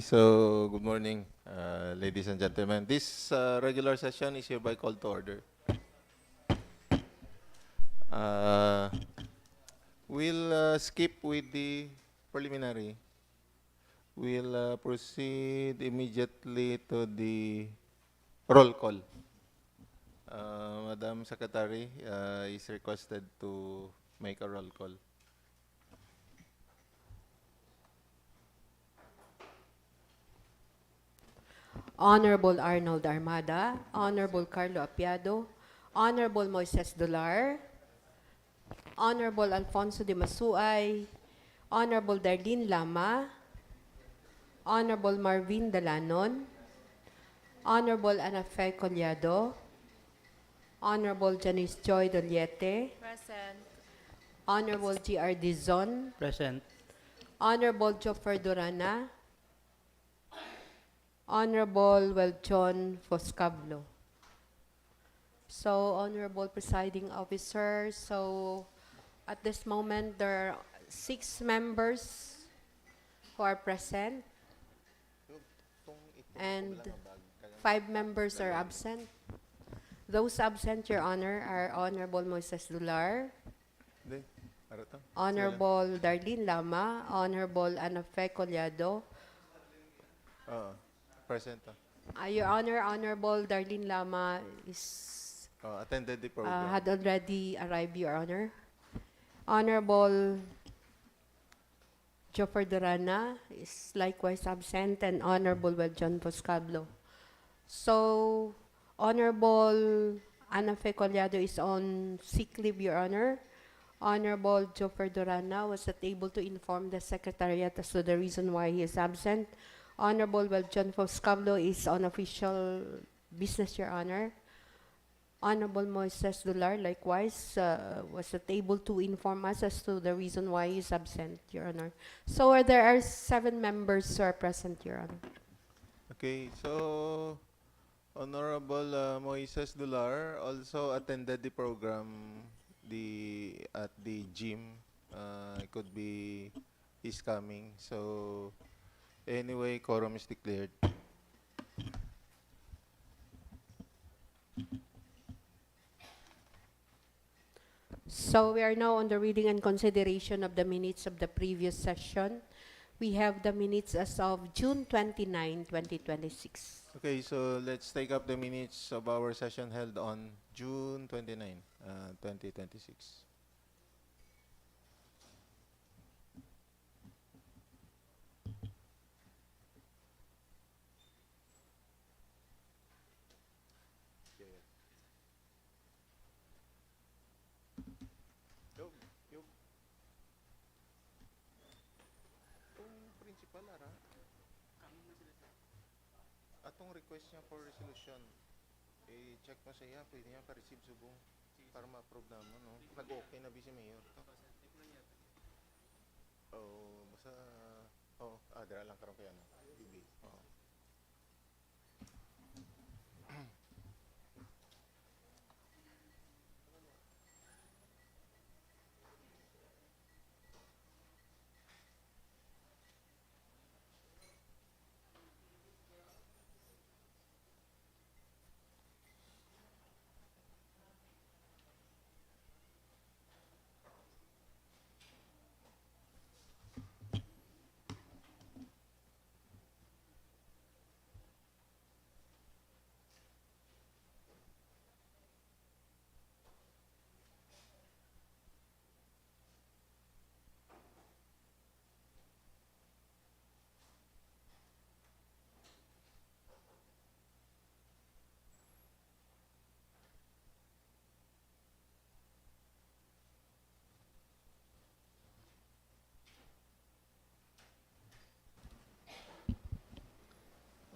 So, good morning, ladies and gentlemen. This regular session is hereby called to order. Uh, we'll skip with the preliminary. We'll proceed immediately to the roll call. Madam Secretary is requested to make a roll call. Honorable Arnold Armada, Honorable Carlo Apiado, Honorable Moises Dolar, Honorable Alfonso de Masuay, Honorable Darlene Lama, Honorable Marvin Dalanon, Honorable Anafe Collado, Honorable Janice Joy Doliete, Present. Honorable G.R. Dizon, Present. Honorable Joffer Durana, Honorable Welchon Foscablo. So, Honorable Presiding Officer, so at this moment there are 6 members who are present and 5 members are absent. Those absent, Your Honor, are Honorable Moises Dular, Honorable Darlene Lama, Honorable Anafe Collado. Present. Your Honor, Honorable Darlene Lama is Attended the program. had already arrived, Your Honor. Honorable Joffer Durana is likewise absent, and Honorable John Poscablo. So, Honorable Anafe Collado is on sick leave, Your Honor. Honorable Joffer Durana was not able to inform the Secretariat as to the reason why he is absent. Honorable John Poscablo is on official business, Your Honor. Honorable Moises Dular, likewise, was not able to inform us as to the reason why he is absent, Your Honor. So there are 7 members who are present, Your Honor. Okay, so Honorable Moises Dular also attended the program at the gym. It could be he's coming. So anyway, quorum is declared. So we are now on the reading and consideration of the minutes of the previous session. We have the minutes as of June 29, 2026. Okay, so let's take up the minutes of our session held on June 29, 2026. Principal, ara? Atong request niya for resolution, check mo siya, pwede niya pa-receive subong para ma-approve naman, no? Nag-okay na si Mayor to. Oh, basta, dira lang karon kaya, no? Bibi. Oh.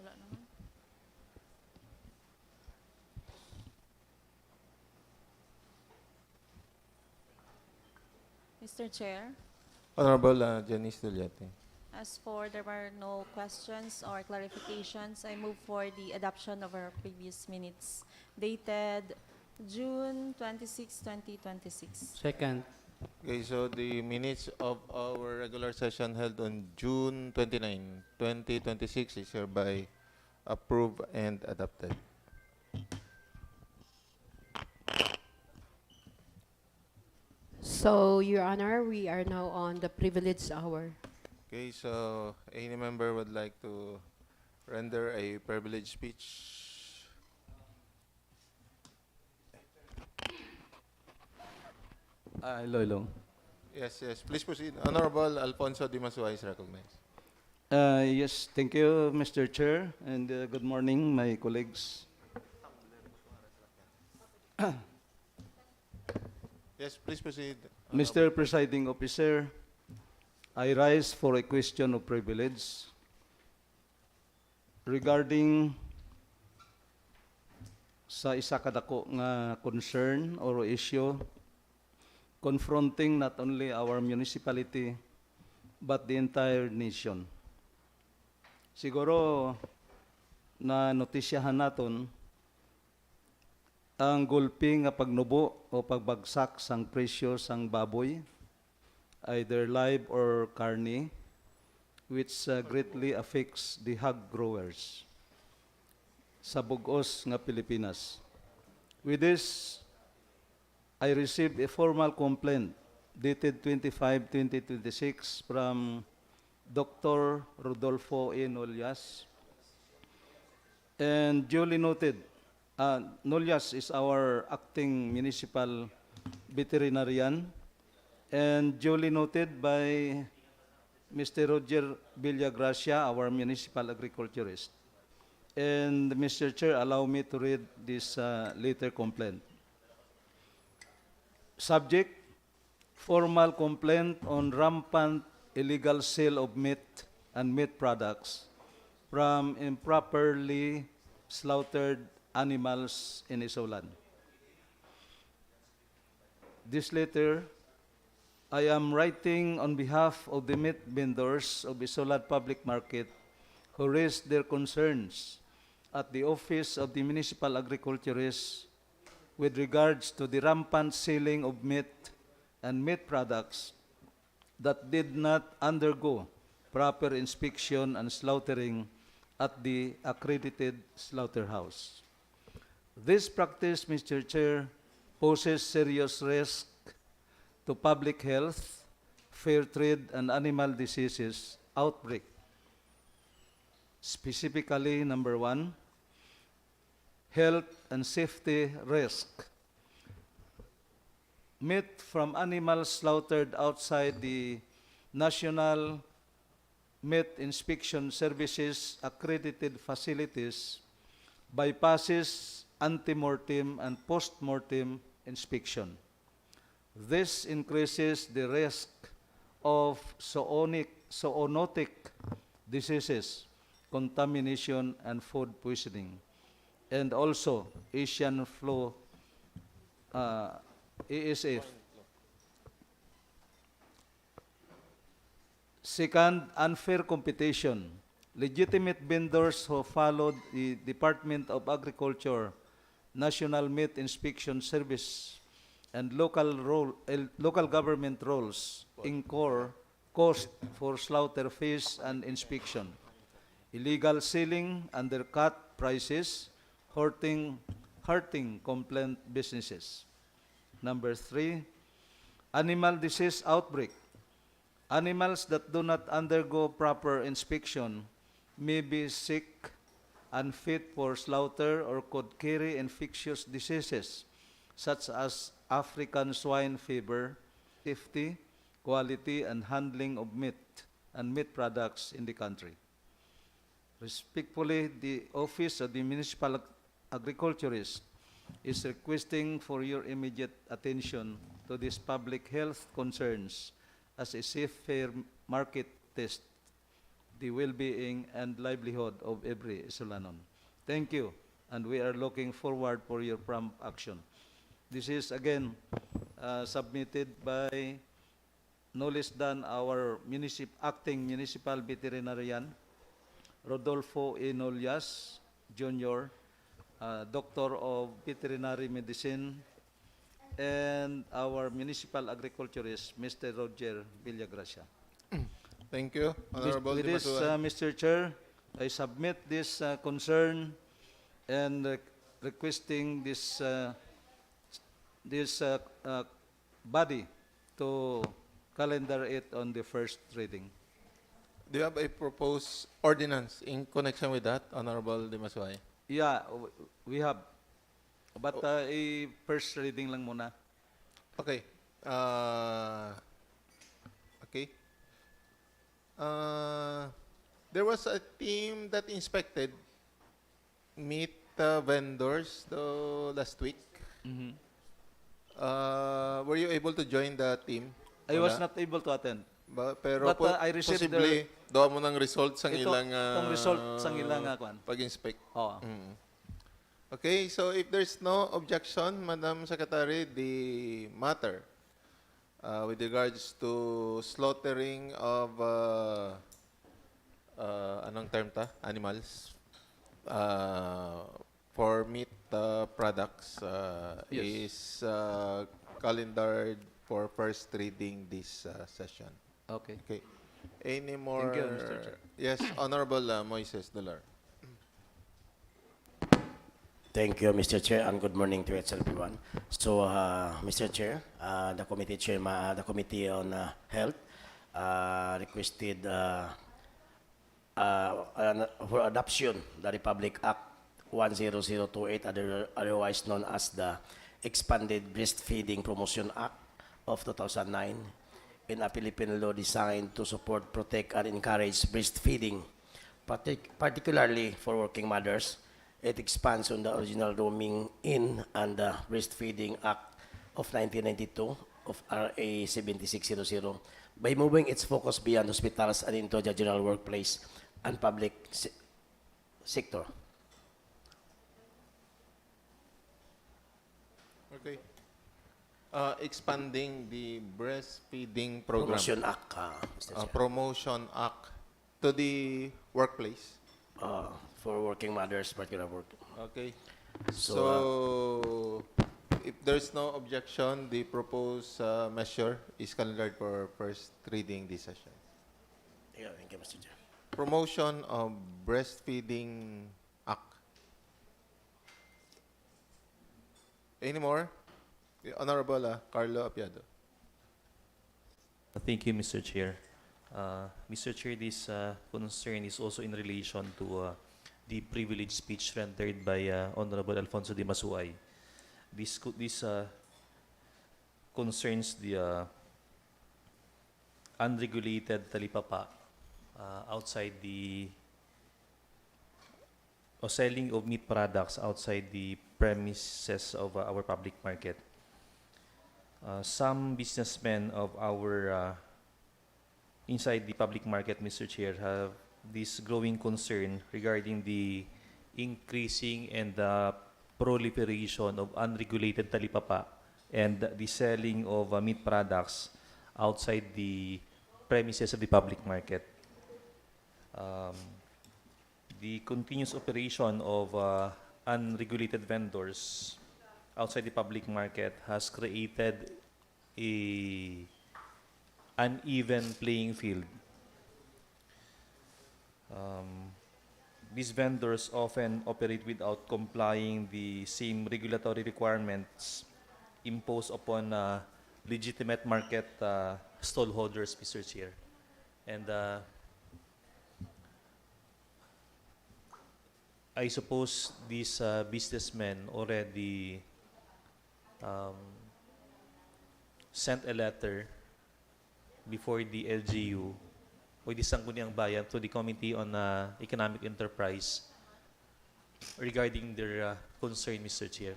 Wala naman. Mr. Chair, Honorable Janice Doliete. as for there are no questions or clarifications, I move for the adoption of our previous minutes dated June 26, 2026. Second. Okay, so the minutes of our regular session held on June 29, 2026 is hereby approved and adopted. So, Your Honor, we are now on the privileged hour. Okay, so any member would like to render a privileged speech? Hello. Yes, yes. Please proceed. Honorable Alfonso Dimasua is recognized. Yes, thank you, Mr. Chair, and good morning, my colleagues. Yes, please proceed. Mr. Presiding Officer, I rise for a question of privilege regarding sa isa kadako nga concern or issue confronting not only our municipality but the entire nation. Siguro na notisyahan naton ang gulpi nga pagnubo o pagbagsak sang presyo sang baboy, either live or carne, which greatly affects the hog growers sa bugos nga Pilipinas. With this, I received a formal complaint dated 25/2026 from Dr. Rodolfo E. Nolias, and duly noted, Nolias is our acting municipal veterinarian, and duly noted by Mr. Roger Villagracia, our municipal agriculturist. And Mr. Chair, allow me to read this later complaint. Subject, formal complaint on rampant illegal sale of meat and meat products from improperly slaughtered animals in ISULAN. This letter, I am writing on behalf of the meat vendors of ISULAN Public Market who raised their concerns at the Office of the Municipal Agriculturist with regards to the rampant selling of meat and meat products that did not undergo proper inspection and slaughtering at the accredited slaughterhouse. This practice, Mr. Chair, poses serious risk to public health, fair trade, and animal diseases outbreak. Specifically, number one, health and safety risk. Meat from animals slaughtered outside the National Meat Inspection Services accredited facilities bypasses ante-mortem and post-mortem inspection. This increases the risk of zoonotic diseases, contamination, and food poisoning, and also Asian flu, ASF. Second, unfair competition. Legitimate vendors who followed the Department of Agriculture, National Meat Inspection Service, and local government roles incur cost for slaughter fees and inspection. Illegal selling undercut prices, hurting compliant businesses. Number three, animal disease outbreak. Animals that do not undergo proper inspection may be sick, unfit for slaughter, or could carry infectious diseases such as African swine fever. Safety, quality, and handling of meat and meat products in the country. Respectfully, the Office of the Municipal Agriculturist is requesting for your immediate attention to these public health concerns as a safe, fair market test the well-being and livelihood of every Isulanon. Thank you, and we are looking forward for your prompt action. This is again submitted by no less than our acting municipal veterinarian, Rodolfo E. Nolias, Jr., Doctor of Veterinary Medicine, and our municipal agriculturist, Mr. Roger Villagracia. Thank you, Honorable With this, Dimasuan. Mr. Chair, I submit this concern and requesting this body to calendar it on the first reading. Do you have a proposed ordinance in connection with that, Honorable Dimasuay? Yeah, we have. But first reading lang muna. Okay. Okay. There was a team that inspected meat vendors last week. Mhm. Were you able to join the team? I was Wala? not able to attend. Pero But, I received possibly, daw mo ng results ang ilang itong result sang ilang kwan. pag-inspect. Oo. Mm. Okay, so if there's no objection, Madam Secretary, the matter with regards to slaughtering of anong term ta? Animals for meat products Yes. is calendared for first reading this session. Okay. Okay. Any more? Thank you, Mr. Chair. Yes, Honorable Moises Dolar. Thank you, Mr. Chair, and good morning to everyone. So, Mr. Chair, the committee chairman, the Committee on Health requested for adoption the Republic Act 10028, otherwise known as the Expanded Breastfeeding Promotion Act of 2009, in a Philippine law designed to support, protect, and encourage breastfeeding, particularly for working mothers. It expands on the original Roaming In and the Breastfeeding Act of 1992 of RA 7600 by moving its focus beyond hospitals and into the general workplace and public sector. Okay. Expanding the breastfeeding program. Promotion Act, Mr. Chair. Promotion Act to the workplace. For working mothers, particular work. Okay. So, So, if there's no objection, the proposed measure is calendared for first reading this session. Yeah, thank you, Mr. Chair. Promotion of Breastfeeding Act. Any more? The Honorable Carlo Apiado. Thank you, Mr. Chair. Mr. Chair, this concern is also in relation to the privileged speech rendered by Honorable Alfonso de Masuay. This concerns the unregulated talipapa outside the or selling of meat products outside the premises of our public market. Some businessmen of our inside the public market, Mr. Chair, have this growing concern regarding the increasing and the proliferation of unregulated talipapa and the selling of meat products outside the premises of the public market. The continuous operation of unregulated vendors outside the public market has created a uneven playing field. These vendors often operate without complying the same regulatory requirements imposed upon legitimate market stallholders, Mr. Chair. And I suppose these businessmen already sent a letter before the LGU o the Sangguniang Bayan to the Committee on Economic Enterprise regarding their concern, Mr. Chair.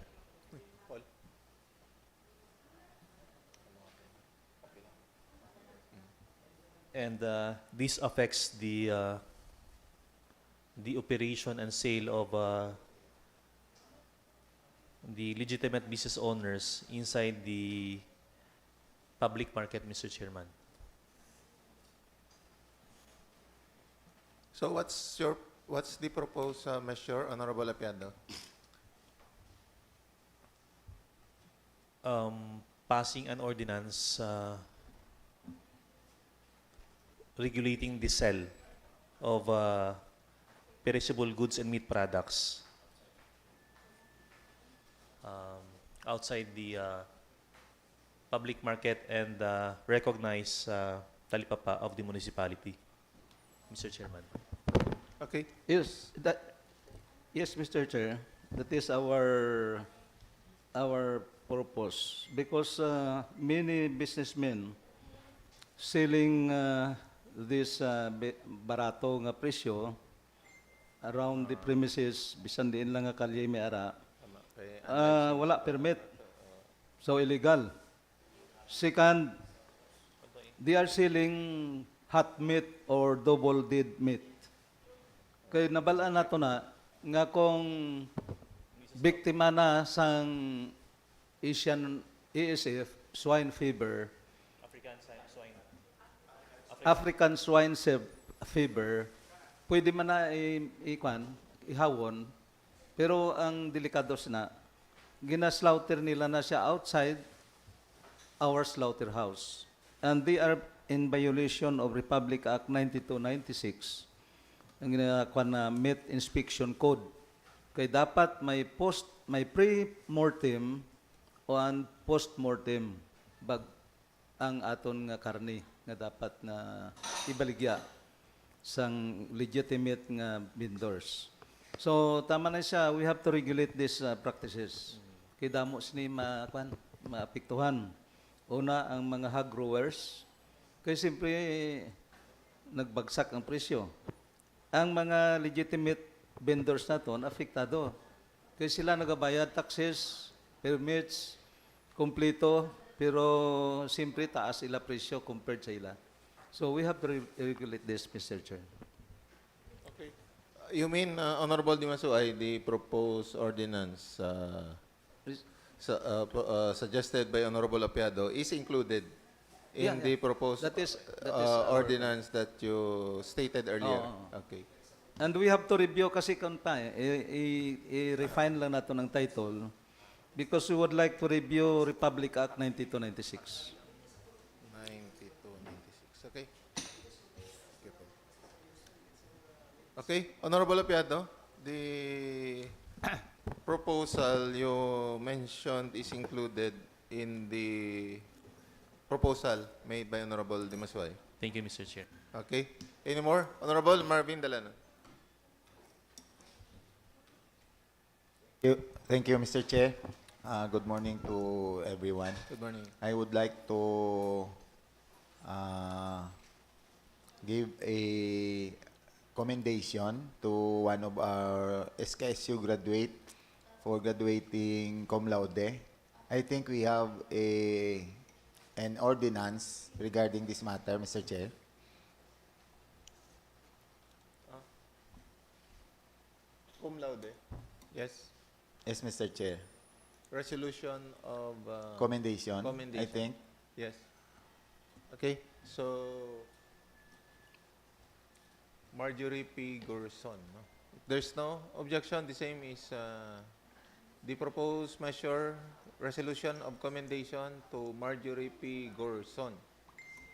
And this affects the operation and sale of the legitimate business owners inside the public market, Mr. Chairman. So what's the proposed measure, Honorable Apiado? passing an ordinance regulating the sale of perishable goods and meat products outside the public market and recognize talipapa of the municipality. Mr. Chairman. Okay. Yes, Mr. Chair, that is our purpose because many businessmen selling this barato nga presyo around the premises bisan diin lang nga kalye may ara wala permit, so illegal. Second, they are selling hot meat or double dead meat. Kay nabalaan nato na nga kung biktima na sang ASF swine fever, African swine fever, pwede man na ihawon, pero ang delikados na, ginaslaughter nila na siya outside our slaughterhouse. And they are in violation of Republic Act 9296, ang ginagawa na Meat Inspection Code. Kaya dapat may pre-mortem o ang post-mortem bag ang aton nga karne nga dapat na ibaligya sang legitimate nga vendors. So tama na siya, we have to regulate these practices. Kaya damo sini maapektuhan. Una ang mga hog growers, kaya siyempre nagbagsak ang presyo. Ang mga legitimate vendors naton apektado. Kaya sila nagabayad taxes, permits, kompleto, pero siyempre taas ila presyo compared sa ila. So we have to regulate this, Mr. Chair. Okay. You mean, Honorable Dimasuay, the proposed ordinance suggested by Honorable Apiado is included in the proposed That is our ordinance that you stated earlier? Oo. Okay. And we have to review kasi kung i-refine lang nato ng title because we would like to review Republic Act 9296. 9296. Okay. Okay, Honorable Apiado, the proposal you mentioned is included in the proposal made by Honorable Dimasuay. Thank you, Mr. Chair. Okay. Any more? Honorable Marvin Dalano. Thank you, Mr. Chair. Good morning to everyone. Good morning. I would like to give a commendation to one of our SKSU graduate for graduating cum laude. I think we have an ordinance regarding this matter, Mr. Chair. Cum laude. Yes. Yes, Mr. Chair. Resolution of Commendation, I commendation. think. Yes. Okay. So Marjorie P. Gorson. No? If there's no objection, the same is the proposed measure resolution of commendation to Marjorie P. Gorson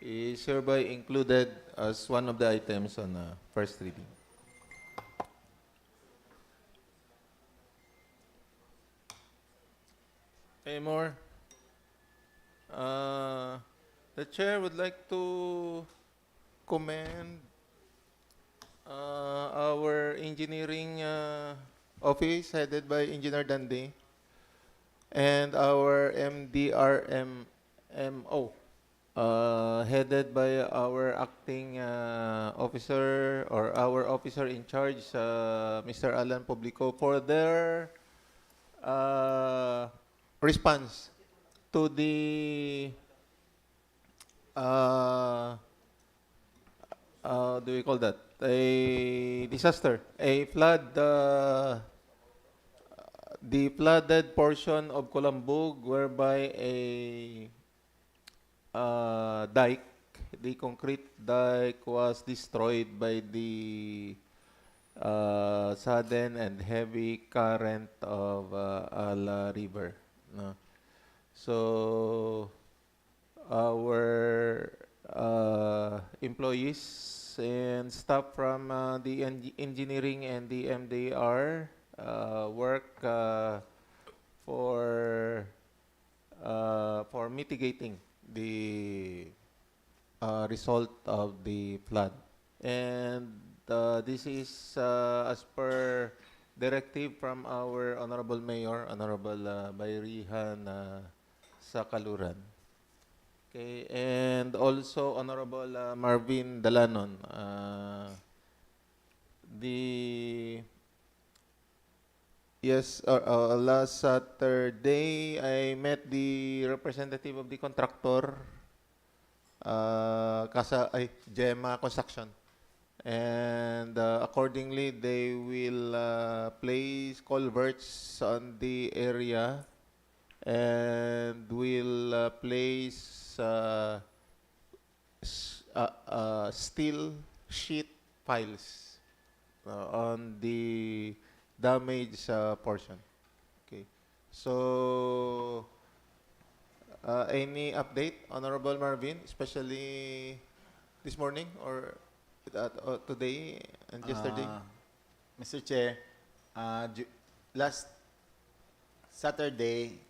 is hereby included as one of the items on first reading. Any more? The chair would like to commend our engineering office headed by Engineer Dande and our MDRMMO headed by our acting officer or our officer in charge, Mr. Alan Publico, for their response to the do we call that a disaster, a flood, the flooded portion of Colambog, whereby a dike, the concrete dike, was destroyed by the sudden and heavy current of Ala River. No? So our employees and staff from the engineering and the MDR work for mitigating the result of the flood. And this is as per directive from our Honorable Mayor, Honorable Bayrihan Sakaluran. Okay, and also Honorable Marvin Dalanon. The Yes, last Saturday I met the representative of the contractor, Gemma Construction, and accordingly they will place culverts on the area and will place steel sheet piles on the damaged portion. Okay. So, any update, Honorable Marvin, especially this morning or today and yesterday? Mr. Chair, last Saturday,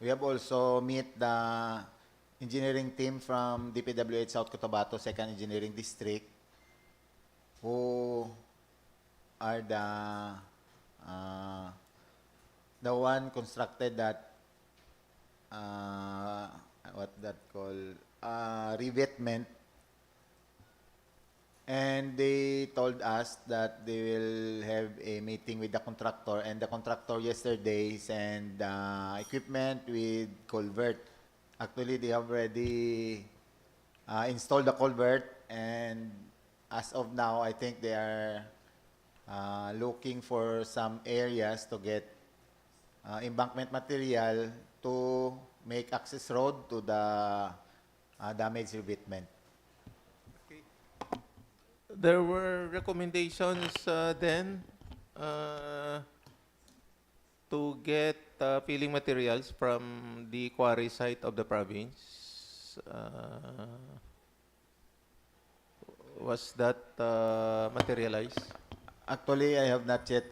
we have also meet the engineering team from DPWH South Cotabato, 2nd Engineering District, who are the one constructed that what that call revetment, and they told us that they will have a meeting with the contractor, and the contractor yesterday sent equipment with culvert. Actually, they have already installed the culvert, and as of now, I think they are looking for some areas to get embankment material to make access road to the damaged revetment. There were recommendations then to get filling materials from the quarry site of the province. Was that materialized? Actually, I have not yet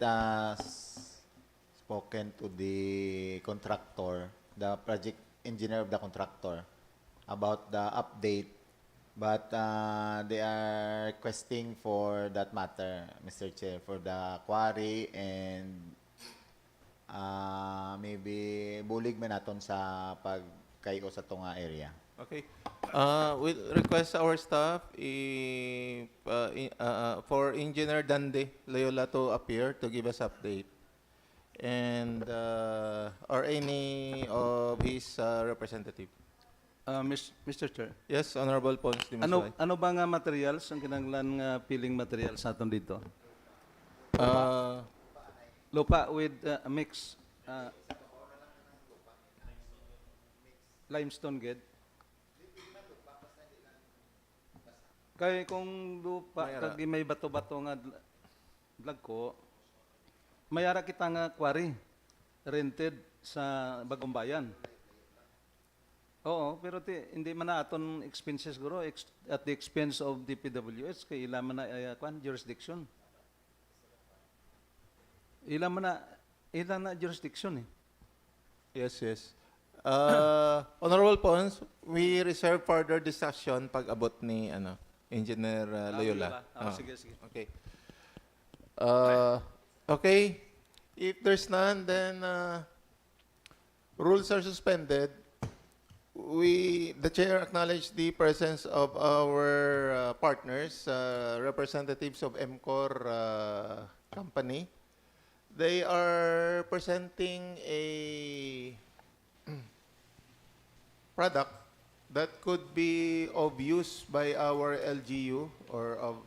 spoken to the contractor, the project engineer of the contractor, about the update, but they are requesting for that matter, Mr. Chair, for the quarry and maybe bulig man naton sa pagkayo sa tunga area. Okay. We'll request our staff for Engineer Dande Loyola to appear to give us update, and or any of his representative. Mr. Chair, Yes, Honorable Pons Dimasway. ano ba nga materials ang kinanglan nga peeling materials naton dito? Lupa with mix limestone ged. Kay kung lupa Mayara. kag may bato-bato nga ko, mayara kita nga quarry rented sa Bagong Bayan. Oo, pero hindi man na aton expenses guro at the expense of DPWH kay ila man na jurisdiction. Ila na jurisdiction eh. Yes, yes. Honorable Pons, we reserve further discussion pag abot ni Engineer Loyola. Sige, sige. Okay. Okay. If there's none, then rules are suspended. The chair acknowledge the presence of our partners, representatives of MCOR company. They are presenting a product that could be of use by our LGU or of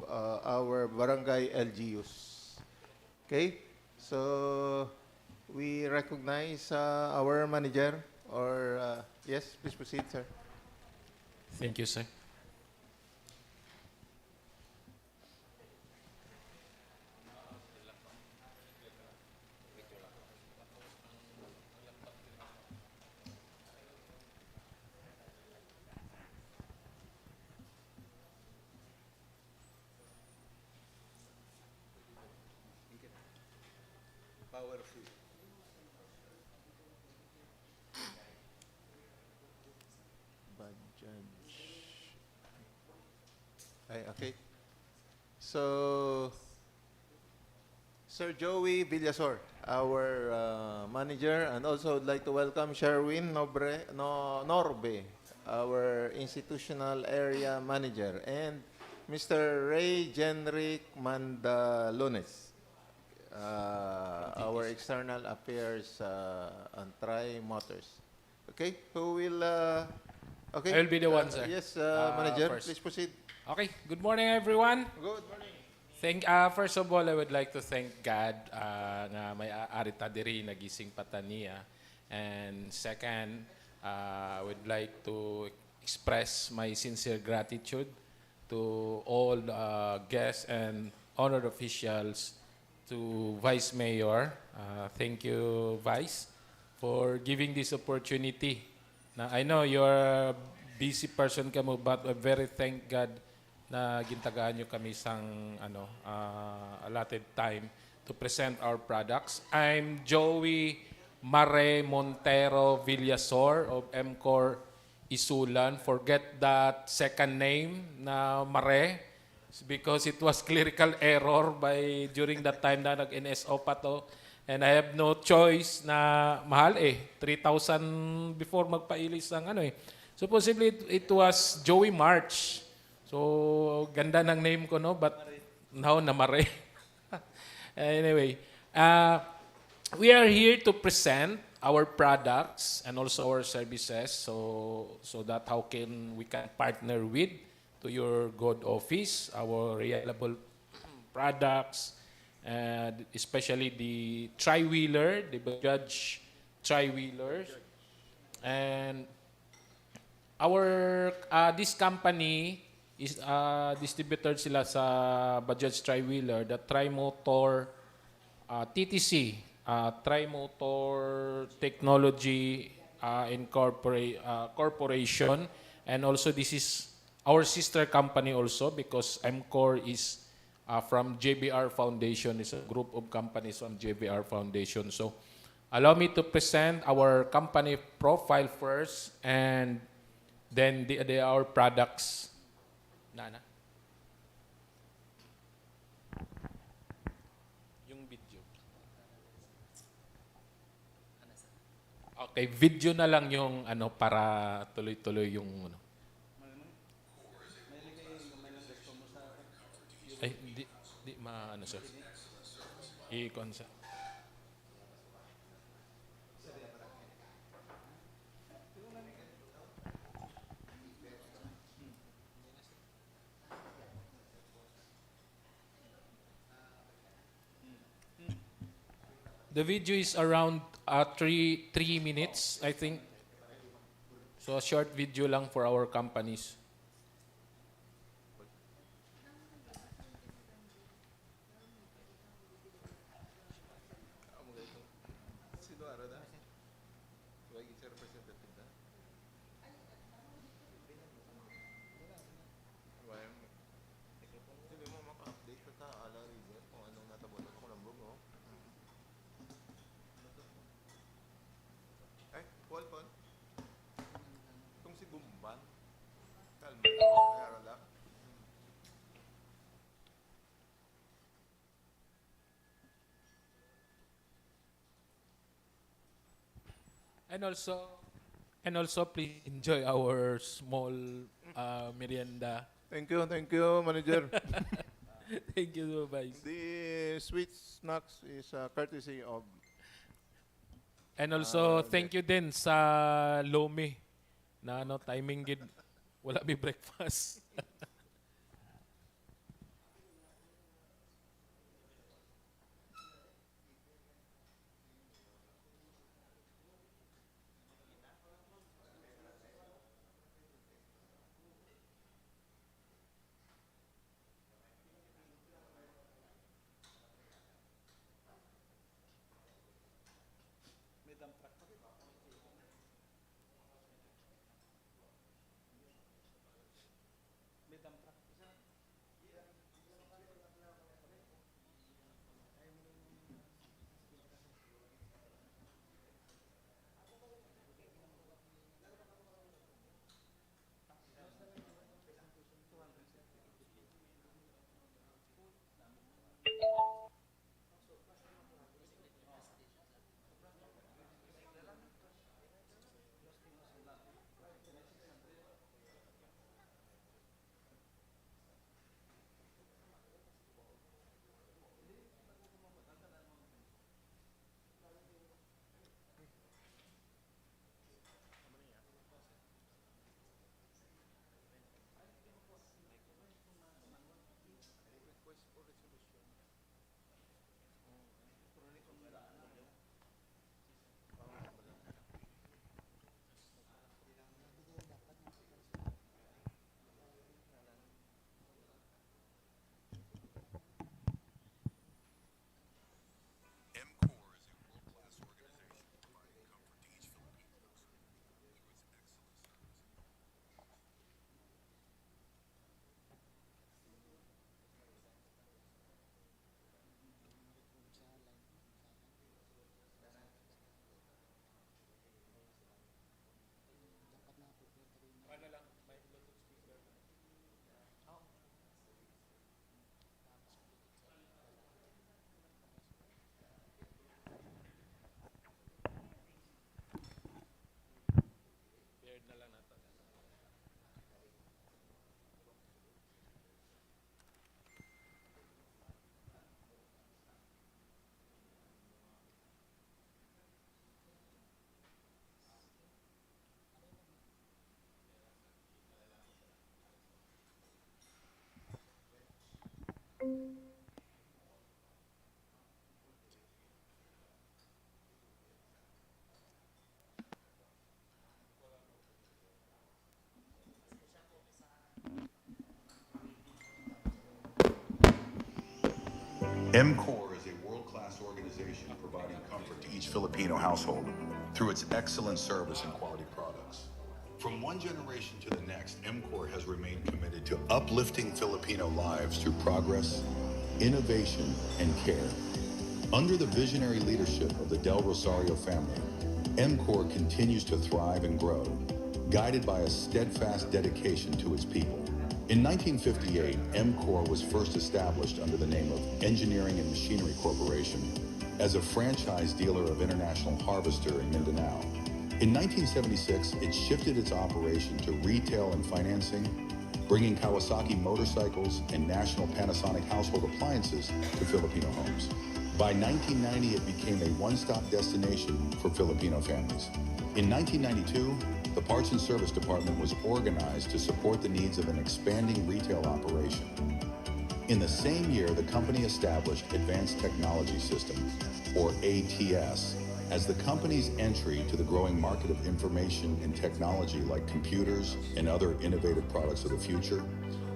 our barangay LGUs. Okay? So, we recognize our manager or, yes, please proceed, sir. Thank you, sir. Bajaj. Ay, okay. So, Sir Joey Villasor, our manager, and also would like to welcome Sherwin Norbe, our institutional area manager, and Mr. Ray Jenrick Mandalones, our external affairs on Tri Motors. Okay, who will? Okay, I will be the one, sir. Yes, manager, First. please proceed. Okay, good morning everyone. Good morning. First of all, I would like to thank God nga may ari ta diri nagising pata niya. And second, I would like to express my sincere gratitude to all guests and honored officials, to Vice Mayor. Thank you, Vice, for giving this opportunity. Na I know you're a busy person kamo, but I very thank God na gintagaan nyo kami sang allotted time to present our products. I'm Joey Mare Montero Villasor of MCOR ISULAN. Forget that second name na Mare because it was clerical error during that time na nag-NSO pa to. And I have no choice na mahal 3,000 before magpailis ng Supposedly it was Joey March. So, ganda ng name ko, no? But now, namare. Anyway, we are here to present our products and also our services so that how we can partner with to your good office, our reliable products, and especially the tri-wheeler, the Bajaj tri-wheelers. And our this company is distributor sila sa Bajaj Tri-Wheeler, the Tri-Motor TTC, Tri-Motor Technology Corporation. And also this is our sister company also because MCOR is from JBR Foundation, is a group of companies from JBR Foundation. So allow me to present our company profile first and then our products. Nana. Yung video. Okay, video na lang yung para tuloy-tuloy yung Ay, di sir. I-con sir. The video is around 3 minutes, I think. So a short video lang for our companies. And also please enjoy our small merienda. Thank you, manager. Thank you, Vice. The sweet snacks is courtesy of And also thank you din sa Lomi na timing gid wala mi breakfast. MCOR is a world-class organization providing comfort to each Filipino household through its excellent service and quality products. From one generation to the next, MCOR has remained committed to uplifting Filipino lives through progress, innovation, and care. Under the visionary leadership of the Del Rosario family, MCOR continues to thrive and grow, guided by a steadfast dedication to its people. In 1958, MCOR was first established under the name of Engineering and Machinery Corporation as a franchise dealer of International Harvester in Mindanao. In 1976, it shifted its operation to retail and financing, bringing Kawasaki motorcycles and national Panasonic household appliances to Filipino homes. By 1990, it became a one-stop destination for Filipino families. In 1992, the Parts and Service Department was organized to support the needs of an expanding retail operation. In the same year, the company established Advanced Technology Systems, or ATS, as the company's entry to the growing market of information and technology like computers and other innovative products of the future,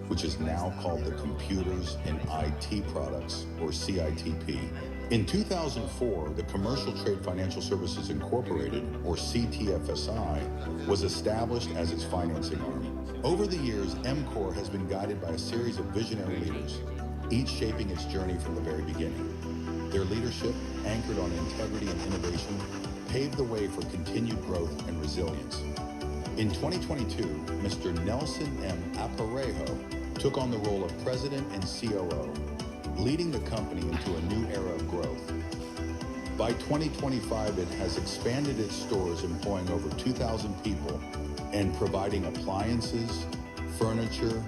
which is now called the Computers and IT Products, or CITP. In 2004, the Commercial Trade Financial Services Incorporated, or CTFSI, was established as its financing arm. Over the years, MCOR has been guided by a series of visionary leaders, each shaping its journey from the very beginning. Their leadership, anchored on integrity and innovation, paved the way for continued growth and resilience. In 2022, Mr. Nelson M. Aparejo took on the role of President and COO, leading the company into a new era of growth. By 2025, it has expanded its stores, employing over 2,000 people and providing appliances, furniture,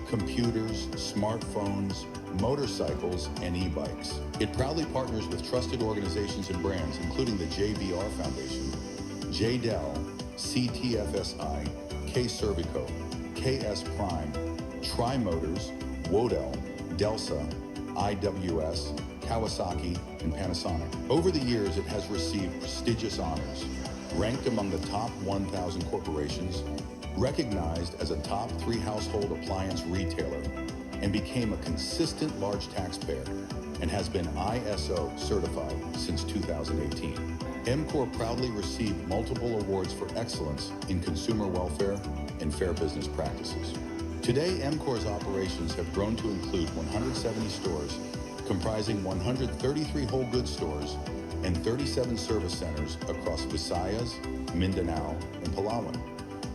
computers, smartphones, motorcycles, and e-bikes. It proudly partners with trusted organizations and brands, including the JVR Foundation, JDEL, CTFSI, K-Cervico, KS Prime, Tri-Motors, Wodel, Delsa, IWS, Kawasaki, and Panasonic. Over the years, it has received prestigious honors, ranked among the top 1,000 corporations, recognized as a top 3 household appliance retailer, and became a consistent large taxpayer, and has been ISO certified since 2018. MCOR proudly received multiple awards for excellence in consumer welfare and fair business practices. Today, MCOR's operations have grown to include 170 stores, comprising 133 whole goods stores and 37 service centers across Visayas, Mindanao, and Palawan,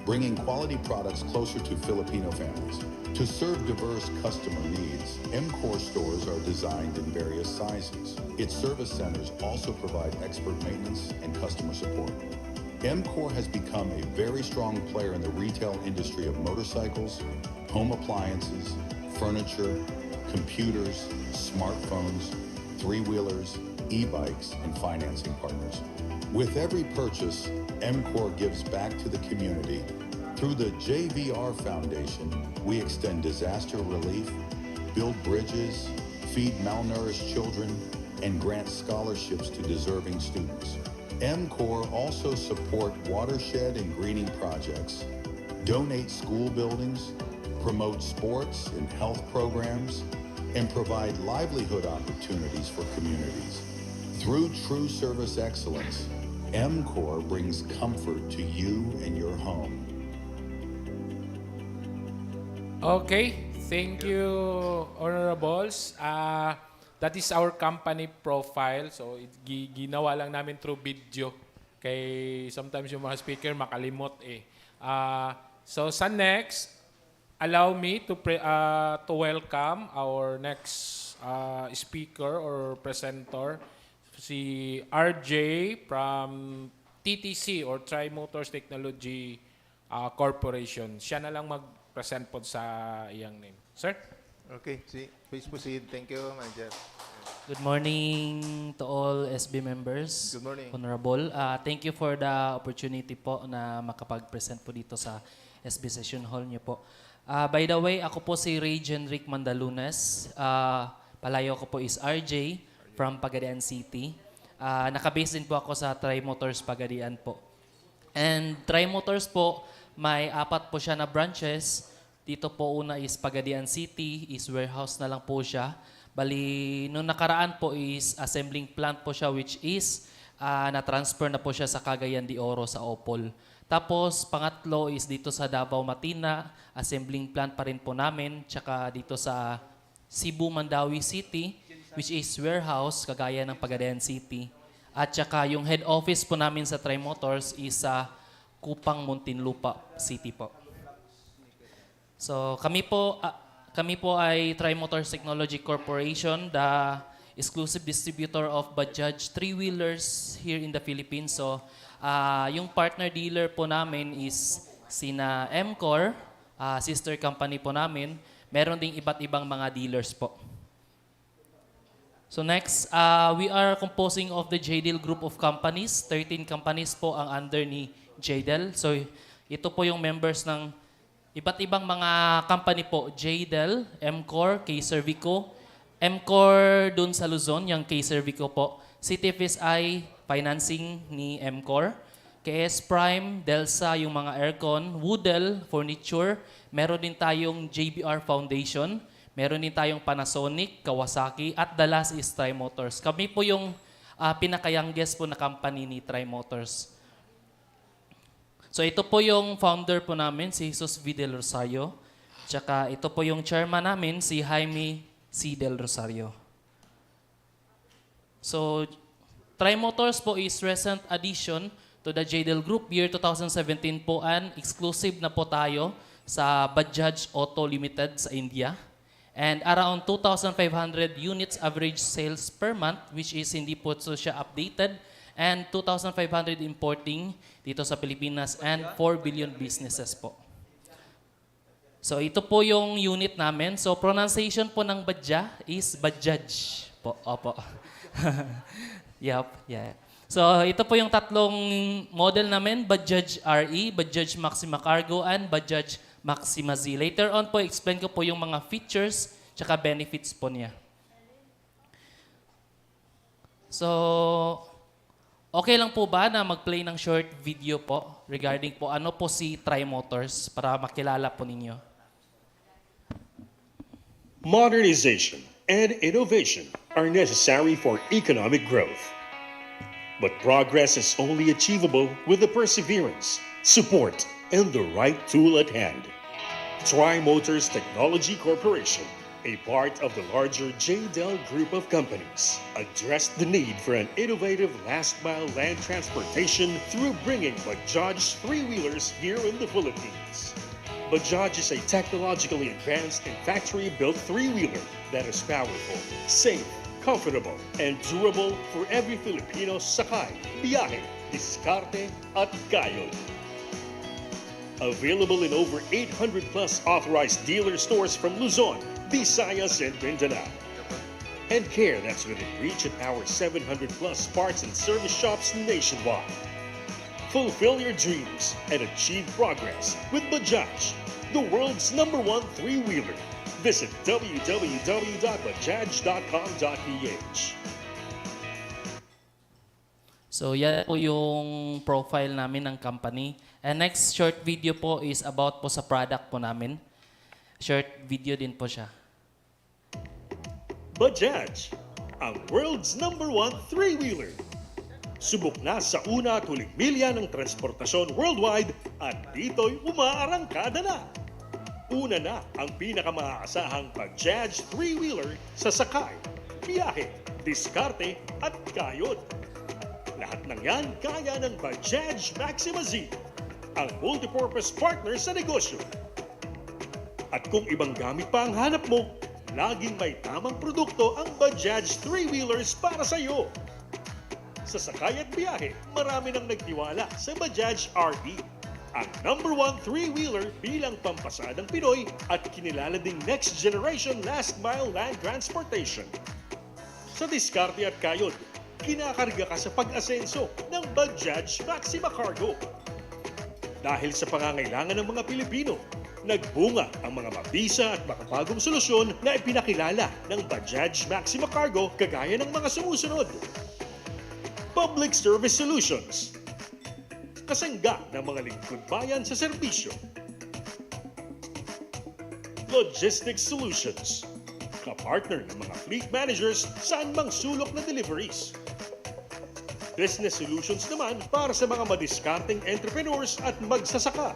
bringing quality products closer to Filipino families. To serve diverse customer needs, MCOR stores are designed in various sizes. Its service centers also provide expert maintenance and customer support. MCOR has become a very strong player in the retail industry of motorcycles, home appliances, furniture, computers, smartphones, three-wheelers, e-bikes, and financing partners. With every purchase, MCOR gives back to the community. Through the JVR Foundation, we extend disaster relief, build bridges, feed malnourished children, and grant scholarships to deserving students. MCOR also support watershed and greening projects, donate school buildings, promote sports and health programs, and provide livelihood opportunities for communities. Through true service excellence, MCOR brings comfort to you and your home. Okay, thank you, Honorables. That is our company profile. So, ginawa lang namin through video. Kay sometimes yung mga speaker makalimot eh. So, sa next, allow me to welcome our next speaker or presenter, si RJ from TTC or Tri-Motors Technology Corporation. Siya na lang mag-present po sa iyang name. Sir? Okay, please proceed. Thank you, Manager. Good morning to all SB members. Good morning. Honorable. Thank you for the opportunity po na makapag-present po dito sa SB Session Hall niyo po. By the way, ako po si Ray Jenrick Mandalunes. Palayo ko po is RJ from Pagadian City. Nakabase din po ako sa Tri-Motors Pagadian po. And Tri-Motors po, may 4 po siya na branches. Dito po una is Pagadian City, is warehouse na lang po siya. Bali, nung nakaraan po is assembling plant po siya, which is na-transfer na po siya sa Cagayan de Oro sa Opol. Tapos, pangatlo is dito sa Davao Matina, assembling plant pa rin po namin. Tsaka dito sa Cebu, Mandawi City, which is warehouse, kagaya ng Pagadian City. At tsaka yung head office po namin sa Tri-Motors is sa Kupang, Muntinlupa City po. So kami po ay Tri-Motors Technology Corporation, the exclusive distributor of Bajaj three-wheelers here in the Philippines. So yung partner dealer po namin is sina MCOR, sister company po namin. Meron ding iba't ibang mga dealers po. So next, we are composing of the JDL group of companies. 13 companies po ang under ni JDL. So ito po yung members ng iba't ibang mga company po. JDL, MCOR, K-Servico. MCOR dun sa Luzon, yung K-Servico po. CTFSI, financing ni MCOR. KS Prime, Delsa, yung mga aircon. Woodell, furniture. Meron din tayong JBR Foundation. Meron din tayong Panasonic, Kawasaki, at the last is Tri-Motors. Kami po yung pinaka-youngest po na company ni Tri-Motors. So ito po yung founder po namin, si Jesus V. Del Rosario. Tsaka ito po yung chairman namin, si Jaime C. Del Rosario. So Tri-Motors po is recent addition to the JDL Group. Year 2017 po, and exclusive na po tayo sa Bajaj Auto Limited sa India. And around 2,500 units average sales per month, which is hindi po siya updated. And 2,500 importing dito sa Pilipinas, and 4 billion businesses po. So ito po yung unit namin. So pronunciation po ng Badja is Bajaj po. Opo. Yep, yeah. So ito po yung tatlong model namin, Bajaj RE, Bajaj Maxima Cargo, and Bajaj Maxima Z. Later on po, explain ko po yung mga features tsaka benefits po niya. So, okay lang po ba na mag-play ng short video po regarding po ano po si Tri-Motors para makilala po ninyo? Modernization and innovation are necessary for economic growth. But progress is only achievable with the perseverance, support, and the right tool at hand. Tri-Motors Technology Corporation, a part of the larger JDL group of companies, addressed the need for an innovative last-mile land transportation through bringing Bajaj three-wheelers here in the Philippines. Bajaj is a technologically advanced and factory-built three-wheeler that is powerful, safe, comfortable, and durable for every Filipino sakay, biyahe, diskarte, at kayod. Available in over 800 plus authorized dealer stores from Luzon, Visayas, and Mindanao. And care that's within reach at our 700 plus parts and service shops nationwide. Fulfill your dreams and achieve progress with Bajaj, the world's #1 three-wheeler. Visit www.bajaj.com.ph. So yan po yung profile namin ng company. And next short video po is about po sa product po namin. Short video din po siya. Bajaj, ang world's #1 three-wheeler. Subok na sa una tuling milya ng transportasyon worldwide at dito'y umaarangkada na. Una na ang pinakamaasahang Bajaj three-wheeler sa sakay, biyahe, diskarte at kayod. Lahat ng yan kaya ng Bajaj Maxima Z, ang multipurpose partner sa negosyo. At kung ibang gamit pa ang hanap mo, laging may tamang produkto ang Bajaj three-wheelers para sa iyo. Sa sakay at biyahe, marami nang nagtiwala sa Bajaj RE, ang #1 three-wheeler bilang pampasadang Pinoy at kinilala ding next generation last mile land transportation. Sa diskarte at kayod, kinakarga ka sa pag-asenso ng Bajaj Maxima Cargo. Dahil sa pangangailangan ng mga Pilipino, Nagbunga ang mga mabisa at makabagong solusyon na ipinakilala ng Bajaj Maxima Cargo kagaya ng mga sumusunod. Public Service Solutions. Kasangga ng mga lingkod bayan sa serbisyo. Logistics Solutions. Kapartner ng mga fleet managers saan mang sulok na deliveries. Business Solutions naman para sa mga madiskarteng entrepreneurs at magsasaka.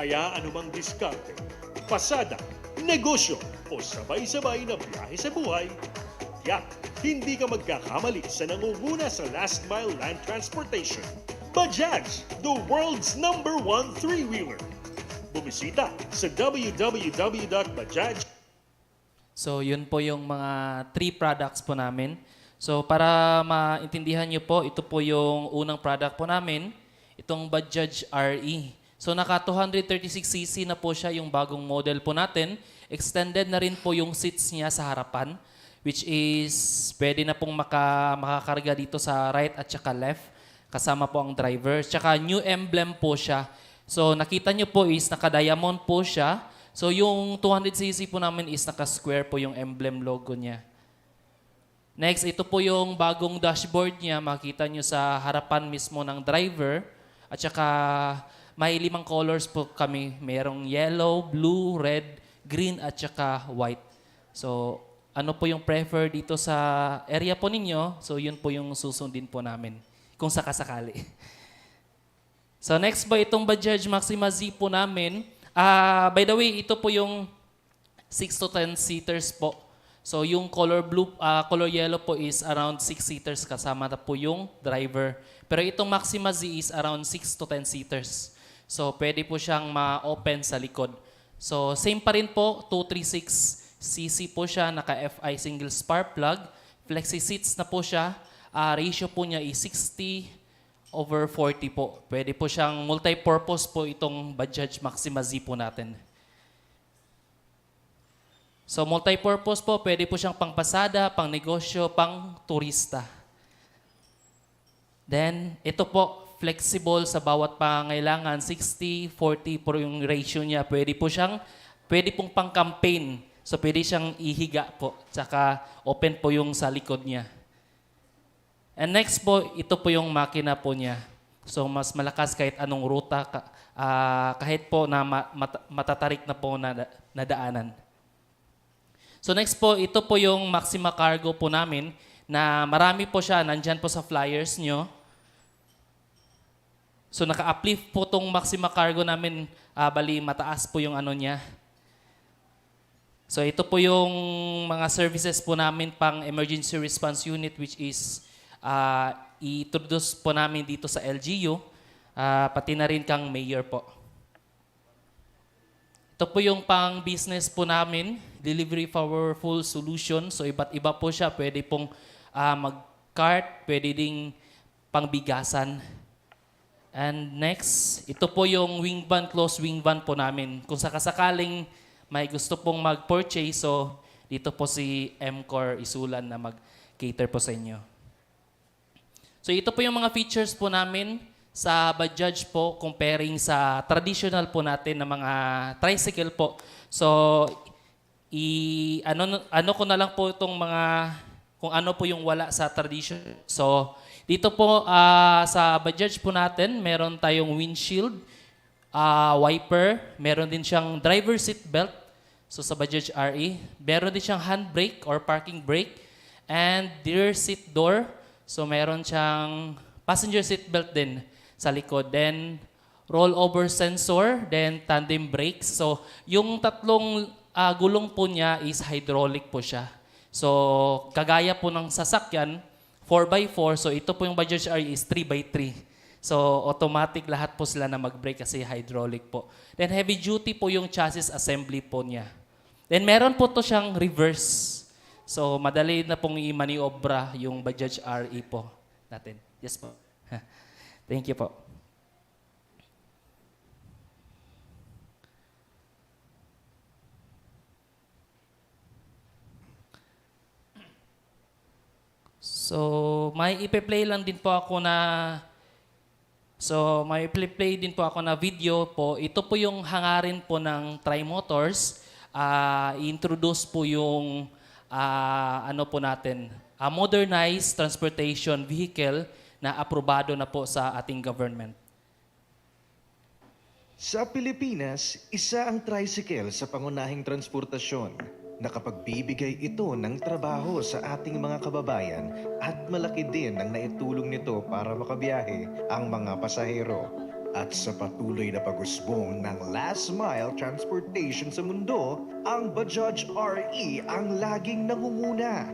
Kaya anumang diskarte, pasada, negosyo o sabay-sabay na biyahe sa buhay, tiyak, hindi ka magkakamali sa nangunguna sa last mile land transportation. Bajaj, the world's #1 three-wheeler. Bumisita sa www.bajaj. So yun po yung mga 3 products po namin. So para maintindihan nyo po, ito po yung unang product po namin, itong Bajaj RE. So naka 236cc na po siya yung bagong model po natin. Extended na rin po yung seats niya sa harapan, which is pwede na pong makakarga dito sa right at saka left, kasama po ang driver. Tsaka new emblem po siya. So nakita nyo po is naka-diamond po siya. So yung 200cc po namin is naka-square po yung emblem logo niya. Next, ito po yung bagong dashboard niya. Makita nyo sa harapan mismo ng driver. At saka may 5 colors po kami. Mayroong yellow, blue, red, green, at saka white. So ano po yung prefer dito sa area po ninyo? So yun po yung susundin po namin. Kung sakasakali. So next po, itong Bajaj Maxima Z po namin. By the way, ito po yung 6 to 10 seaters po. So yung color yellow po is around 6 seaters kasama na po yung driver. Pero itong Maxima Z is around 6 to 10 seaters. So pwede po siyang ma-open sa likod. So same pa rin po, 236cc po siya, naka-FI single spark plug. Flexi seats na po siya. Ratio po niya is 60/40 po. Pwede po siyang multi-purpose po itong Bajaj Maxima Z po natin. So multi-purpose po, pwede po siyang pangpasada, pang negosyo, pang turista. Then ito po, flexible sa bawat pangailangan, 60/40 po yung ratio niya. Pwede pong pang-campaign. So pwede siyang ihiga po. Tsaka open po yung sa likod niya. And next po, ito po yung makina po niya. So mas malakas kahit anong ruta, kahit po na matatarik na po na daanan. So next po, ito po yung Maxima Cargo po namin na marami po siya, nandyan po sa flyers nyo. So naka-uplift po tong Maxima Cargo namin, bali mataas po yung ano niya. So ito po yung mga services po namin pang emergency response unit, which is i-introduce po namin dito sa LGU, pati na rin kang mayor po. Ito po yung pang business po namin, delivery powerful solution. So iba't iba po siya, pwede pong mag-cart, pwede ding pangbigasan. And next, ito po yung wing van, closed wing van po namin. Kung sakasakaling may gusto pong mag-purchase, so dito po si MCOR ISULAN na mag-cater po sa inyo. So ito po yung mga features po namin sa Bajaj po comparing sa traditional po natin na mga tricycle po. So ano ko na lang po itong mga kung ano po yung wala sa tradition. So dito po sa Bajaj po natin, meron tayong windshield, wiper, meron din siyang driver seat belt. So sa Bajaj RE, meron din siyang handbrake or parking brake and rear seat door. So meron siyang passenger seat belt din sa likod. Then rollover sensor, then tandem brakes. So yung tatlong gulong po niya is hydraulic po siya. So kagaya po ng sasakyan, 4x4. So ito po yung Bajaj RE is 3x3. So automatic lahat po sila na mag-brake kasi hydraulic po. Then heavy duty po yung chassis assembly po niya. Then meron po to siyang reverse. So madali na pong i-maniobra yung Bajaj RE po natin. Yes po. Thank you po. So, may ipe-play lang din po ako na may play din po ako na video po. Ito po yung hangarin po ng Trimotors. I-introduce po yung ano po natin, a modernized transportation vehicle na aprobado na po sa ating government. Sa Pilipinas, isa ang tricycle sa pangunahing transportasyon. Nakapagbibigay ito ng trabaho sa ating mga kababayan at malaki din ang naitulong nito para makabiyahe ang mga pasahero. At sa patuloy na pag-usbong ng last mile transportation sa mundo, ang Bajaj RE ang laging nangunguna.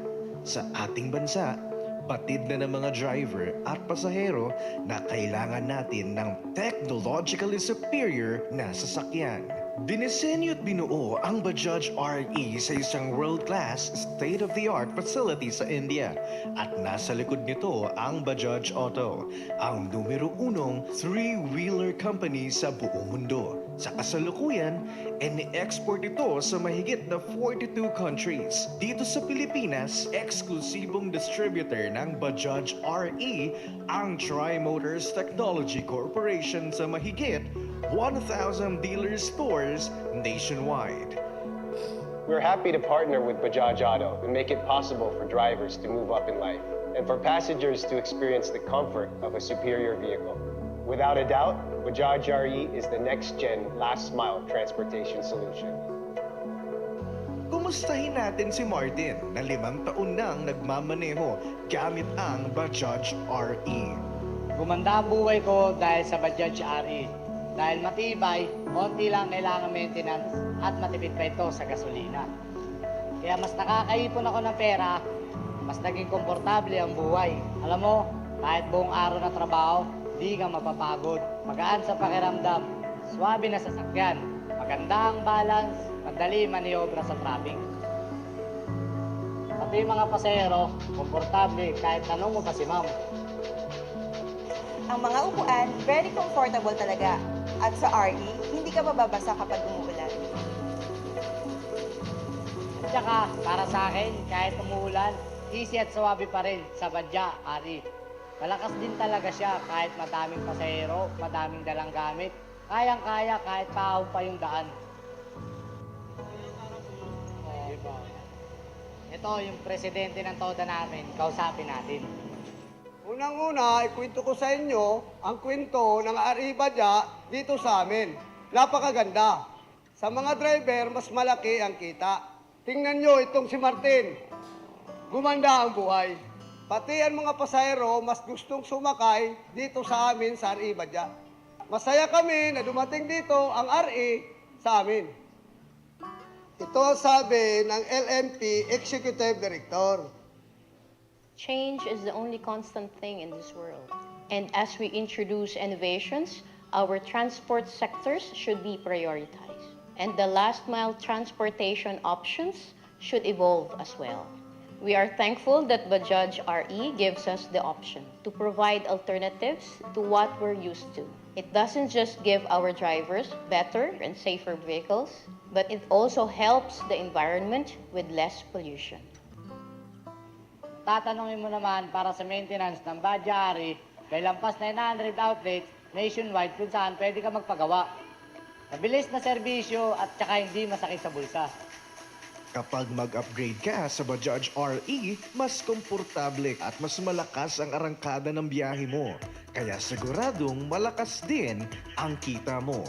Sa ating bansa, batid na ng mga driver at pasahero na kailangan natin ng technologically superior na sasakyan. Dinisenyo at binuo ang Bajaj RE sa isang world-class, state-of-the-art facility sa India. At nasa likod nito ang Bajaj Auto, ang numero 1 three-wheeler company sa buong mundo. Sa kasalukuyan, ini-export ito sa mahigit na 42 countries. Dito sa Pilipinas, eksklusibong distributor ng Bajaj RE ang Tri-Motors Technology Corporation sa mahigit 1,000 dealer stores nationwide. We're happy to partner with Bajaj Auto and make it possible for drivers to move up in life and for passengers to experience the comfort of a superior vehicle. Without a doubt, Bajaj RE is the next-gen last-mile transportation solution. Kumustahin natin si Martin na 5 taon nang nagmamaneho gamit ang Bajaj RE. Gumanda ang buhay ko dahil sa Bajaj RE. Dahil matibay, konti lang kailangan maintenance at matipid pa ito sa gasolina. Kaya mas nakakaipon ako ng pera, mas naging komportable ang buhay. Alam mo, kahit buong araw na trabaho, di ka mapapagod. Magaan sa pakiramdam, swabe na sasakyan, maganda ang balance, madali maniobra sa traffic. Pati yung mga pasahero, komportable kahit tanong mo pa si ma'am. Ang mga upuan, very comfortable talaga. At sa RE, hindi ka mababasa kapag umuulan. At saka, para sa akin, kahit umuulan, easy at swabe pa rin sa Bajaj RE. Malakas din talaga siya kahit madaming pasahero, madaming dalang gamit. Kayang-kaya kahit pahaw pa yung daan. Ito yung presidente ng toda namin, kausapin natin. Unang-una, ikwento ko sa inyo ang kwento ng RE Bajaj dito sa amin. Napakaganda. Sa mga driver, mas malaki ang kita. Tingnan nyo itong si Martin. Gumanda ang buhay. Pati ang mga pasahero, mas gustong sumakay dito sa amin sa RE Bajaj. Masaya kami na dumating dito ang RE sa amin. Ito ang sabi ng LMP Executive Director. Change is the only constant thing in this world. And as we introduce innovations, our transport sectors should be prioritized. And the last mile transportation options should evolve as well. We are thankful that Bajaj RE gives us the option to provide alternatives to what we're used to. It doesn't just give our drivers better and safer vehicles, but it also helps the environment with less pollution. Tatanungin mo naman para sa maintenance ng Bajaj RE, may lampas 900 outlets nationwide kung saan pwede ka magpagawa. Mabilis na serbisyo at saka hindi masakit sa bulsa. Kapag mag-upgrade ka sa Bajaj RE, mas komportable at mas malakas ang arangkada ng biyahe mo. Kaya siguradong malakas din ang kita mo.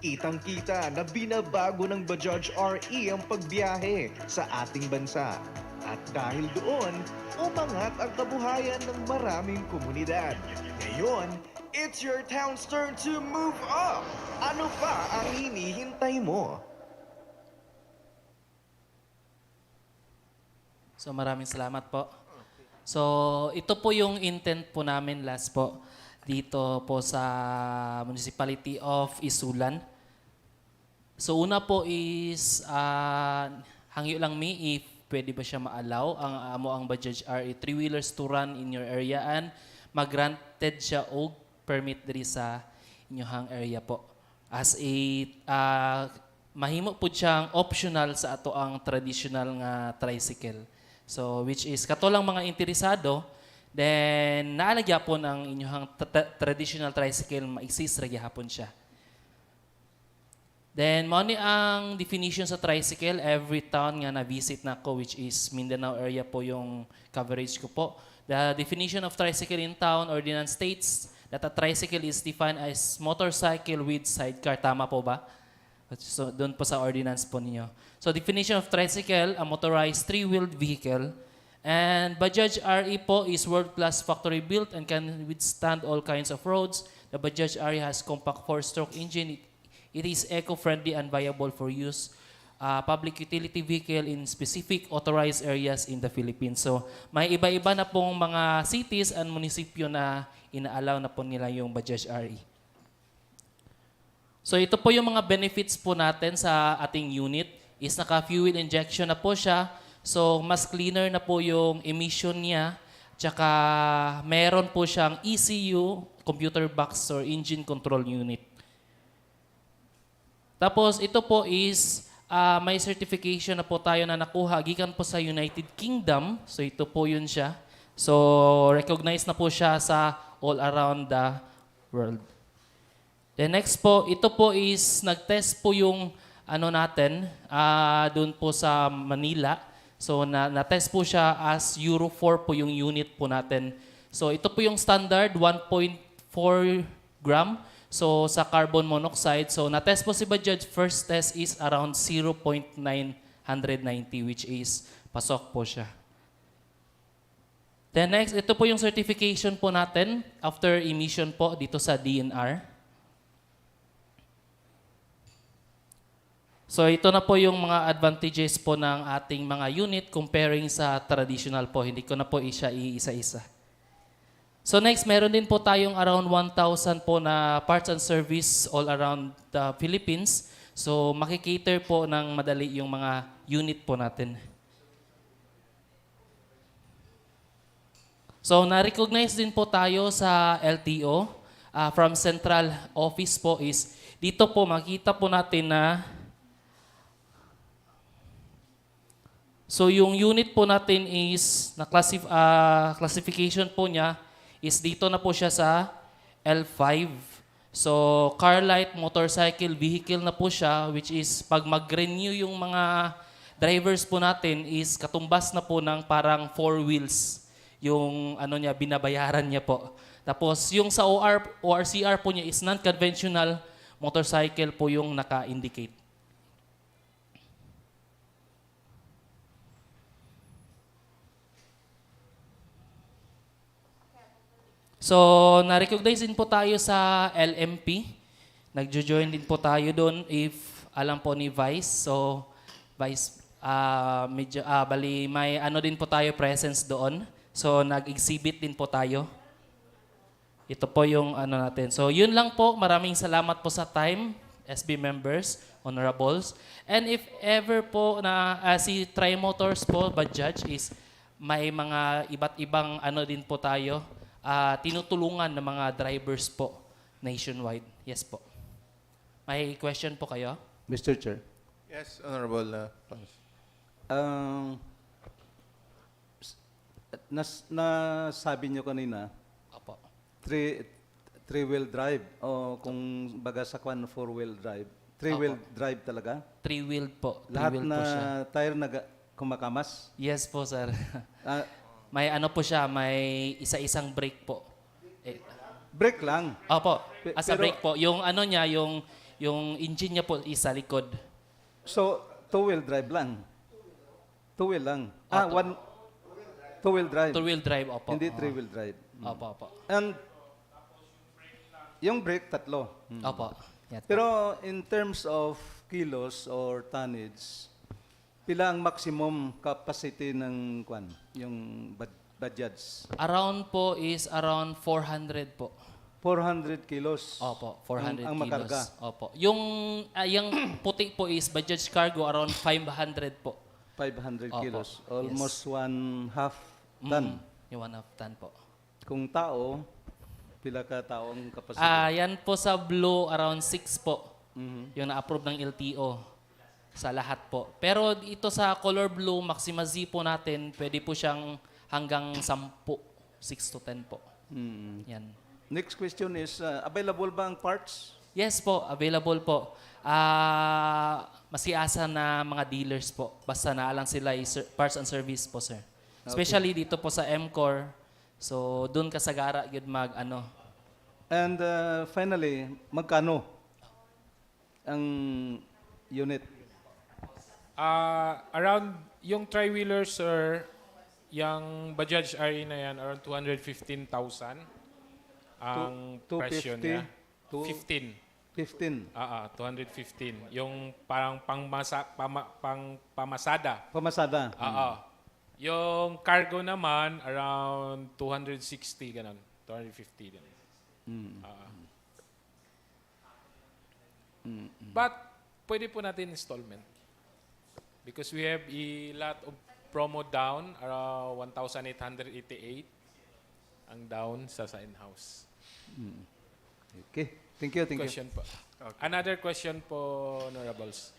Kitang-kita na binabago ng Bajaj RE ang pagbiyahe sa ating bansa. At dahil doon, umangat ang kabuhayan ng maraming komunidad. Ngayon, it's your town's turn to move up! Ano pa ang hinihintay mo? So maraming salamat po. So ito po yung intent po namin last po dito po sa Municipality of ISULAN. So una po is hangyo lang mi if pwede ba siya ma-allow ang Bajaj RE 3-wheelers to run in your area and mag-granted siya og permit diri sa inyong area po. As a mahimo po siyang optional sa ato ang traditional nga tricycle. So which is kato lang mga interesado Then, naalagya po ng inyong traditional tricycle, ma-exist ra gyapon siya. Then, mao ni ang definition sa tricycle, every town nga na-visit na ko, which is Mindanao area po yung coverage ko po. The definition of tricycle in town ordinance states that a tricycle is defined as motorcycle with sidecar. Tama po ba? So, doon po sa ordinance po ninyo. So, definition of tricycle, a motorized three-wheeled vehicle. And Bajaj RE po is world-class factory built and can withstand all kinds of roads. The Bajaj RE has compact four-stroke engine. It is eco-friendly and viable for use. Public utility vehicle in specific authorized areas in the Philippines. So, may iba-iba na pong mga cities and munisipyo na ina-allow na po nila yung Bajaj RE. So ito po yung mga benefits po natin sa ating unit is naka-fuel injection na po siya. So mas cleaner na po yung emission niya. Tsaka meron po siyang ECU, computer box or engine control unit. Tapos ito po is may certification na po tayo na nakuha gikan po sa United Kingdom. So ito po yun siya. So recognized na po siya sa all around the world. The next po, ito po is nag-test po yung ano natin doon po sa Manila. So na-test po siya as Euro 4 po yung unit po natin. So ito po yung standard 1.4 gram. So sa carbon monoxide. So na-test po si Bajaj, first test is around 0.990 which is pasok po siya. Then next, ito po yung certification po natin after emission po dito sa DNR. So ito na po yung mga advantages po ng ating mga unit comparing sa traditional po. Hindi ko na po iisa-isa. So next, meron din po tayong around 1,000 po na parts and service all around the Philippines. So makikater po ng madali yung mga unit po natin. So na-recognize din po tayo sa LTO. From central office po is, dito po makita po natin na so yung unit po natin is, classification po niya is dito na po siya sa L5. So car light motorcycle vehicle na po siya, which is pag mag-renew yung mga drivers po natin is katumbas na po ng parang 4 wheels yung ano niya, binabayaran niya po. Tapos yung sa ORCR po niya is non-conventional motorcycle po yung naka-indicate. So, na-recognize din po tayo sa LMP. Nagjo-join din po tayo doon if alam po ni Vice. So, Vice, bali may ano din po tayo presence doon. So, nag-exhibit din po tayo. Ito po yung ano natin. So, yun lang po. Maraming salamat po sa time, SB members, honorables. And if ever po na si Trimotors po, Bajaj, is may mga iba't ibang ano din po tayo, tinutulungan ng mga drivers po nationwide. Yes po. May question po kayo? Mr. Chair. Yes, Honorable Pans. Nasabi niyo kanina, Opo. three-wheel drive o kung baga sa kwan, four-wheel drive. Three-wheel drive talaga? Three-wheeled po. Lahat Three-wheeled na po siya. tire na kumakamas? Yes po, sir. May ano po siya, may isa-isang brake po. Brake lang? Opo, as a pero- brake po. Yung ano niya, yung engine niya po is sa likod. So, two-wheel drive lang? Two-wheel lang? Two-wheel drive? Two-wheel drive, opo. Hindi three-wheel drive? Opo, opo. And yung brake, tatlo? Opo. Yan po. Pero in terms of kilos or tonnage, pila ang maximum capacity ng kwan, yung Bajaj? Around po is around 400 po. 400 kilos? Opo, 400 ang kilos. makarga? Opo. Yung puti po is Bajaj Cargo around 500 po. 500 Opo. kilos? Yes. Almost 1/2 ton? Yung 1/2 ton po. Kung tao, pila ka tao ang capacity? Yan po sa blue, around 6 po. Mhm. Yung na-approve ng LTO sa lahat po. Pero ito sa color blue, Maxima Z po natin, pwede po siyang hanggang 10 6 to 10 po. Yan. Next question is, available ba ang parts? Yes po, available po. Masiasa na mga dealers po. Basta naalang sila parts and service po, sir. Especially dito po sa MCOR. So, dun ka sa gara, yun mag-ano. And finally, magkano ang unit? Around yung tri-wheeler, sir, yung Bajaj RE na yan, around 215,000 ang presyo niya. 15. 15. 215. Yung parang pamasada. Pamasada. Yung cargo naman, around 260, ganun. 250, ganun. But, pwede po natin installment. Because we have a lot of promo down, around 1,888 ang down sa in-house. Okay. Thank you. Question po. Another question po, Honorables.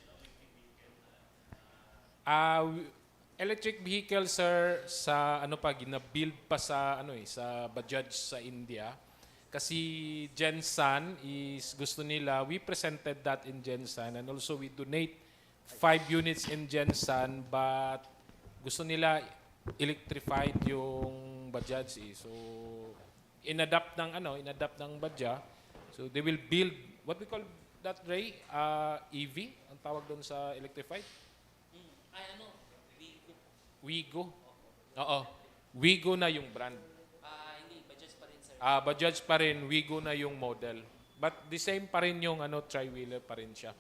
Electric vehicle, sir, sa gina-build pa sa sa Bajaj sa India. Kasi Gensan is gusto nila, we presented that in Gensan and also we donate 5 units in Gensan, but gusto nila electrified yung Bajaj So inadapt ng Bajaj. So they will build what we call that, Ray, EV ang tawag doon sa electrified. Wigo. Oo. Wigo na yung brand. Hindi, Bajaj pa rin, sir. Bajaj pa rin, Wigo na yung model. But the same pa rin yung tri-wheeler pa rin siya.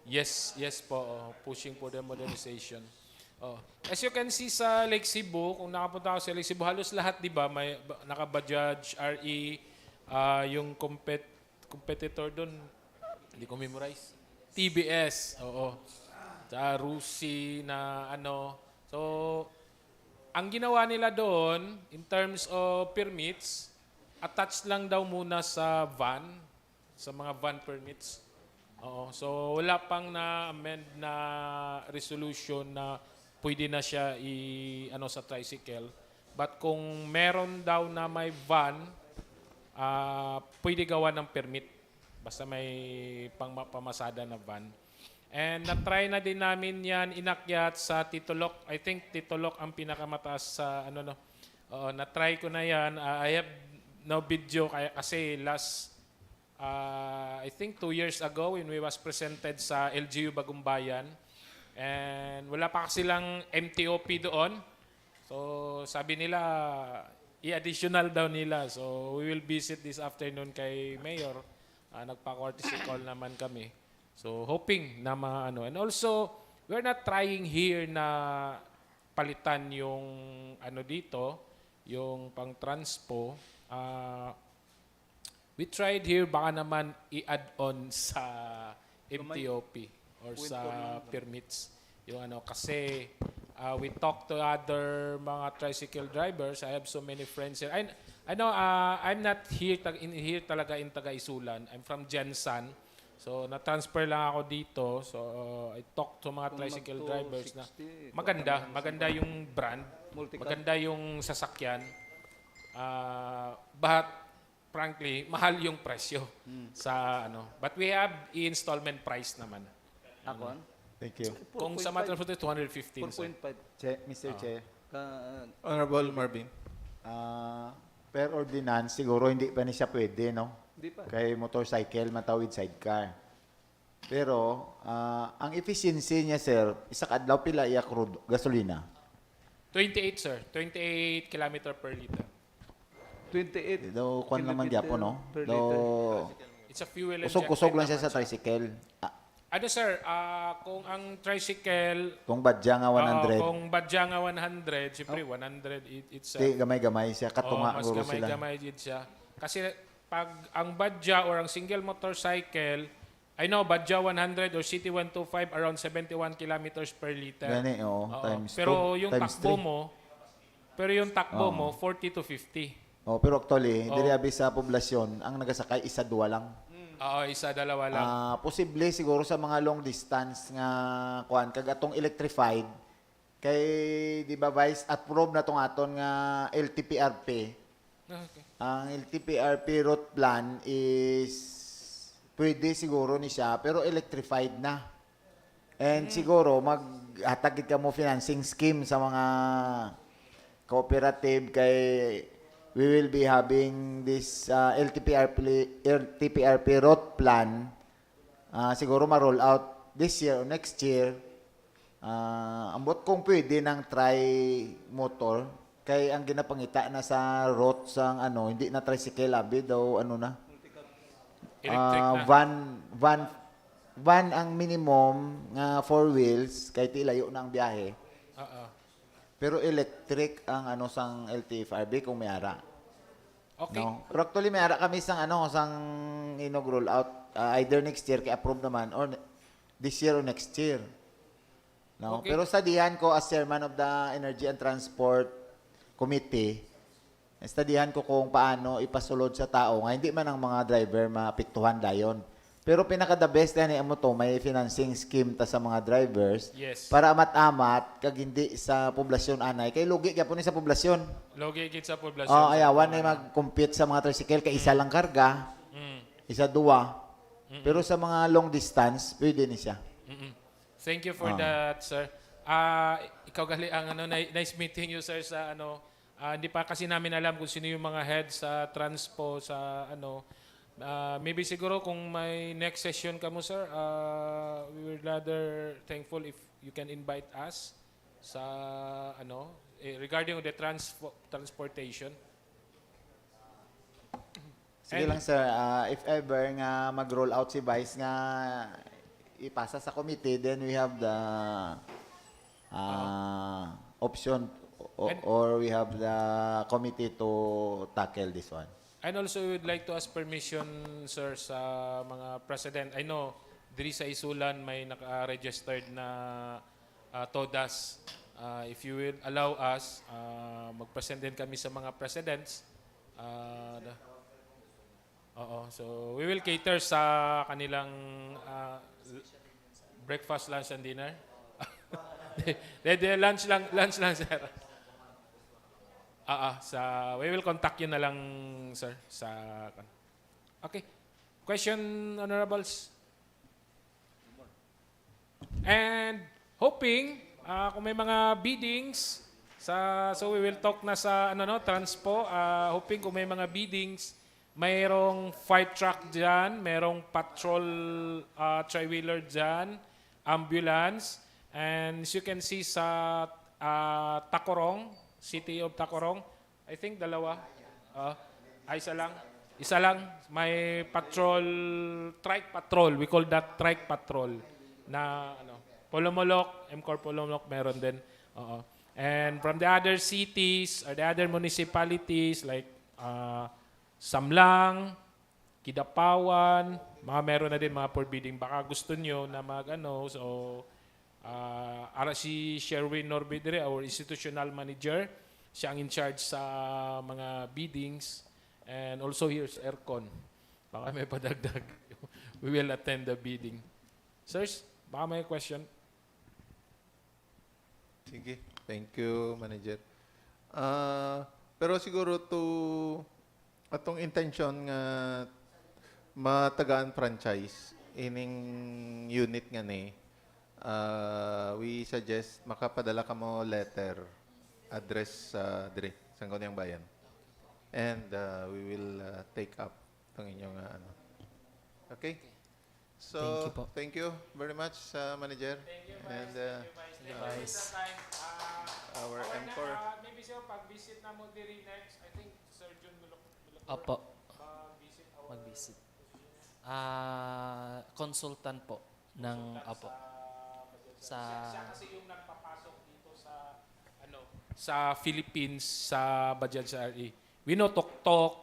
Yes po. Pushing for the modernization. As you can see sa Lake Cebu, kung nakapunta ako sa Lake Cebu, halos lahat, di ba, may naka-Bajaj, RE, yung competitor doon, hindi ko memorize. TBS, oo. Sa Rusi na So, ang ginawa nila doon, in terms of permits, attached lang daw muna sa van, sa mga van permits. Oo. So, wala pang na-amend na resolution na pwede na siya sa tricycle. But kung meron daw na may van, pwede gawa ng permit. Basta may pamasada na van. And na-try na din namin yan inakyat sa Titolok. I think Titolok ang pinakamataas sa na-try ko na yan. I have no video kasi last I think 2 years ago when we was presented sa LGU Bagumbayan. And wala pa kasi lang MTOP doon. So sabi nila i-additional daw nila. So we will visit this afternoon kay Mayor. Nagpa-courtesy call naman kami. So, hoping na And also, we're not trying here na palitan yung dito, yung pang-transpo. We tried here, baka naman i-add on sa MTOP or sa permits. Yung kasi we talk to other mga tricycle drivers. I have so many friends here. I know I'm not here talaga in Taga-Isulan. I'm from Gensan. So na-transfer lang ako dito. So I talk to mga tricycle drivers na maganda yung brand, maganda yung sasakyan. But frankly, mahal yung presyo sa But we have installment price naman. Thank you. Kung sa matter of 215. 4.5. Mr. Chair. Honorable Marvin. Per ordinance, siguro hindi pa niya pwede, no? Hindi pa. Kay motorcycle, matawid sidecar. Pero, ang efficiency niya, sir, isa kadlaw pila iya crude gasolina. 28, sir. 28 kilometer per liter. 28 Do kwan naman gyapon, no? per Do It's a fuel usog-usog lang siya sa tricycle. Sir, kung ang tricycle, Kung badya nga 100. kung badya nga 100, siyempre 100 itself. Gamay-gamay siya katunga mas guro sila. gamay din siya. Kasi pag ang badya or ang single motorcycle, I know badya 100 or city 125 around 71 kilometers per liter. Gani, times Pero 2, yung times takbo mo 40 to 50. Pero actually, diri abi sa poblasyon, ang nagasakay isa duwa lang. Isa, dalawa lang. Posible siguro sa mga long distance nga kuan kag atong electrified Kay di ba Vice approve na tong aton nga LTPRP. Okay. Ang LTPRP route plan is pwede siguro ni siya pero electrified na. And siguro maghatagid ka mo financing scheme sa mga cooperative kay we will be having this LTPRP route plan siguro ma-roll out this year or next year. Ambot kung pwede ng tri-motor kay ang ginapangita na sa route sang hindi na tricycle abi daw Electric na. Van ang minimum nga 4 wheels kay tilayo na ang biyahe. Pero electric ang sang LTFRB kung may ara. Okay. No? Pero actually may ara kami sang sang roll out either next year kay approve naman or this year or next year. No? Okay. Pero studihan ko as chairman of the Energy and Transport Committee, studihan ko kung paano ipasulod sa tao nga hindi man ang mga driver maapektuhan dayon. Pero pinaka-the best yan mo to, may financing scheme ta sa mga drivers para amat-amat kag hindi sa poblasyon anay. Kay lugi kaya po ni sa poblasyon. Logi gid sa poblasyon. Ayawan na mag-compete sa mga tricycle kay isa lang karga, isa duwa. Pero sa mga long distance, pwede ni siya. Thank you for that, sir. Ikaw gali ang nice meeting you, sir, sa hindi pa kasi namin alam kung sino yung mga head sa transpo sa maybe siguro kung may next session ka mo, sir, we would rather thankful if you can invite us sa regarding the transportation. Sige lang sir, if ever nga mag-roll out si Vice nga ipasa sa committee, then we have the option or we have the committee to tackle this one. And also, we would like to ask permission, sir, sa mga president. I know, diri sa ISULAN may naka-registered na TODAS. If you will allow us, mag-present din kami sa mga presidents. So we will cater sa kanilang breakfast, lunch, and dinner. Lunch lang, sir. We will contact you na lang, sir. Okay. Question, honorables? And hoping, kung may mga biddings, so we will talk na sa transpo. Hoping kung may mga biddings, mayroong fire truck dyan, mayroong patrol tri-wheeler dyan, ambulance, and as you can see sa Tacorong, City of Tacorong, I think dalawa. Isa lang. May patrol, trike patrol. We call that trike patrol. Na Polomolok, MCOR Polomolok meron din. And from the other cities or the other municipalities like Samlang, Kidapawan, meron na din mga forbidding. Baka gusto nyo na ara si Sherwin Norbidre, our institutional manager. Siya ang in charge sa mga biddings. And also here's Aircon. Baka may padagdag. We will attend the bidding. Sirs, baka may question? Sige. Thank you, Manager. Pero siguro atong intention nga matagaan franchise ining unit nga ni we suggest makapadala ka mo letter address dire sa Sangguniang Bayan, and we will take up itong inyong okay. So thank you very much, Manager. Thank you, and Vice. our MCOR. Maybe sir, pag-visit na mo diri next, I think Sir Jun Mulok. Opo. Mag-visit. Consultant po ng Apo. Siya kasi yung nagpapasok dito sa Philippines sa Bajaj sa RE. We know Tok-Tok,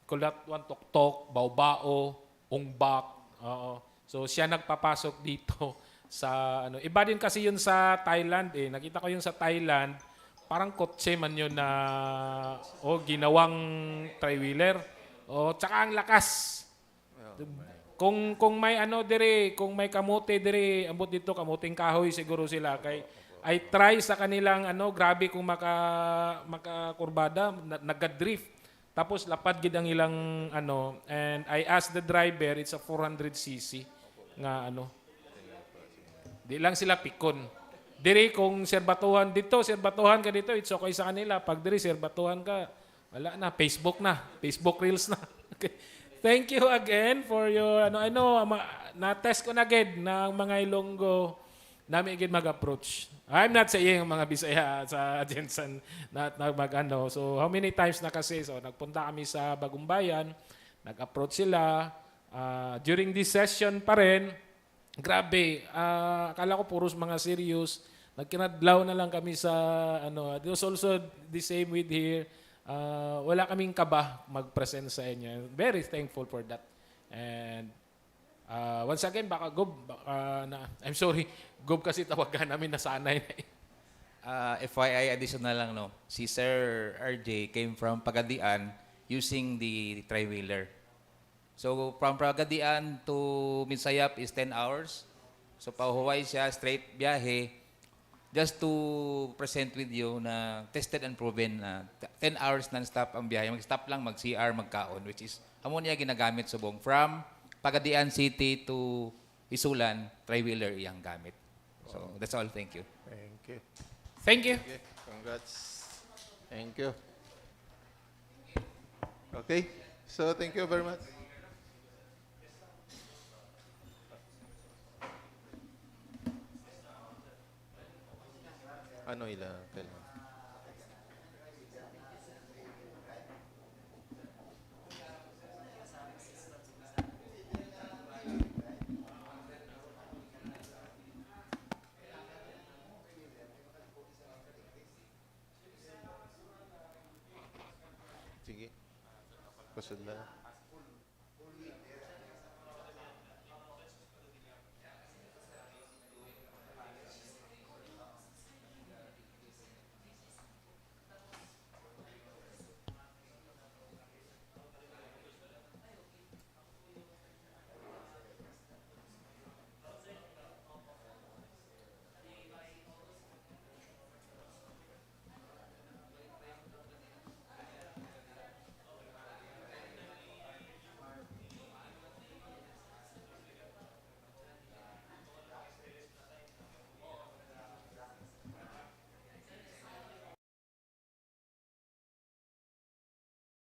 Kulatwan Tok-Tok, Baobao, Ongbak. So siya nagpapasok dito sa iba din kasi yun sa Thailand eh. Nakita ko yung sa Thailand, parang kotse man yun na ginawang tri-wheeler. Tsaka ang lakas. Kung may dire, kung may kamote dire, ambot dito kamuting kahoy siguro sila kay I try sa kanilang grabe kung makakurbada, nagka-drift. Tapos lapad gid ang ilang and I asked the driver, it's a 400cc nga Di lang sila pikon. Diri kung serbatuhan dito, serbatuhan ka dito, it's okay sa kanila. Pag diri serbatuhan ka, wala na, Facebook Reels na. Okay. Thank you again for your na-test ko na gid na mga Ilonggo nami gid mag-approach. I'm not saying mga Bisaya sa Jensen na mag-ano. So how many times na kasi nagpunta kami sa Bagong Bayan, nag-approach sila during this session pa rin. Grabe, akala ko puros mga serious. Nagkinadlaw na lang kami sa it was also the same with here. Wala kaming kaba mag-present sa inyo. Very thankful for that. And once again, I'm sorry, Gob kasi tawagan namin nasanay na eh. FYI additional lang, no? Si Sir RJ came from Pagadian using the tri-wheeler. So from Pagadian to Minsayap is 10 hours. So pauhuway siya, straight biyahe. Just to present with you na tested and proven na 10 hours non-stop ang biyahe. Mag-stop lang, mag-CR, magkaon, which is amo niya ginagamit subong from Pagadian City to ISULAN, tri-wheeler iyang gamit. So that's all. Thank you. Thank you. Thank you. Okay. Congrats. Thank you. Okay. So thank you very much. Ano ilang kailangan? Sige. Pasod na.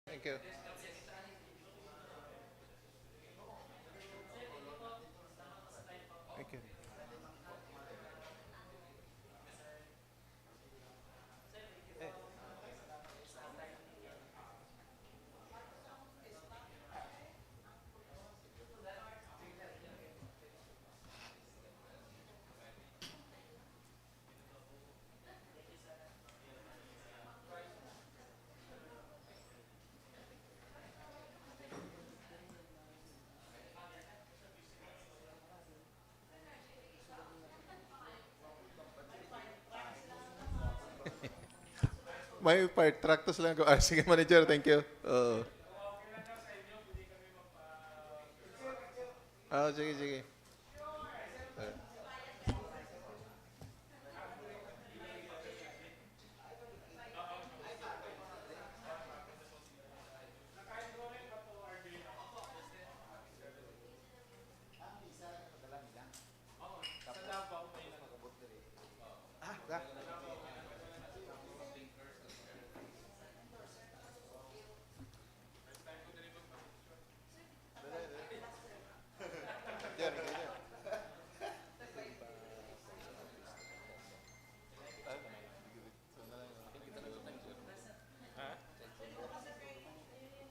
Thank you. Thank you. May fire truck to lang ko. Sige, manager. Thank you. Sige, sige.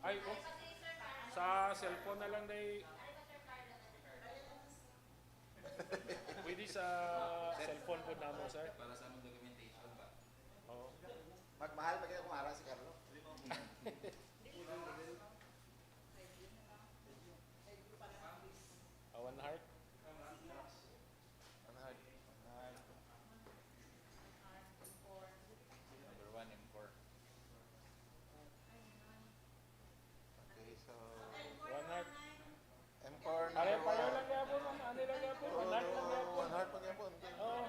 Ay, sa cellphone na lang day. Pwede sa cellphone po na mo, sir. Para sa among documentation ba? Oo. Magmahal pa kaya kung ara si Carlo. One heart. Number 1 and 4. Okay, so... One heart. M4 Pareho number one. lang yapon, ano lang yapon, one heart lang yapon. One heart pag yapon. Oo.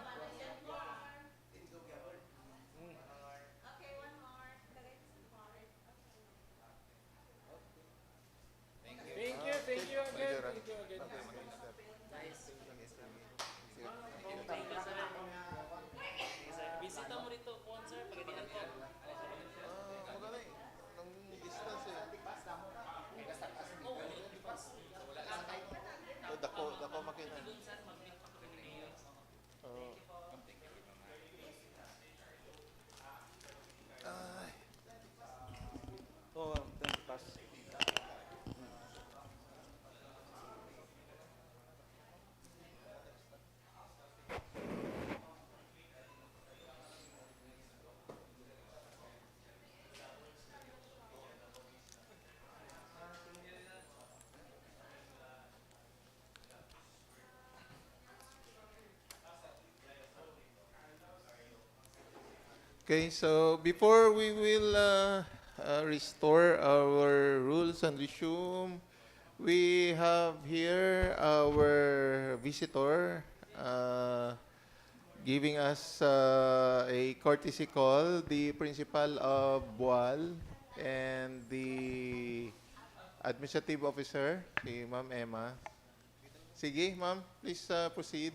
Okay, so before we will restore our rules and resume, we have here our visitor giving us a courtesy call, the principal of Bual and the administrative officer, si Ma'am Emma. Sige, ma'am, please proceed.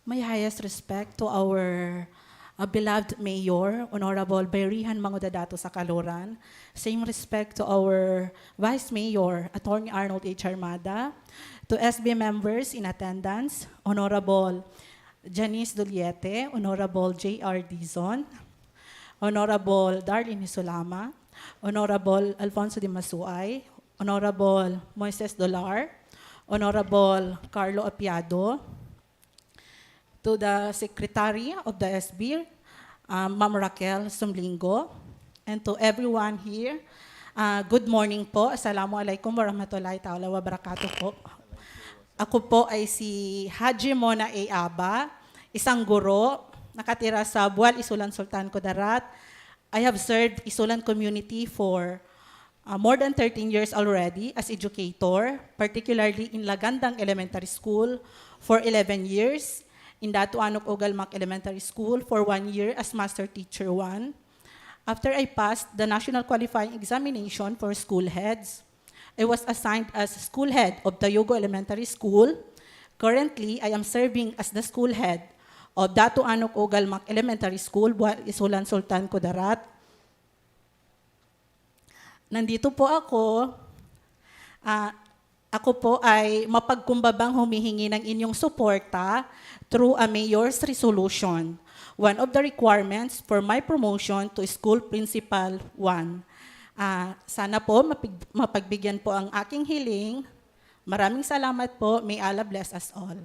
My highest respect to our beloved Mayor, Honorable Bayrihan Mangudadato sa Kaloran. Same respect to our Vice Mayor, Attorney Arnold H. Armada. To SB members in attendance, Honorable Janice Duliete, Honorable J.R. Dizon, Honorable Darlene Hisulama, Honorable Alfonso de Masuay, Honorable Moises Dolar, Honorable Carlo Apiado, to the Secretary of the SB, Ma'am Raquel Sumlingo, and to everyone here, good morning po. Assalamualaikum warahmatullahi ta'ala wabarakatuh po. Ako po ay si Haji Mona A. Aba, isang guro, nakatira sa Bual, ISULAN, Sultan Kudarat. I have served ISULAN community for more than 13 years already as educator, particularly in Lagandang Elementary School for 11 years, in Datuanok Ogalmak Elementary School for 1 year as Master Teacher 1. After I passed the National Qualifying Examination for School Heads, I was assigned as School Head of Tayugo Elementary School. Currently, I am serving as the School Head of Datuanok Ogalmak Elementary School, Bual, ISULAN, Sultan Kudarat. Nandito po ako. Ako po ay mapagkumbabang humihingi ng inyong suporta through a mayor's resolution. One of the requirements for my promotion to School Principal 1. Sana po mapagbigyan po ang aking hiling. Maraming salamat po. May Allah bless us all.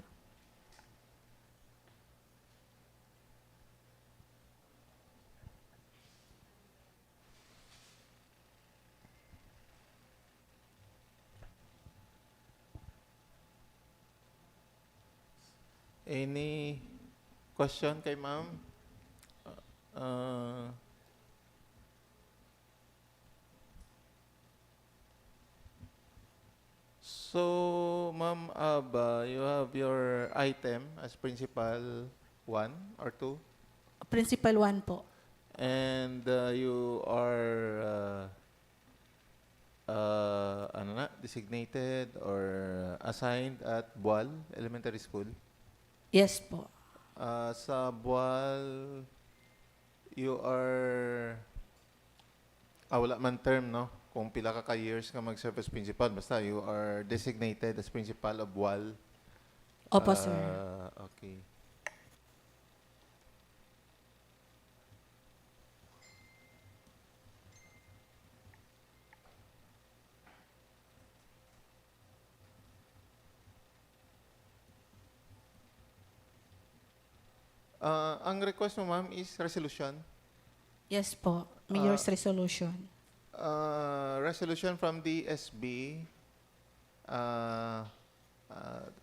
Any question kay ma'am? So, Ma'am Aba, you have your item as principal 1 or 2? Principal 1 po. And you are designated or assigned at Bual Elementary School? Yes po. Sa Bual, you are, wala man term, no? Kung pila ka years ka mag-serve as principal, basta you are designated as principal of Bual. Opo, sir. Okay. Ang request mo, ma'am, is resolution? Yes po. Mayor's resolution. Resolution from the SB.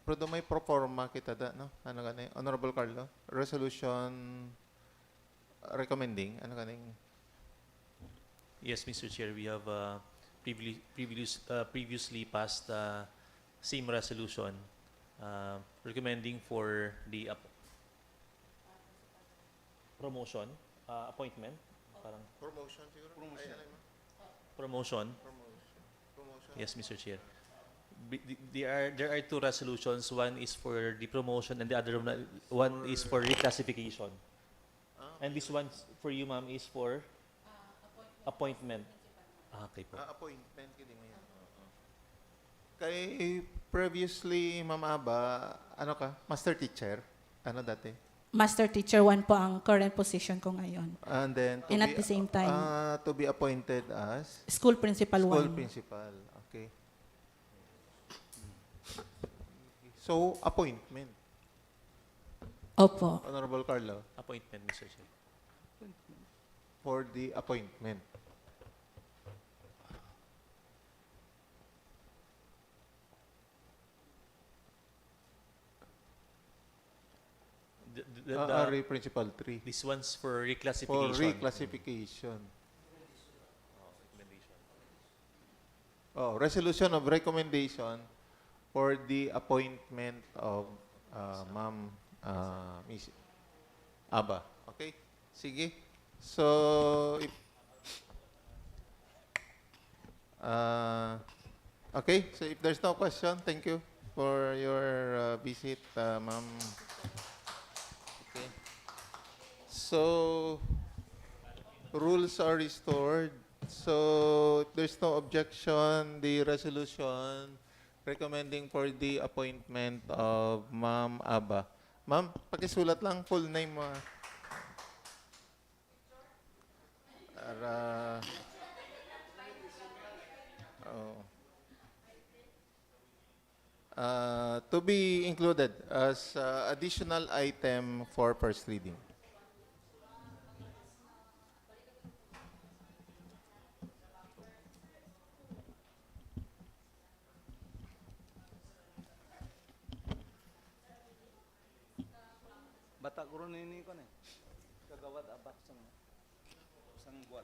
Pero may pro forma kita da, no? Ano gani? Honorable Carlo? Resolution recommending, ano ganing? Yes, Mr. Chair, we have previously passed same resolution recommending for the promotion, appointment, parang Promotion siguro? promotion. Yes, Mr. Chair. There are two resolutions. One is for the promotion and the other one is for reclassification. And this one for you, ma'am, is for appointment. Okay po. Appointment, kini mo yan. Kay previously, Ma'am Aba, ano ka? Master teacher? Ano dati? Master Teacher 1 po ang current position ko ngayon. And then, And at the same time, to be appointed as? School Principal 1. School Principal, okay. So, appointment. Opo. Honorable Carlo, Appointment, Mr. Chair. for the appointment. RA Principal 3. This one's for For reclassification. reclassification. Oh, resolution of recommendation for the appointment of Ma'am Miss Aba. Okay? Sige. So, okay. So, if there's no question, thank you for your visit, Ma'am. Okay. So, rules are restored. So, if there's no objection, the resolution recommending for the appointment of Ma'am Aba. Ma'am, pakisulat lang full name mo. Para, oh. To be included as additional item for first reading. Bata ko rin ini ko na. Kagawad abak sang buwal.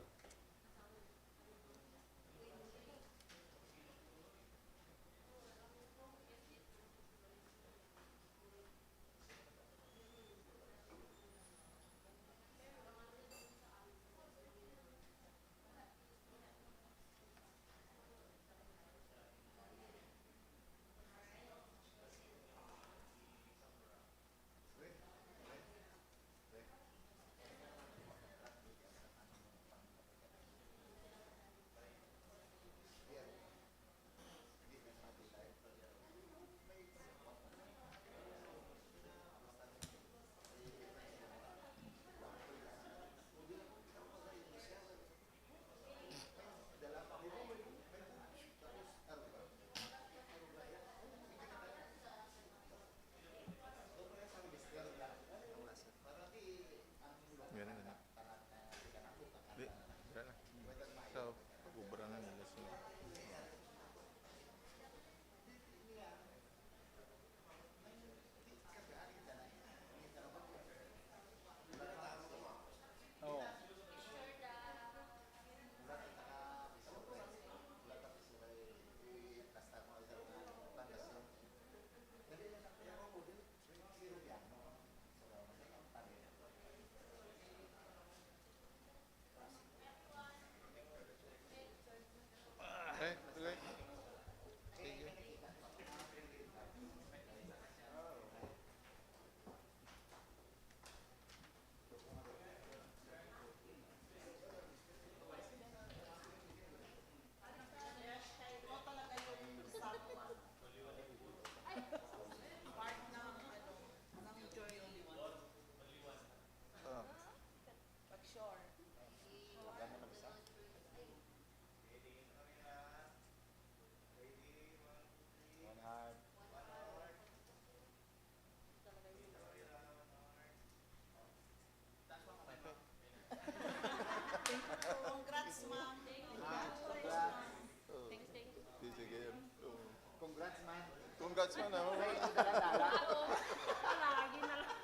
So, pag-ubrangan nila sila. Okay, okay. Sige. Oh. Congrats, ma'am. Sige yun. Congrats, man. Congrats, man. Lagi na lang.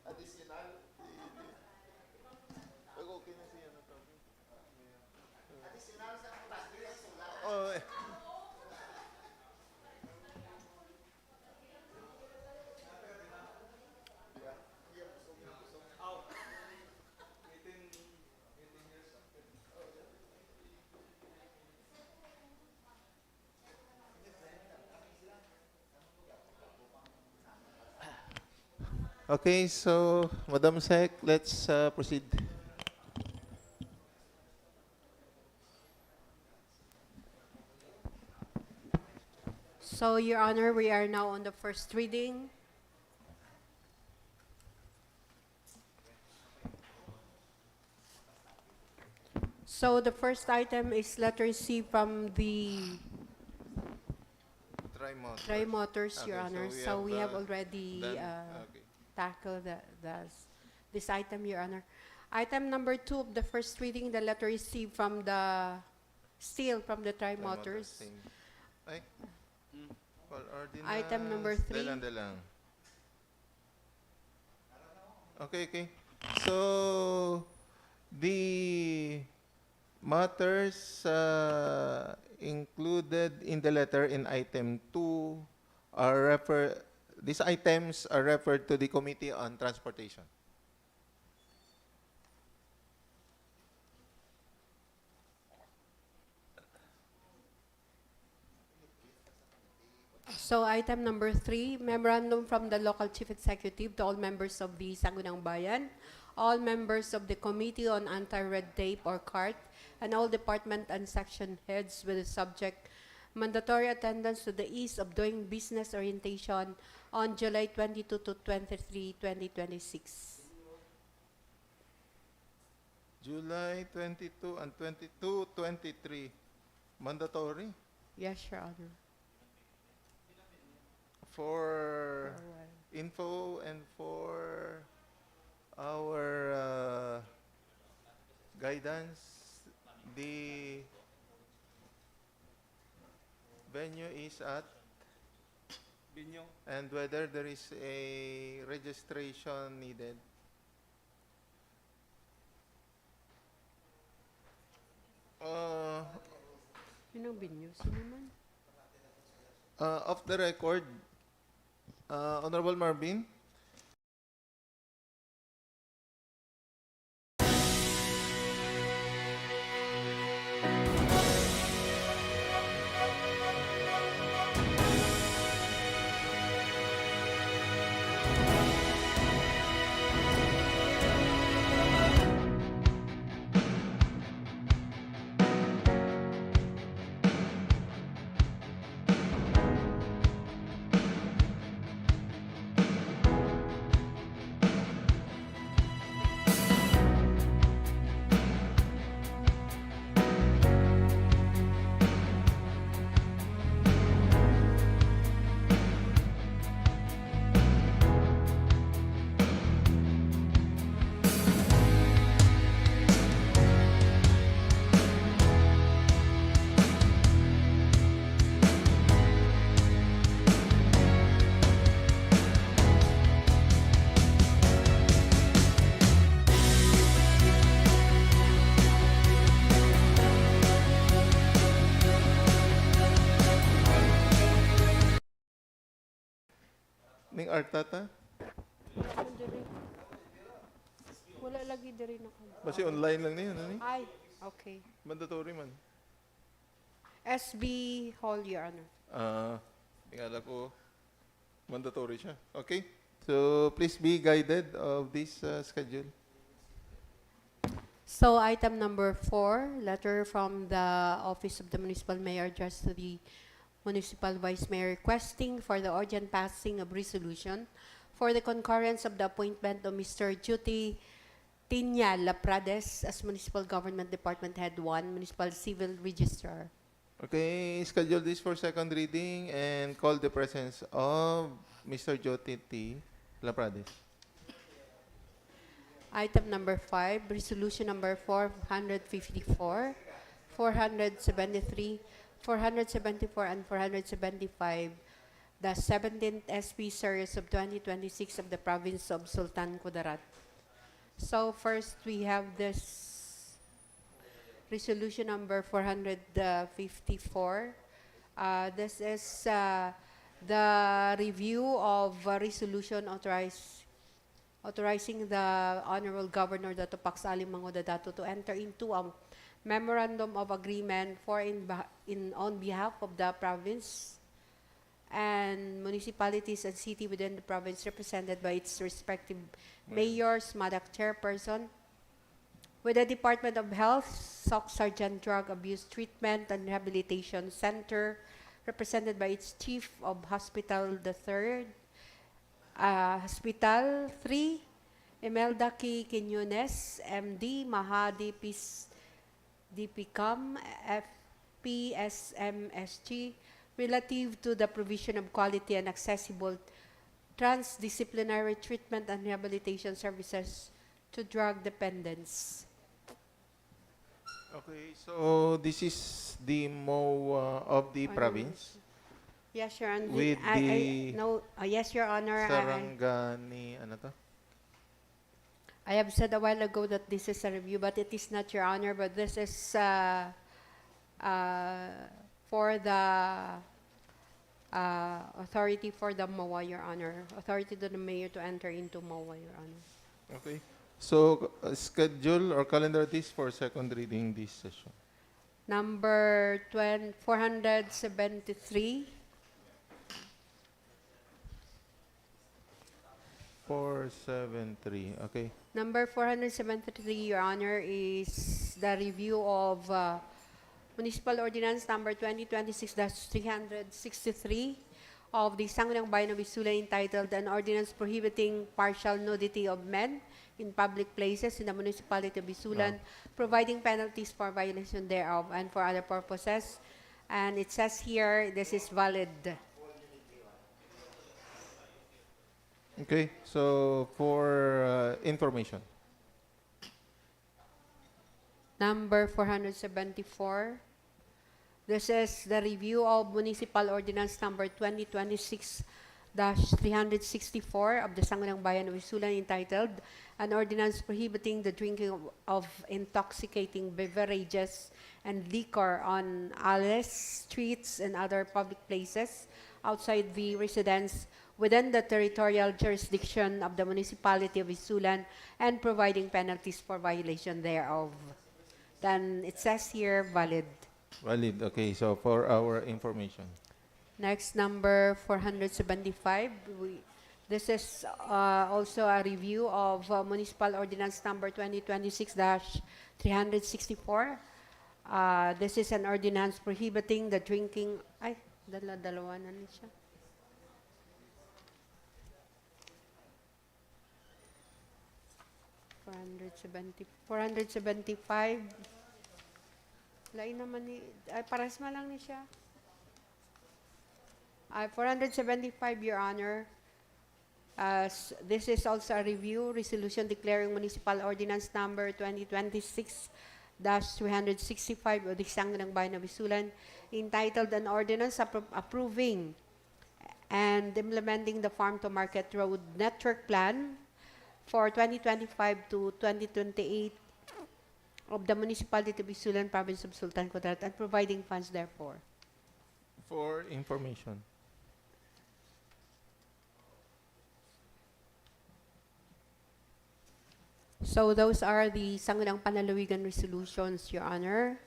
Additional. Okay na siya na to. Additional sa Oh, eh. Okay, so Madam Sec, let's proceed. So, Your Honor, we are now on the first reading. So, the first item is letter C from the Tri-Motors, Your Honor. So, we have already tackled this item, Your Honor. Item number 2 of the first reading, the letter C from the Tri-Motors. Ay. Well, Item number 3. Dalang. Okay. So, the matters included in the letter in item 2 these items are referred to the Committee on Transportation. So item number 3, memorandum from the local chief executive to all members of the Sangguniang Bayan, all members of the Committee on Anti-Red Tape or CART, and all department and section heads with the subject mandatory attendance to the ease of doing business orientation on July 22 to 23, 2026. July 22 and 22, 23. Mandatory Yes, Your Honor. for info and for our guidance. The venue is at and whether there is a registration needed. Yun ang binyo. Sino man? Off the record, Honorable Marvin, Ning Artata, Wala lagi diri na ko. basi online lang niya, ano ni? Ay, okay. Mandatory man. SB Hall, Your Honor. Tingala ko, mandatory siya. Okay? So, please be guided of this schedule. So item number 4, letter from the Office of the Municipal Mayor addressed to the Municipal Vice Mayor requesting for the urgent passing of resolution for the concurrence of the appointment of Mr. Juti Tinya Laprades as Municipal Government Department Head 1, Municipal Civil Registrar. Okay, schedule this for second reading and call the presence of Mr. Joti T. Laprades. Item number 5, resolution number 454, 473, 474, and 475, the 17th SP series of 2026 of the province of Sultan Kudarat. So first, we have this resolution number 454. This is the review of a resolution authorizing the Honorable Governor Dato Pax Ali Mangodadato to enter into a memorandum of agreement on behalf of the province and municipalities and city within the province represented by its respective mayors, Madam Chairperson, with the Department of Health, SOC Sergeant Drug Abuse Treatment and Rehabilitation Center, represented by its Chief of Hospital the Third, Hospital 3, Imelda K. Quiñones, MD, Mahadi DPCOM, FPSMSG, relative to the provision of quality and accessible transdisciplinary treatment and rehabilitation services to drug dependents. Okay, so this is the MOA of the province. Yes, Your Honor. With the yes, Your Honor. Sarangani, ano to? I have said a while ago that this is a review, but it is not, Your Honor, but this is for the authority for the MOA, Your Honor. Authority to the mayor to enter into MOA, Your Honor. Okay. So, schedule or calendar this for second reading this session. Number 473. 473. Okay. Number 473, Your Honor, is the review of Municipal Ordinance Number 2026-363 of the Sangguniang Bayan of ISULAN entitled An Ordinance Prohibiting Partial Nudity of Men in Public Places in the Municipality of ISULAN, providing penalties for violation thereof and for other purposes. And it says here, this is valid. Okay. So, for information. Number 474. This is the review of Municipal Ordinance Number 2026-364 of the Sangguniang Bayan of ISULAN entitled An Ordinance Prohibiting the Drinking of Intoxicating Beverages and Liquor on Alleys, Streets, and other public places outside the residence within the territorial jurisdiction of the Municipality of ISULAN and providing penalties for violation thereof. Then it says here, valid. Valid. Okay. So, for our information. Next, number 475. This is also a review of Municipal Ordinance Number 2026-364. This is an ordinance prohibiting the drinking... Ay, dalawa na siya. $475. Lain naman ni... Ay, paras ma lang ni siya. 475, Your Honor. This is also a review, resolution declaring Municipal Ordinance Number 2026-365 of the Sangguniang Bayan of ISULAN entitled An Ordinance Approving and Implementing the Farm to Market Road Network Plan for 2025 to 2028 of the Municipality of ISULAN, Province of Sultan Kudarat, and providing funds therefore. For information. So those are the Sangguniang Panalawigan resolutions, Your Honor.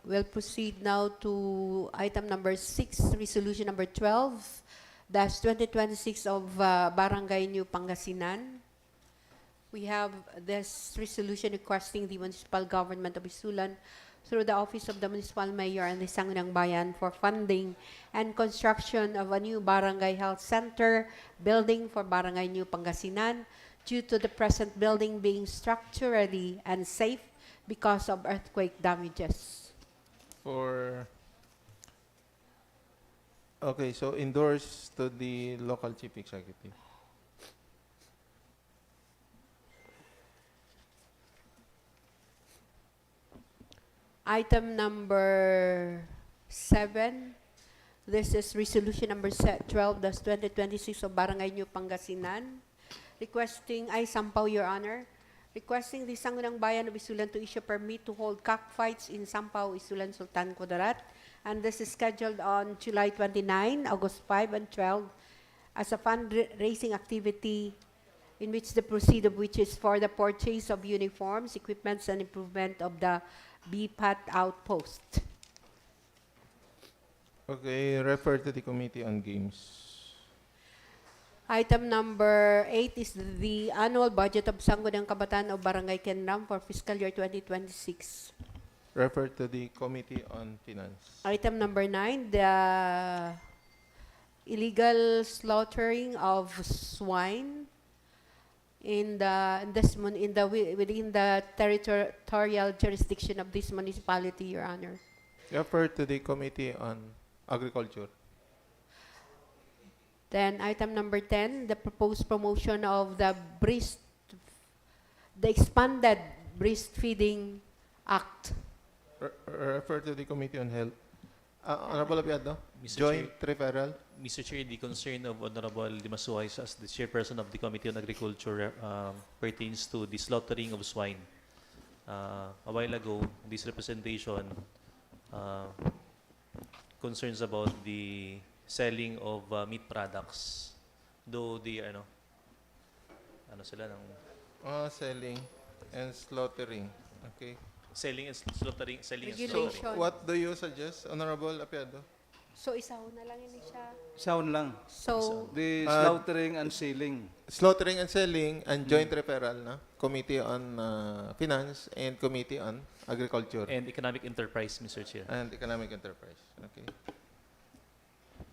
We'll proceed now to item number 6, resolution number 12-2026 of Barangay New Pangasinan. We have this resolution requesting the municipal government of ISULAN through the Office of the Municipal Mayor and the Sangguniang Bayan for funding and construction of a new Barangay Health Center building for Barangay New Pangasinan due to the present building being structurally unsafe because of earthquake damages. Okay, so endorse to the local chief executive. Item number 7. This is resolution number 12-2026 of Barangay New Pangasinan. Requesting, Sampaw, Your Honor. Requesting the Sangguniang Bayan of ISULAN to issue permit to hold cockfights in Sampaw, ISULAN, Sultan Kudarat. And this is scheduled on July 29, August 5, and 12 as a fundraising activity in which the proceeds of which is for the purchase of uniforms, equipments, and improvement of the BPAT outpost. Okay, refer to the Committee on Games. Item number 8 is the annual budget of Sangguniang Kabataan of Barangay Kenram for fiscal year 2026. Refer to the Committee on Finance. Item number 9, the illegal slaughtering of swine within the territorial jurisdiction of this municipality, Your Honor. Refer to the Committee on Agriculture. Then item number 10, the proposed promotion of the expanded breastfeeding act. Refer to the Committee on Health. Honorable Apiado, Mr. joint referral. Mr. Chair, the concern of Honorable Dimasuay as the chairperson of the Committee on Agriculture pertains to the slaughtering of swine. A while ago, this representation concerns about the selling of meat products, though the ano sila ng Selling and slaughtering. Okay. selling and slaughtering, selling and Regulation. slaughtering. So, what do you suggest, Honorable Apiado? So, isaho na lang yun siya. Sound lang. So, The Uh, slaughtering and selling. Slaughtering and selling and joint referral na Committee on Finance and Committee on Agriculture And economic enterprise, Mr. Chair. and Economic Enterprise. Okay.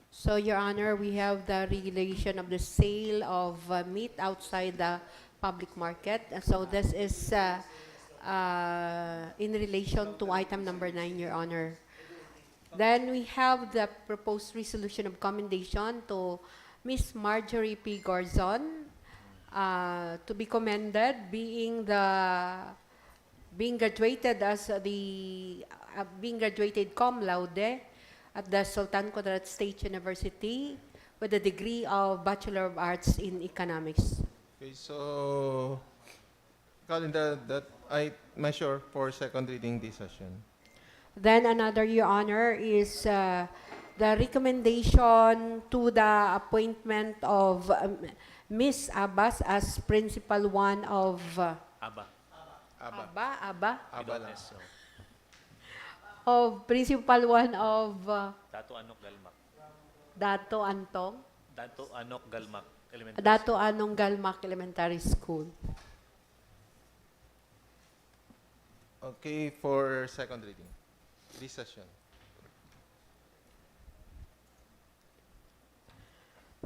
so, Your Honor, we have the regulation of the sale of meat outside the public market. So, this is in relation to item number 9, Your Honor. Then we have the proposed resolution of commendation to Miss Marjorie P. Gorzon, to be commended being graduated as being graduated cum laude at the Sultan Kudarat State University with a degree of Bachelor of Arts in Economics. Okay, so calendar that I measure for second reading this session. Then another, Your Honor, is the recommendation to the appointment of Miss Abbas as Principal 1 of Aba. Aba Abala. So, of Principal 1 of Dato Anok Galmak. Dato Antong, Dato Anok Galmak Elementary. Dato Anong Galmak Elementary School. Okay, for second reading this session.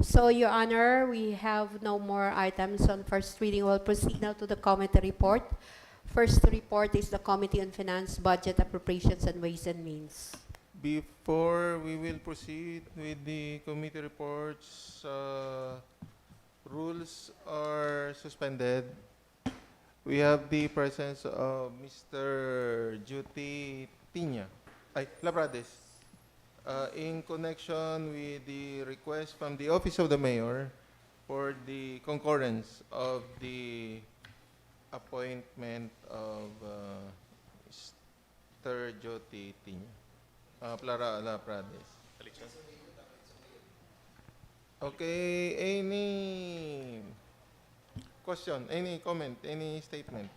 So, Your Honor, we have no more items on first reading. We'll proceed now to the committee report. First report is the Committee on Finance, Budget, Appropriations, and Ways and Means. Before we will proceed with the committee reports, rules are suspended. We have the presence of Mr. Juti Labrades, in connection with the request from the Office of the Mayor for the concurrence of the appointment of Mr. Juti Labrades. Okay, any question, any comment, any statement?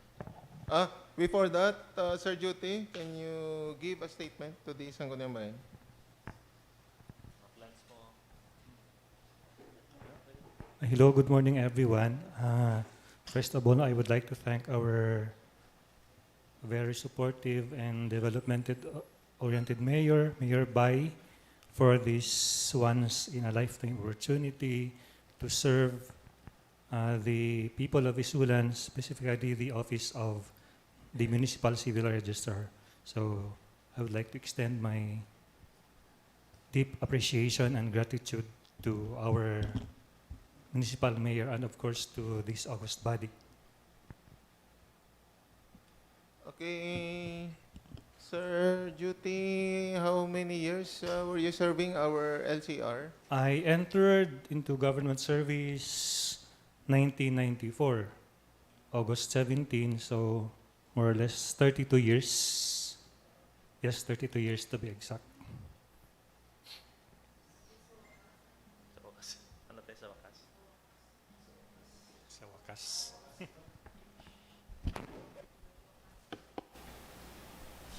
Before that, Sir Juti, can you give a statement to the Sangguniang Bayan? Hello, good morning, everyone. First of all, I would like to thank our very supportive and development-oriented Mayor, Mayor Bai, for this once-in-a-lifetime opportunity to serve the people of ISULAN, specifically the Office of the Municipal Civil Registrar. So I would like to extend my deep appreciation and gratitude to our municipal mayor and of course to this august body. Okay, Sir Juti, how many years were you serving our LCR? I entered into government service 1994, August 17, so more or less 32 years. Yes, 32 years to be exact. Sa wakas. Ano tayo sa wakas? Sa wakas.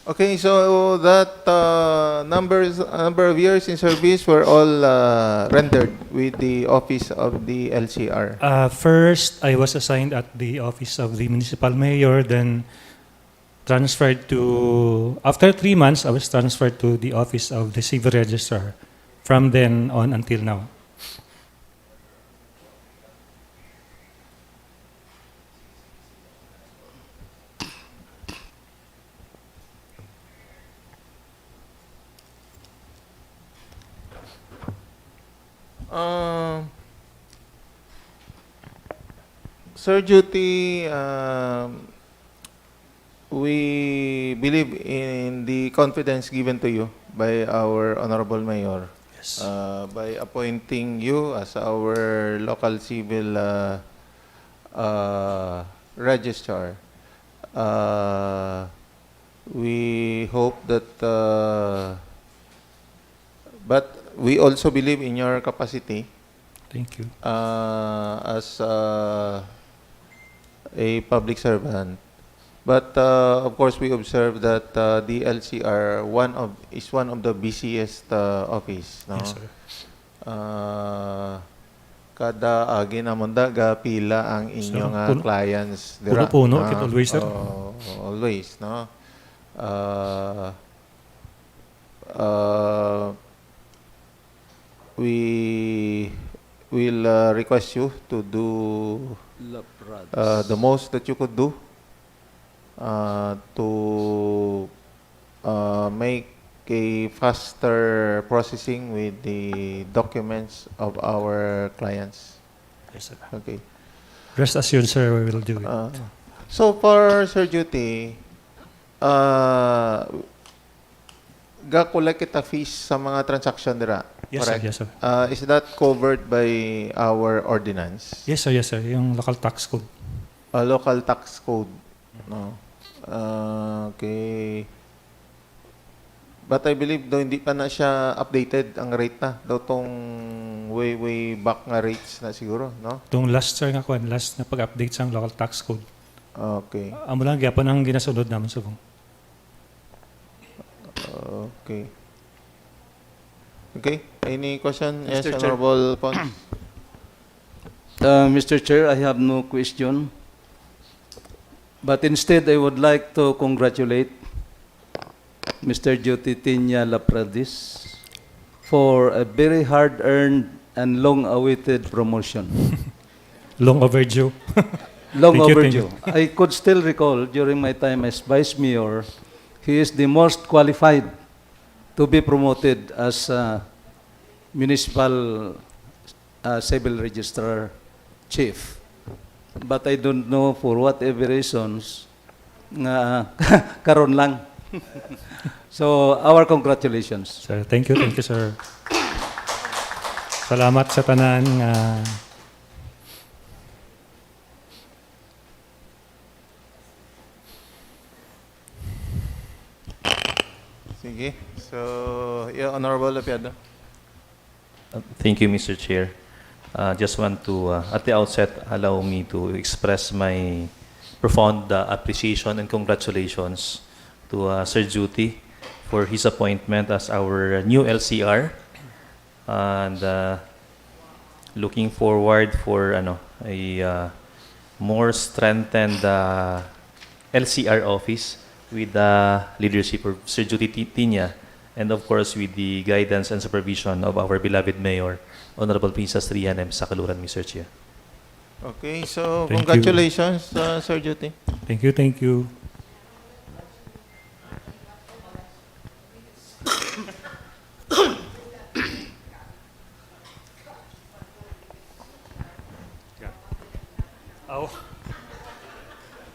Okay, so that number of years in service were all rendered with the office of the LCR. First, I was assigned at the office of the municipal mayor, then transferred to, after 3 months, I was transferred to the office of the civil registrar. From then on until now. Sir Juti, we believe in the confidence given to you by our Honorable Mayor by appointing you as our local civil registrar. We hope that, but we also believe in your capacity. Thank you. As a public servant. But of course, we observe that the LCR is one of the busiest office. No? Yes, sir. Kada ginamunda ga pila ang inyong Puno- clients dira. puno-puno, kit always, sir. Always, no? We will request you to do the most that you could do to make a faster processing with the documents of our clients. Yes, sir. Okay. Rest assured, sir, we will do it. So for Sir Duty, ga-collect kita fees sa mga transaction dira. Yes, sir. Correct? Yes, sir. Is that covered by our ordinance? Yes, sir. Yes, sir. Yung local tax code. Local tax code. No. Okay. But I believe daw hindi pa na siya updated ang rate na. Daw tong way back nga rates na siguro, no? Itong last, sir, nga kwan, last na pag-update sa local tax code. Okay. Amo lang, gyapon ang ginasunod naman sa bang. Okay. Okay. Any question? Yes, Mr. Chair. Honorable Pons. Mr. Chair, I have no question. But instead, I would like to congratulate Mr. Jyotitinya Lapradis for a very hard-earned and long-awaited promotion. Long overdue. Long Thank you, overdue. I could still recall during my time as Vice Mayor, he is the most qualified to be promoted as Municipal Civil Registrar Chief. But I don't know for whatever reasons, nga karon lang. So, our congratulations. Sir, thank you, sir. Salamat sa tanan nga Sige. So, yeah, Honorable Lapiado. Thank you, Mr. Chair. Just want to, at the outset, allow me to express my profound appreciation and congratulations to Sir Juti for his appointment as our new LCR, and looking forward for a more strengthened LCR office with the leadership of Sir Juti Tinya, and of course with the guidance and supervision of our beloved Mayor, Honorable Princess Rian M. Sakaluran, Mr. Chair. Okay, so Thank you. congratulations, Sir Duty. thank you, thank you. Oh.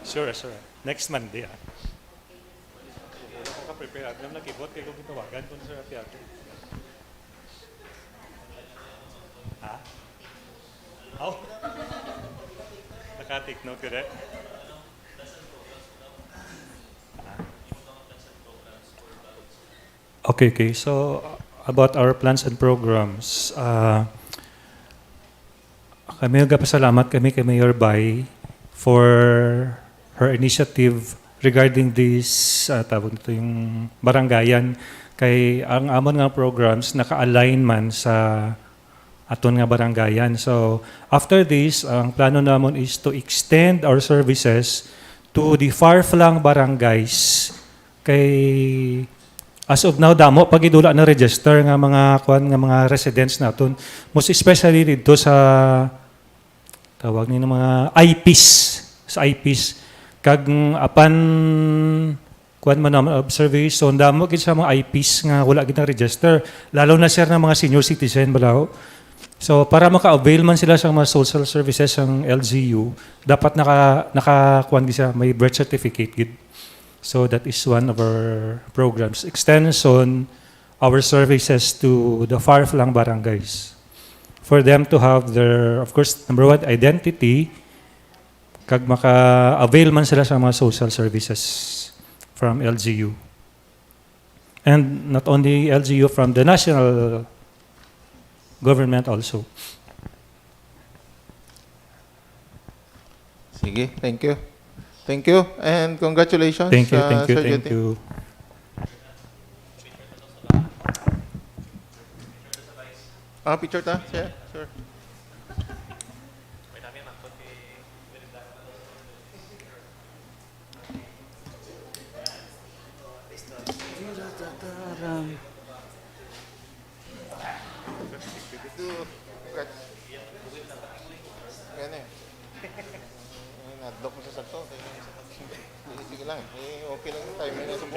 Sure, sure. Next Monday, ah. Ako ka-prepare. Alam na kibot kayo kung gitawagan ko sa Rapiato. Ha? Oh. Naka-take note ko rin. Okay. So, about our plans and programs, kami nagpasalamat kami kay Mayor Bay for her initiative regarding this, tawag nito yung barangayan. Kay ang amon nga programs naka-align man sa aton nga barangayan. So, after this, ang plano namon is to extend our services to the far-flung barangays. Kay as of now, damo pagidula na register nga mga mga residents naton, most especially dito sa tawag ni mga IPs, sa IPs kag apan kuan man naman observation damo gid sa mga IPs nga wala gid na register, lalo na sir na mga senior citizen balaw. So para maka-avail man sila sa mga social services ng LGU, dapat naka kuan gid siya, may birth certificate gid. So that is one of our programs. Extension our services to the far-flung barangays for them to have their, of course, number one, identity, kag maka-avail man sila sa mga social services from LGU. And not only LGU, from the national government also. Sige, thank you. Thank you, and congratulations. Thank you, thank you, Sir thank Jetty. you. Picture ta? Sir? Sir. Nadlock mo sa sakto. Sige lang. Okay lang yung timing na sa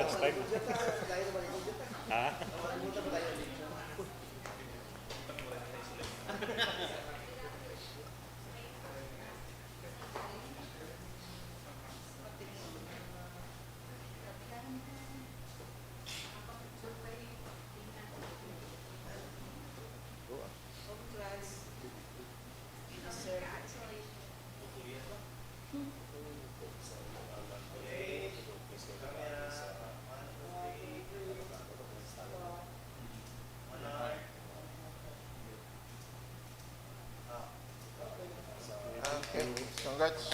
Okay, congrats.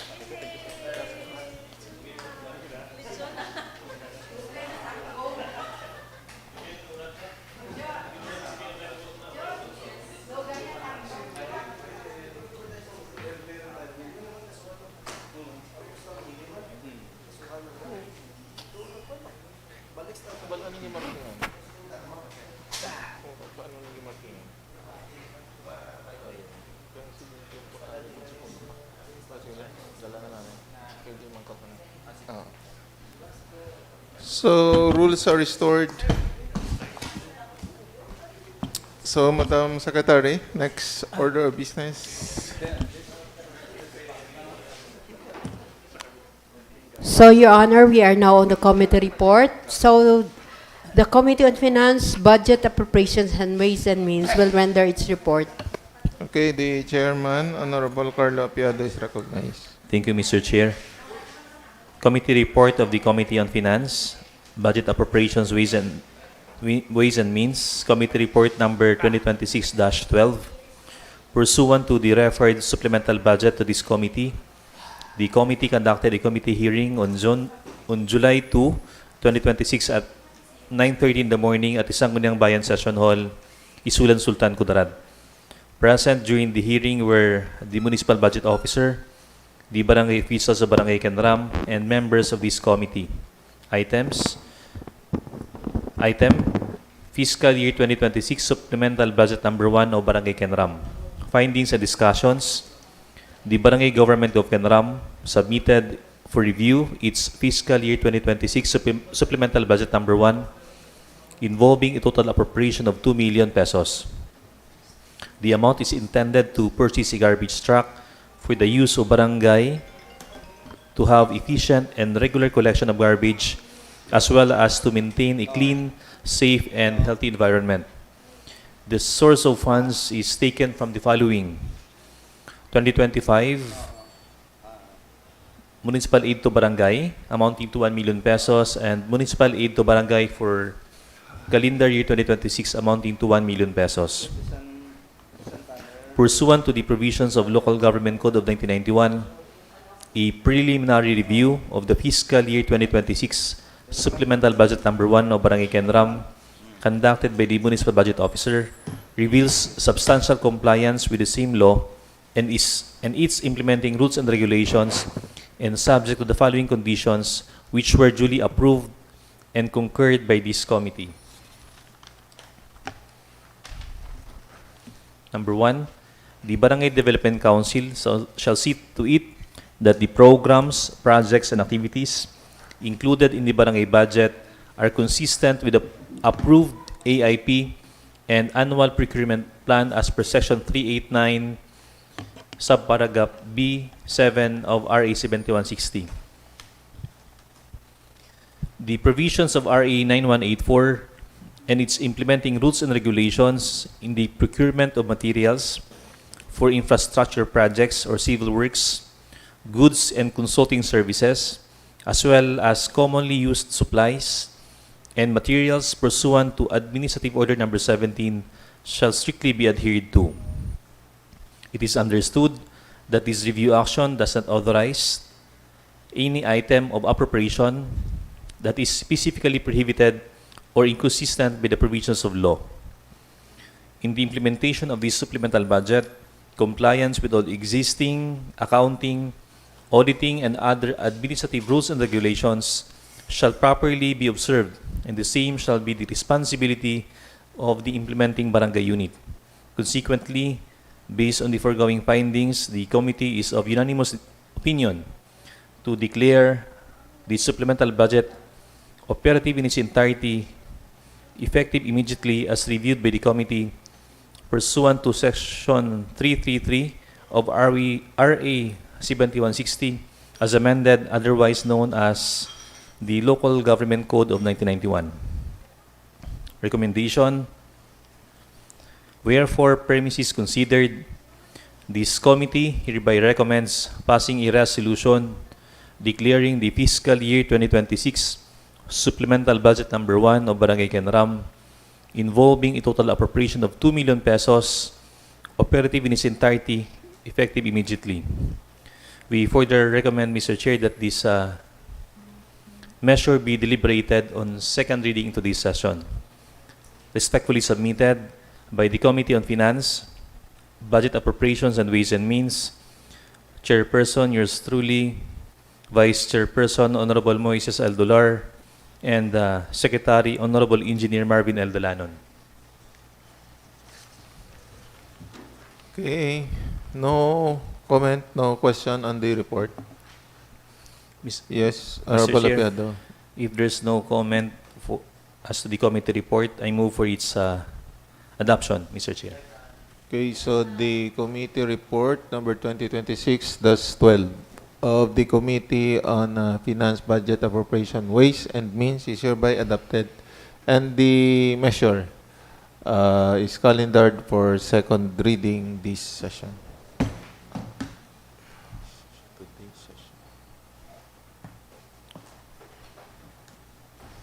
So, rules are restored. So, Madam Secretary, next order of business. So, Your Honor, we are now on the committee report. So, the Committee on Finance, Budget, Appropriations, and Ways and Means will render its report. Okay, the chairman, Honorable Carlo Apiado, is recognized. Thank you, Mr. Chair. Committee report of the Committee on Finance, Budget Appropriations, Ways and Means, Committee Report number 2026-12. Pursuant to the referred supplemental budget to this committee, the committee conducted a committee hearing on July 2, 2026 at 9:30 in the morning at Sangguniang Bayan Session Hall, ISULAN, Sultan Kudarat. Present during the hearing were the Municipal Budget Officer, the barangay officials of Barangay Kenram, and members of this committee. Item, Fiscal Year 2026 Supplemental Budget Number 1 of Barangay Kenram. Findings and discussions. The Barangay Government of Kenram submitted for review its Fiscal Year 2026 Supplemental Budget Number 1 involving a total appropriation of 2 million pesos. The amount is intended to purchase a garbage truck for the use of barangay to have efficient and regular collection of garbage, as well as to maintain a clean, safe, and healthy environment. The source of funds is taken from the following: 2025 municipal aid to barangay amounting to 1 million pesos, and municipal aid to barangay for calendar year 2026 amounting to 1 million pesos. Pursuant to the provisions of Local Government Code of 1991, a preliminary review of the Fiscal Year 2026 Supplemental Budget Number 1 of Barangay Kenram, conducted by the Municipal Budget Officer, reveals substantial compliance with the same law and its implementing rules and regulations, and subject to the following conditions, which were duly approved and concurred by this committee. Number 1, the Barangay Development Council shall see to it that the programs, projects, and activities included in the barangay budget are consistent with the approved AIP and annual procurement plan as per Section 389, subparagraph B7 of RA 7160. the provisions of RA 9184 and its implementing rules and regulations in the procurement of materials for infrastructure projects or civil works, goods and consulting services, as well as commonly used supplies and materials pursuant to Administrative Order Number 17 shall strictly be adhered to. It is understood that this review action does not authorize any item of appropriation that is specifically prohibited or inconsistent with the provisions of law. In the implementation of this supplemental budget, compliance with all existing accounting, auditing, and other administrative rules and regulations shall properly be observed, and the same shall be the responsibility of the implementing barangay unit. Consequently, based on the foregoing findings, the committee is of unanimous opinion to declare the supplemental budget operative in its entirety, effective immediately as reviewed by the committee pursuant to Section 333 of RA 7160 as amended, otherwise known as the Local Government Code of 1991. Recommendation: wherefore premises considered, this committee hereby recommends passing a resolution declaring the fiscal year 2026 supplemental budget number 1 of Barangay Kenram involving a total appropriation of 2 million pesos operative in its entirety, effective immediately. We further recommend, Mr. Chair, that this measure be deliberated on second reading into this session. Respectfully submitted by the Committee on Finance, Budget Appropriations and Ways and Means, Chairperson, yours truly, Vice Chairperson, Honorable Moises Aldolar, and Secretary, Honorable Engineer Marvin L. Dalanon. Okay. No comment, no question on the report. Yes, Mr. Honorable Chair, Apiado. if there's no comment as to the committee report, I move for its adoption, Mr. Chair. Okay, so the committee report number 2026-12 of the Committee on Finance, Budget, Appropriation, Ways and Means is hereby adopted, and the measure is calendared for second reading this session.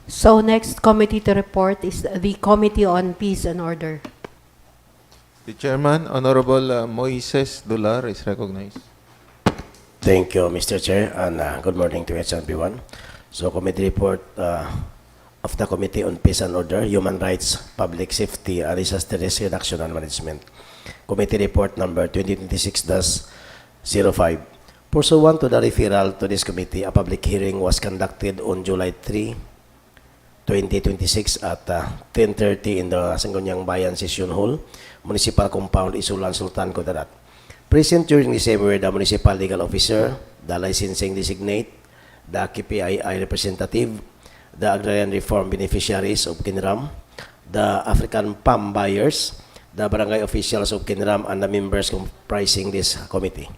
So next committee to report is the Committee on Peace and Order. The Chairman, Honorable Moises Dular, is recognized. Thank you, Mr. Chair, and good morning to each and everyone. So, committee report of the Committee on Peace and Order, Human Rights, Public Safety, and Disaster Risk Reduction and Management. Committee report number 2026-05. Pursuant to the referral to this committee, a public hearing was conducted on July 3, 2026 at 10:30 in the Sangguniang Bayan Session Hall, Municipal Compound, ISULAN, Sultan Kudarat. Present during the same were the Municipal Legal Officer, the Licensing Designate, the KPII Representative, the Agrarian Reform Beneficiaries of Kinram, the African Palm Buyers, the Barangay Officials of Kinram, and the members comprising this committee.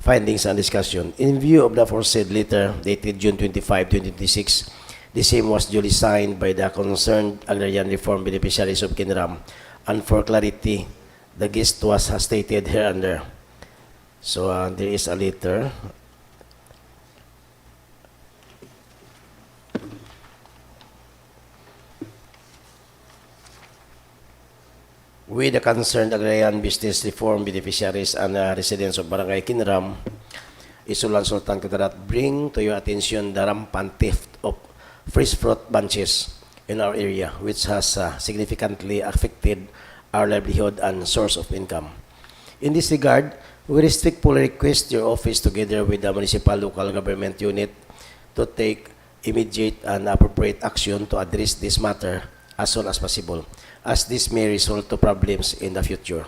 Findings and discussion. In view of the aforesaid letter dated June 25, 2026, the same was duly signed by the concerned Agrarian Reform Beneficiaries of Kinram, and for clarity, the gist was stated hereunder. So there is a letter. We, the concerned agrarian business reform beneficiaries and residents of Barangay Kinram, ISULAN, Sultan Kudarat, bring to your attention the rampant theft of fresh fruit bunches in our area, which has significantly affected our livelihood and source of income. In this regard, we respectfully request your office, together with the municipal local government unit, to take immediate and appropriate action to address this matter as soon as possible, as this may result to problems in the future.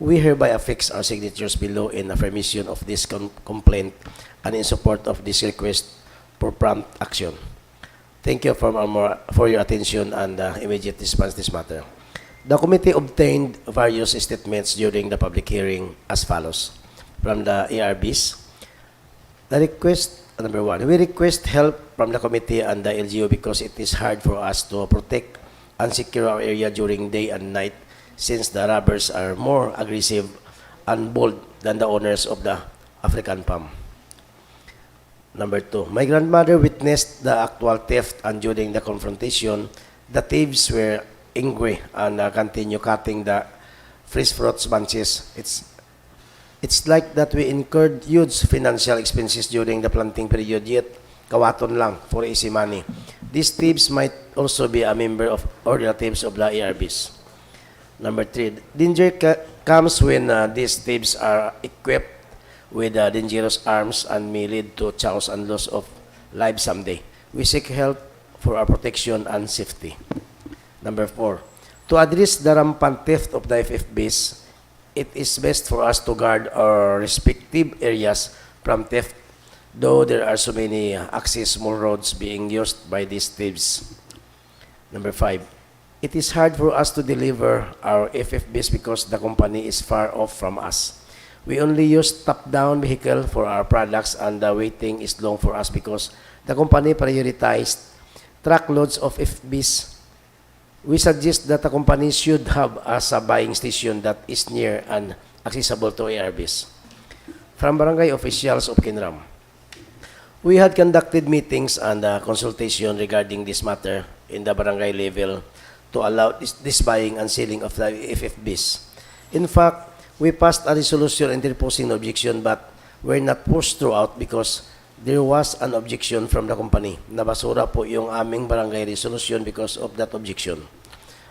We hereby affix our signatures below in affirmation of this complaint and in support of this request for prompt action. Thank you for your attention and immediate response to this matter. The committee obtained various statements during the public hearing as follows. From the ARBs, the request number one, we request help from the committee and the LGU because it is hard for us to protect and secure our area during day and night since the robbers are more aggressive and bold than the owners of the African palm. Number two, my grandmother witnessed the actual theft, and during the confrontation, the thieves were angry and continue cutting the fresh fruits bunches. It's like that we incurred huge financial expenses during the planting period, yet kawaton lang for easy money. These thieves might also be a member of or relatives of the ARBs. Number three, danger comes when these thieves are equipped with dangerous arms and may lead to chaos and loss of life someday. We seek help for our protection and safety. Number four, to address the rampant theft of the FFBs, it is best for us to guard our respective areas from theft, though there are so many access small roads being used by these thieves. Number five, it is hard for us to deliver our FFBs because the company is far off from us. We only use top-down vehicle for our products, and the waiting is long for us because the company prioritized truckloads of FFBs. We suggest that the company should have a buying station that is near and accessible to ARBs. From barangay officials of Kinram, we had conducted meetings and consultation regarding this matter in the barangay level to allow this buying and selling of the FFBs. In fact, we passed a resolution interposing objection, but were not pushed throughout because there was an objection from the company. Nabasura po yung aming barangay resolution because of that objection.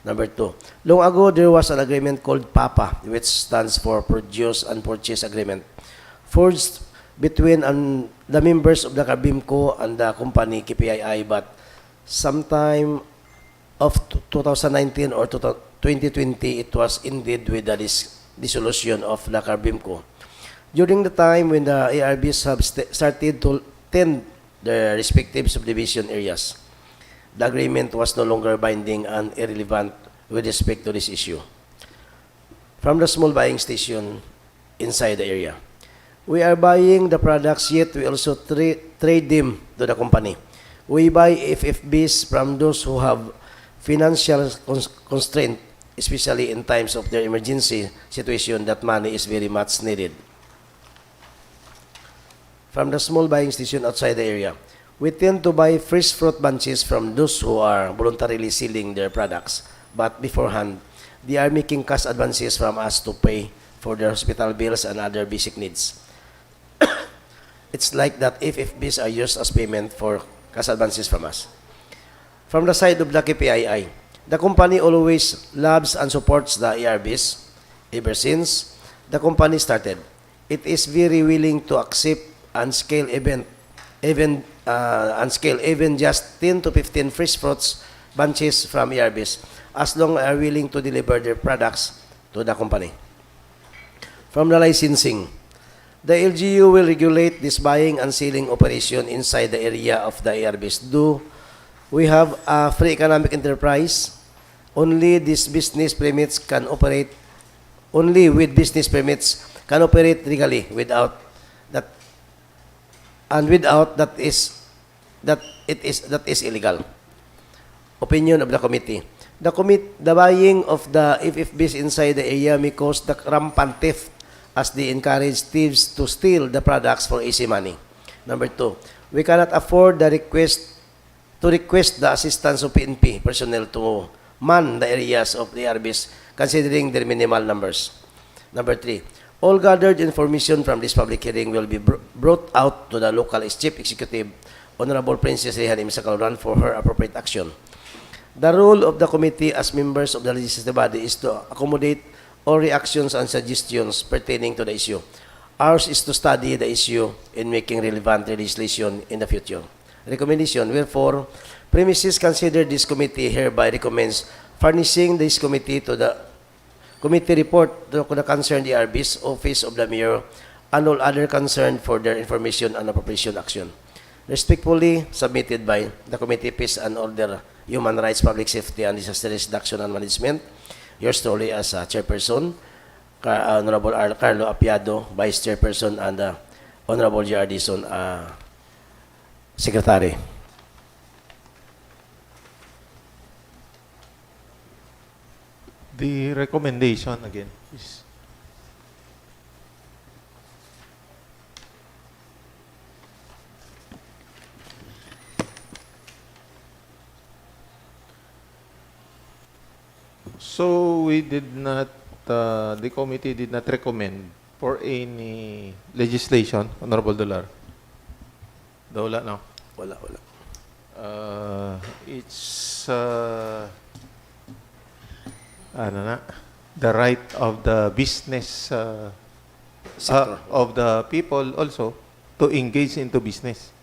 Number two, long ago there was an agreement called PAPA, which stands for Produce and Purchase Agreement, forged between the members of the Carbimco and the company KPII, but sometime of 2019 or 2020, it was indeed with the dissolution of the Carbimco. During the time when the ARBs have started to tend their respective subdivision areas, the agreement was no longer binding and irrelevant with respect to this issue. From the small buying station inside the area, we are buying the products, yet we also trade them to the company. We buy FFBs from those who have financial constraint, especially in times of their emergency situation that money is very much needed. From the small buying station outside the area, we tend to buy fresh fruit bunches from those who are voluntarily selling their products, but beforehand, they are making cash advances from us to pay for their hospital bills and other basic needs. It's like that FFBs are used as payment for cash advances from us. From the side of the KPII, the company always loves and supports the ARBs ever since the company started. It is very willing to accept and scale even just 10 to 15 fresh fruits bunches from ARBs, as long as they are willing to deliver their products to the company. From the licensing, the LGU will regulate this buying and selling operation inside the area of the ARBs. Do we have a free economic enterprise? Only these business permits can operate. Only with business permits can operate legally. Without that is illegal. Opinion of the committee. The buying of the FFBs inside the area may cause the rampant theft as they encourage thieves to steal the products for easy money. Number two, we cannot afford to request the assistance of PNP personnel to man the areas of the ARBs considering their minimal numbers. Number three, all gathered information from this public hearing will be brought out to the local chief executive, Honorable Princess Rehan M. Sakaluran, for her appropriate action. The role of the committee as members of the legislative body is to accommodate all reactions and suggestions pertaining to the issue. Ours is to study the issue in making relevant legislation in the future. Recommendation, wherefore, premises considered this committee hereby recommends furnishing this committee to the committee report to the concerned ARB's Office of the Mayor and all other concerned for their information and appropriation action. Respectfully submitted by the Committee Peace and Order, Human Rights, Public Safety, and Disaster Reduction and Management. Yours truly as Chairperson, Honorable Carlo Apiado, Vice Chairperson, and Honorable J.R. Dizon, Secretary. The recommendation again is so we did not, the committee did not recommend for any legislation, Honorable Dolar. Wala, no? Wala, wala. It's ano na, the right of the business Sector. of the people also to engage into business.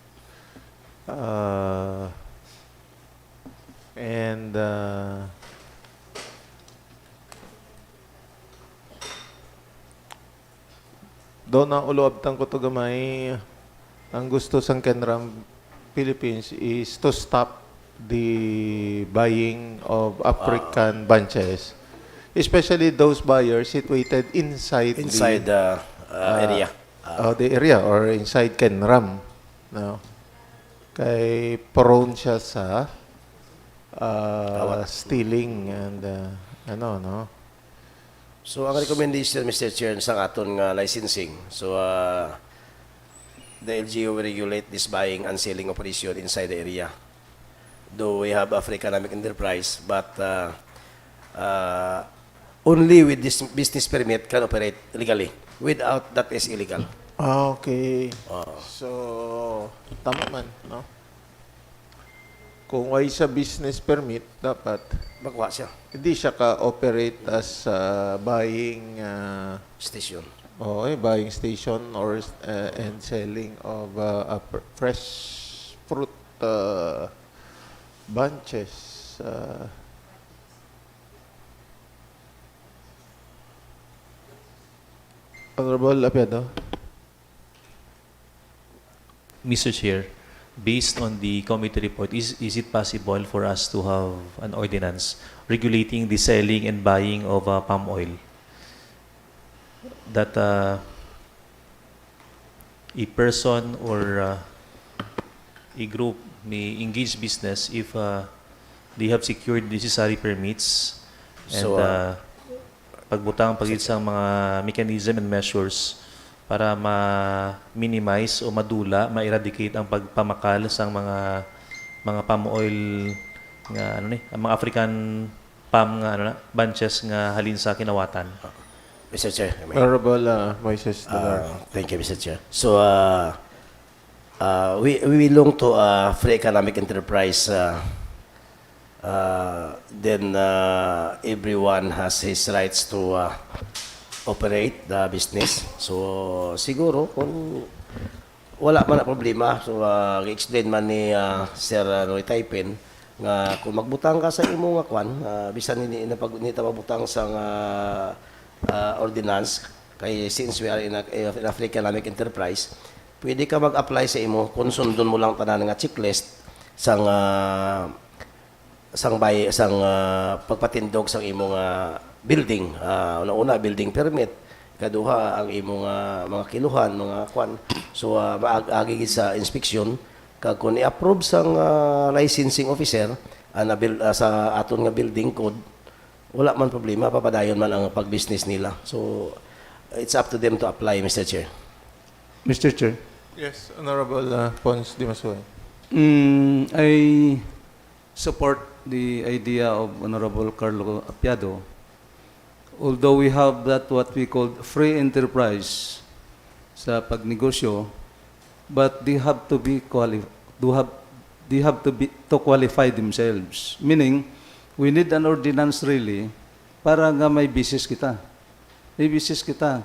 And do na uluabtan ko to gamay, ang gusto sang Kenram Philippines is to stop the buying of African bunches, especially those buyers situated inside Inside area. the area or inside Kenram, no? Kay prone siya sa stealing and ano, no? So, ang recommendation, Mr. Chair, sa aton nga licensing. So, the LGU will regulate this buying and selling operation inside the area. Though we have African Economic Enterprise, but only with this business permit can operate legally. Without that is illegal. Okay. So, tama man, no? Kung way sa business permit, dapat magwa siya. Hindi siya ka-operate as buying station. Buying station or and selling of fresh fruit bunches. Honorable Apiado. Mr. Chair, based on the committee report, is it possible for us to have an ordinance regulating the selling and buying of palm oil? That a person or a group may engage business if they have secured necessary permits and So, pagbutang pag-isang mga mechanism and measures para ma-minimize o madula, ma-eradicate ang pagpamakal sa mga palm oil nga ano ni, ang mga African palm nga ano na, bunches nga halin sa kinawatan. Mr. Chair. Honorable Moises Dolar. Thank you, Mr. Chair. So, we belong to a free economic enterprise. Then everyone has his rights to operate the business. So, siguro, kung wala man na problema, so, i-explain man ni Sir Roy Taipin, nga kung magbutang ka sa imo nga kwan, bisan ni magbutang sa ordinance, kay since we are in a free economic enterprise, pwede ka mag-apply sa imo kung sundon mo lang tanan nga checklist sang pagpatindog sang imong building. Una-una building permit, kaduha ang imong mga kiluhan, mga kwan. So maagi sa inspection kag kung i-approve sang licensing officer sa aton nga building code, wala man problema, papadayon man ang pag-business nila. So it's up to them to apply, Mr. Chair. Mr. Chair. Yes, Honorable Pons Dimasuen. I support the idea of Honorable Carlo Apiado. Although we have that what we call free enterprise sa pagnegosyo, but they have to be to qualify themselves. Meaning, we need an ordinance really para nga may business kita. May business kita.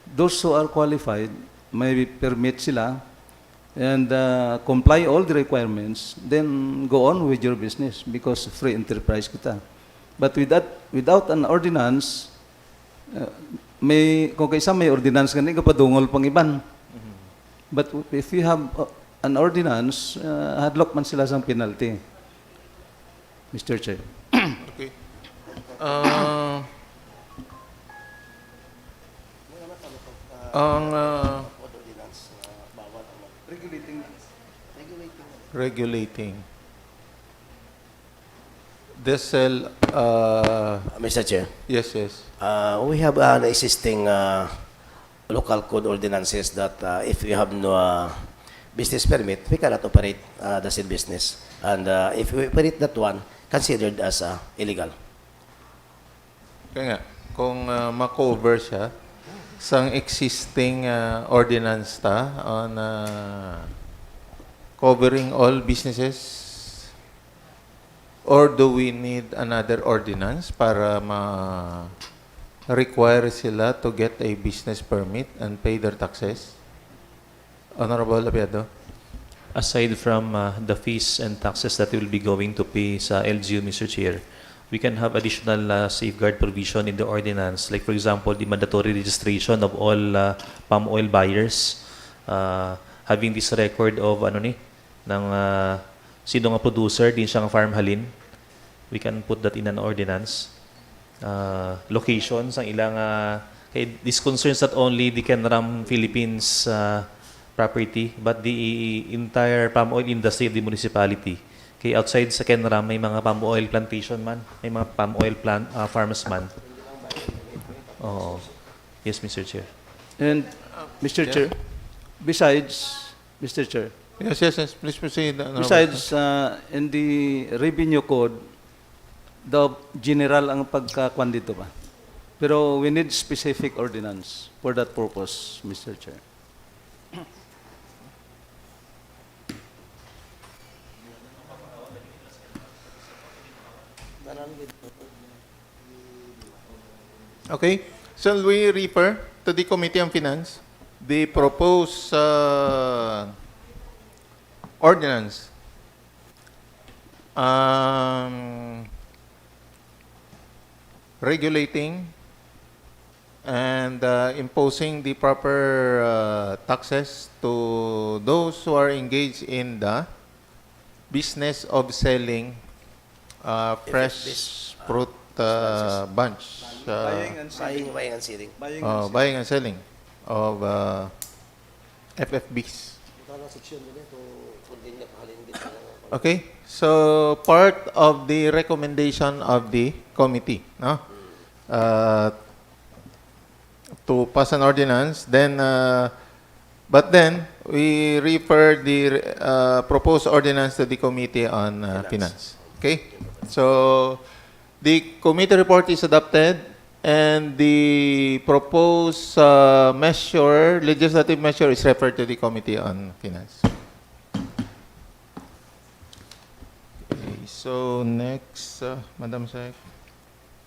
Those who are qualified, may permit sila and comply all the requirements, then go on with your business because free enterprise kita. But without an ordinance, kung kaisa may ordinance ganun, kapadungol pang iban. But if you have an ordinance, hadlock man sila sang penalty. Mr. Chair. Okay. regulating the sale. Mr. Chair, Yes, yes. we have an existing local code ordinances that if we have no business permit, we cannot operate the said business. And if we operate that one, considered as illegal. Kaya nga, kung ma-cover siya sa existing ordinance on covering all businesses, or do we need another ordinance para ma-require sila to get a business permit and pay their taxes? Honorable Apiado? Aside from the fees and taxes that we will be going to pay sa LGU, Mr. Chair, we can have additional safeguard provision in the ordinance. Like for example, the mandatory registration of all palm oil buyers, having this record of ng sino nga producer, din siya nga farm halin. We can put that in an ordinance. Locations ang ilang this concerns not only the Kenram Philippines property, but the entire palm oil industry of the municipality. Kaya outside sa Kenram, may mga palm oil plantation man, may mga palm oil farmers man. Oh, yes, Mr. Chair. And, Mr. Chair, besides, Mr. Chair, Yes, yes, yes. Please proceed. Honorable. besides in the revenue code, the general ang pagkakuan dito ba? Pero we need specific ordinance for that purpose, Mr. Chair. Okay. Shall we refer to the Committee on Finance the proposed ordinance regulating and imposing the proper taxes to those who are engaged in the business of selling fresh fruit bunch. Buying and selling. Buying and selling of FFBs. Okay, so part of the recommendation of the committee, no? To pass an ordinance, then, but then we refer the proposed ordinance to the Committee on Finance. Okay, so the committee report is adopted, and the proposed legislative measure is referred to the Committee on Finance. Okay, so next, Madam Sec.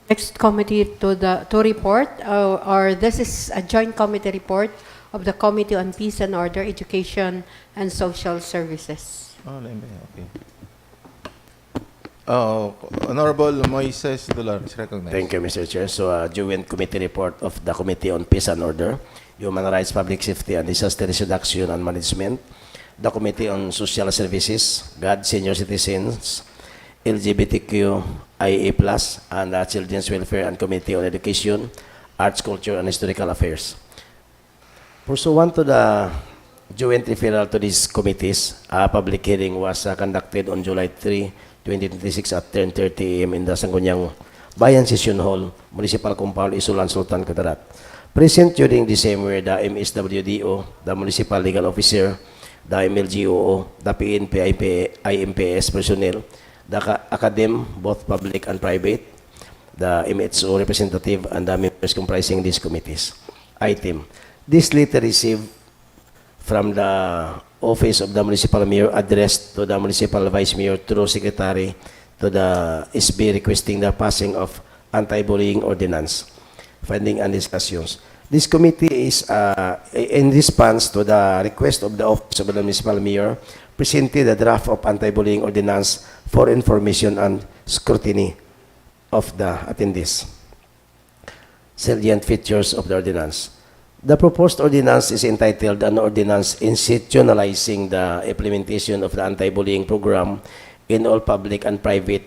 Next committee to report, or this is a joint committee report of the Committee on Peace and Order, Education, and Social Services. Oh, okay. Honorable Moises Dular is recognized. Thank you, Mr. Chair. So, joint committee report of the Committee on Peace and Order, Human Rights, Public Safety, and Disaster Reduction and Management, the Committee on Social Services, God, Senior Citizens, LGBTQIA+, and Children's Welfare, and Committee on Education, Arts, Culture, and Historical Affairs. Pursuant to the joint referral to these committees, a public hearing was conducted on July 3, 2026 at 10:30 a.m. in the Sangguniang Bayan Session Hall, Municipal Compound, ISULAN, Sultan Kudarat. Present during the same were the MSWDO, the Municipal Legal Officer, the MLGOO, the PNP, IMPS personnel, the academ, both public and private, the MHO representative, and the members comprising these committees. Item. This letter received from the Office of the Municipal Mayor addressed to the Municipal Vice Mayor through Secretary to the SB requesting the passing of anti-bullying ordinance. Finding and discussions. This committee is in response to the request of the Office of the Municipal Mayor presented a draft of anti-bullying ordinance for information and scrutiny of the attendees. Salient features of the ordinance. The proposed ordinance is entitled an ordinance institutionalizing the implementation of the anti-bullying program in all public and private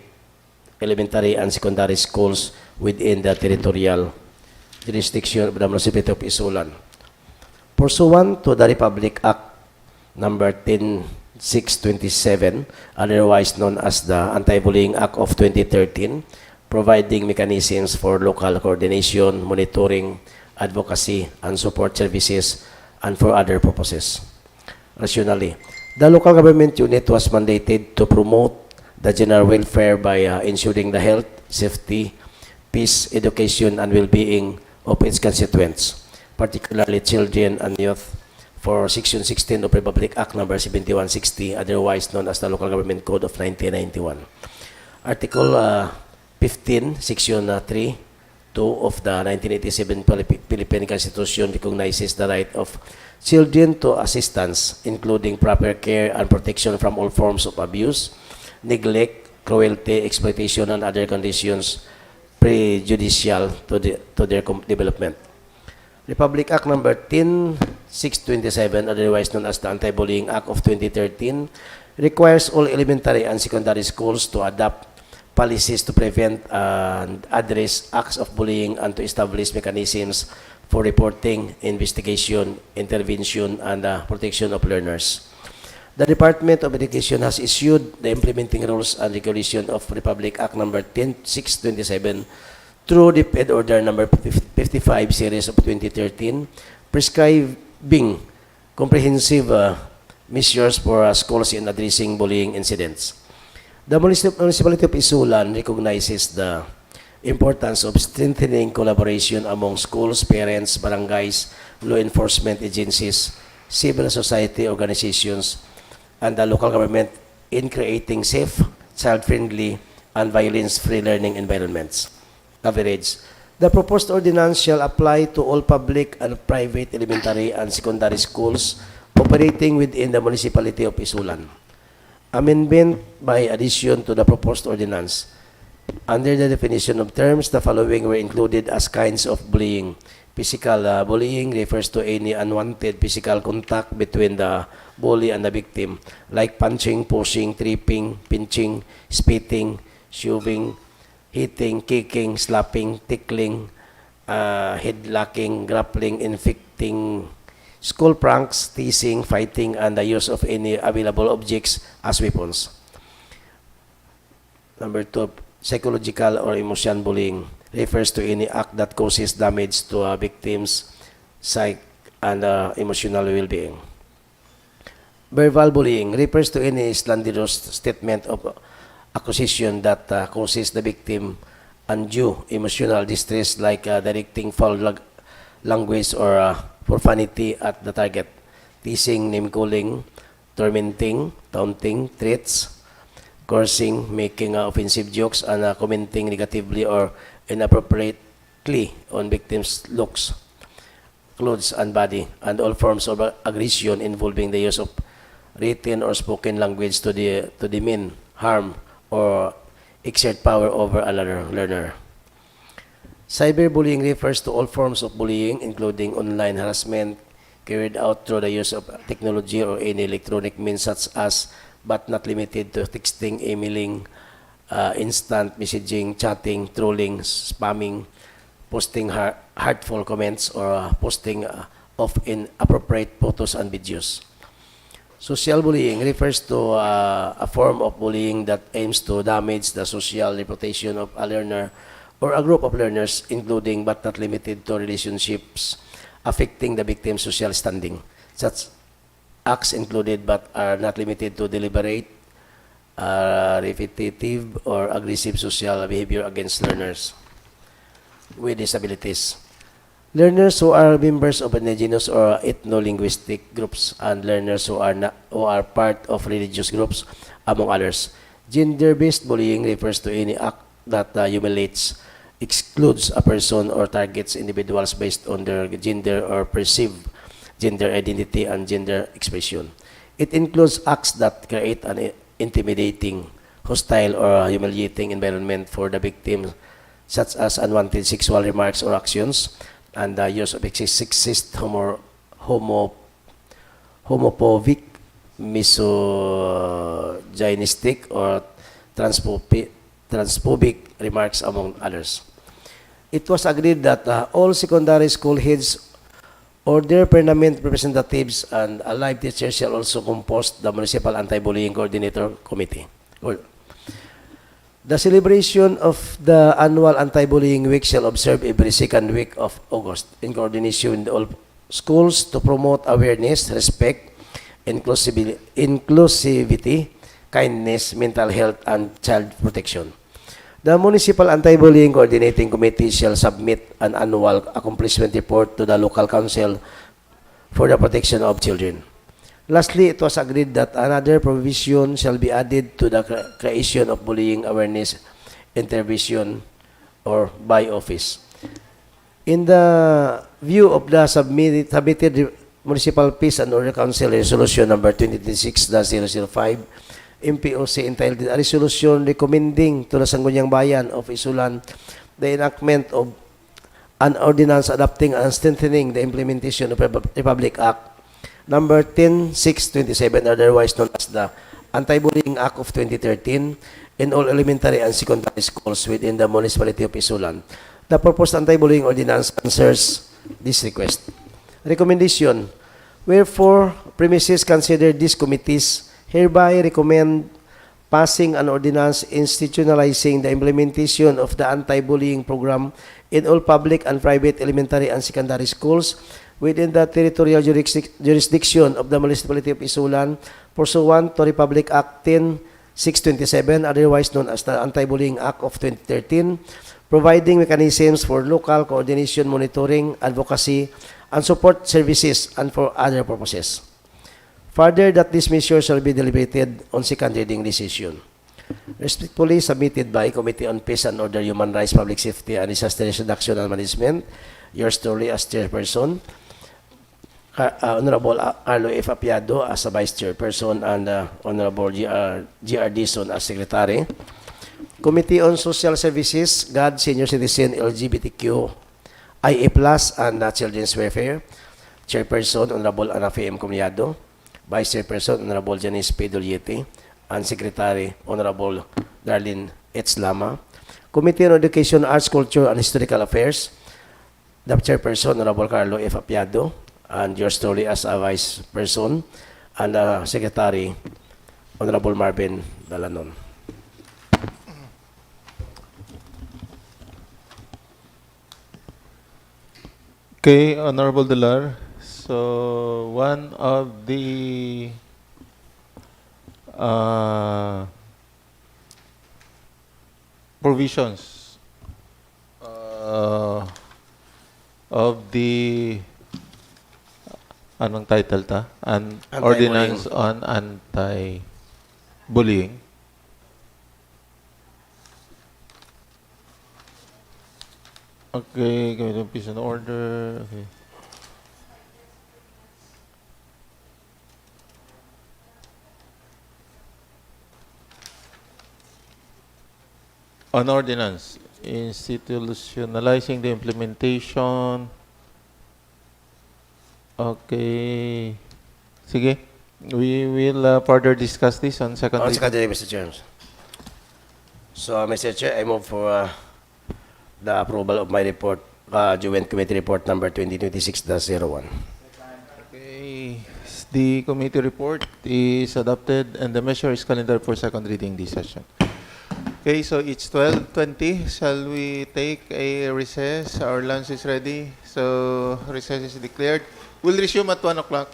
elementary and secondary schools within the territorial jurisdiction of the municipality of ISULAN. Pursuant to the Republic Act number 10 627, otherwise known as the Anti-Bullying Act of 2013, providing mechanisms for local coordination, monitoring, advocacy, and support services, and for other purposes. Rationally, the local government unit was mandated to promote the general welfare by ensuring the health, safety, peace, education, and well-being of its constituents, particularly children and youth, for Section 16 of Republic Act Number 7160, otherwise known as the Local Government Code of 1991. Article 15, Section 3, 2 of the 1987 Philippine Constitution recognizes the right of children to assistance, including proper care and protection from all forms of abuse, neglect, cruelty, exploitation, and other conditions prejudicial to their development. Republic Act Number 10627, otherwise known as the Anti-Bullying Act of 2013, requires all elementary and secondary schools to adopt policies to prevent and address acts of bullying and to establish mechanisms for reporting, investigation, intervention, and protection of learners. The Department of Education has issued the implementing rules and regulation of Republic Act Number 10627 through the Ed Order Number 55 Series of 2013, prescribing comprehensive measures for schools in addressing bullying incidents. The Municipality of ISULAN recognizes the importance of strengthening collaboration among schools, parents, barangays, law enforcement agencies, civil society organizations, and the local government in creating safe, child-friendly, and violence-free learning environments. Coverage. The proposed ordinance shall apply to all public and private elementary and secondary schools operating within the municipality of ISULAN. Amendment by addition to the proposed ordinance. Under the definition of terms, the following were included as kinds of bullying. Physical bullying refers to any unwanted physical contact between the bully and the victim, like punching, pushing, tripping, pinching, spitting, shoving, hitting, kicking, slapping, tickling, headlocking, grappling, inflicting, school pranks, teasing, fighting, and the use of any available objects as weapons. Number 2, psychological or emotional bullying refers to any act that causes damage to a victim's psyche and emotional well-being. Verbal bullying refers to any slanderous statement of accusation that causes the victim undue emotional distress, like directing foul language or profanity at the target, teasing, name-calling, tormenting, taunting, threats, cursing, making offensive jokes, and commenting negatively or inappropriately on victims' looks, clothes, and body, and all forms of aggression involving the use of written or spoken language to demean, harm, or exert power over another learner. Cyberbullying refers to all forms of bullying, including online harassment carried out through the use of technology or any electronic means such as, but not limited to, texting, emailing, instant messaging, chatting, trolling, spamming, posting hurtful comments, or posting of inappropriate photos and videos. Social bullying refers to a form of bullying that aims to damage the social reputation of a learner or a group of learners, including but not limited to relationships affecting the victim's social standing. Such acts included but are not limited to deliberate, repetitive, or aggressive social behavior against learners with disabilities. Learners who are members of indigenous or ethno-linguistic groups, and learners who are part of religious groups, among others. Gender-based bullying refers to any act that humiliates, excludes a person, or targets individuals based on their gender or perceived gender identity and gender expression. It includes acts that create an intimidating, hostile, or humiliating environment for the victim, such as unwanted sexual remarks or actions, and the use of sexist, homophobic, misogynistic, or transphobic remarks, among others. It was agreed that all secondary school heads or their permanent representatives and allied teachers shall also compose the Municipal Anti-Bullying Coordinator Committee. The celebration of the annual Anti-Bullying Week shall observe every second week of August in coordination with all schools to promote awareness, respect, inclusivity, kindness, mental health, and child protection. The Municipal Anti-Bullying Coordinating Committee shall submit an annual accomplishment report to the local council for the protection of children. Lastly, it was agreed that another provision shall be added to the creation of bullying awareness intervention or by office. In the view of the submitted Municipal Peace and Order Council Resolution number 2026-005, MPOC entitled a resolution recommending to the Sangguniang Bayan of ISULAN the enactment of an ordinance adopting and strengthening the implementation of Republic Act number 10627, otherwise known as the Anti-Bullying Act of 2013, in all elementary and secondary schools within the municipality of Isulan. The proposed anti-bullying ordinance answers this request. Recommendation: wherefore, premises considered these committees hereby recommend passing an ordinance institutionalizing the implementation of the anti-bullying program in all public and private elementary and secondary schools within the territorial jurisdiction of the municipality of Isulan pursuant to Republic Act 10627, otherwise known as the Anti-Bullying Act of 2013, providing mechanisms for local coordination, monitoring, advocacy, and support services and for other purposes. Further, that this measure shall be deliberated on second reading decision. Respectfully submitted by Committee on Peace and Order, Human Rights, Public Safety, and Disaster Reduction and Management, yours truly as chairperson, Honorable Carlo F. Apiado as a vice chairperson, and Honorable G.R. Dizon as secretary. Committee on Social Services, GAD, Senior Citizen, LGBTQ, IA+, and Children's Welfare, chairperson, Honorable Ana F. M. Comiado, vice chairperson, Honorable Janice P. Duliete, and secretary, Honorable Darlene H. Lama. Committee on Education, Arts, Culture, and Historical Affairs, the chairperson, Honorable Carlo F. Apiado, and yours truly as a vice person, and secretary, Honorable Marvin Dalanon. Okay, Honorable Delar. So, one of the provisions of the anong title ta? Ordinance on anti-bullying. Okay, Committee on Peace and Order. Okay. On ordinance, institutionalizing the implementation. Okay. Sige. We will further discuss this on second On reading. second reading, Mr. Chair. So, Mr. Chair, I move for the approval of my report, Joint Committee Report number 2026-01. Okay. The committee report is adopted and the measure is calendared for second reading this session. Okay, so it's 12:20. Shall we take a recess? Our lunch is ready. So, recess is declared. We'll resume at 1 o'clock.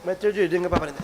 Mr. Chair, din nga pa rin.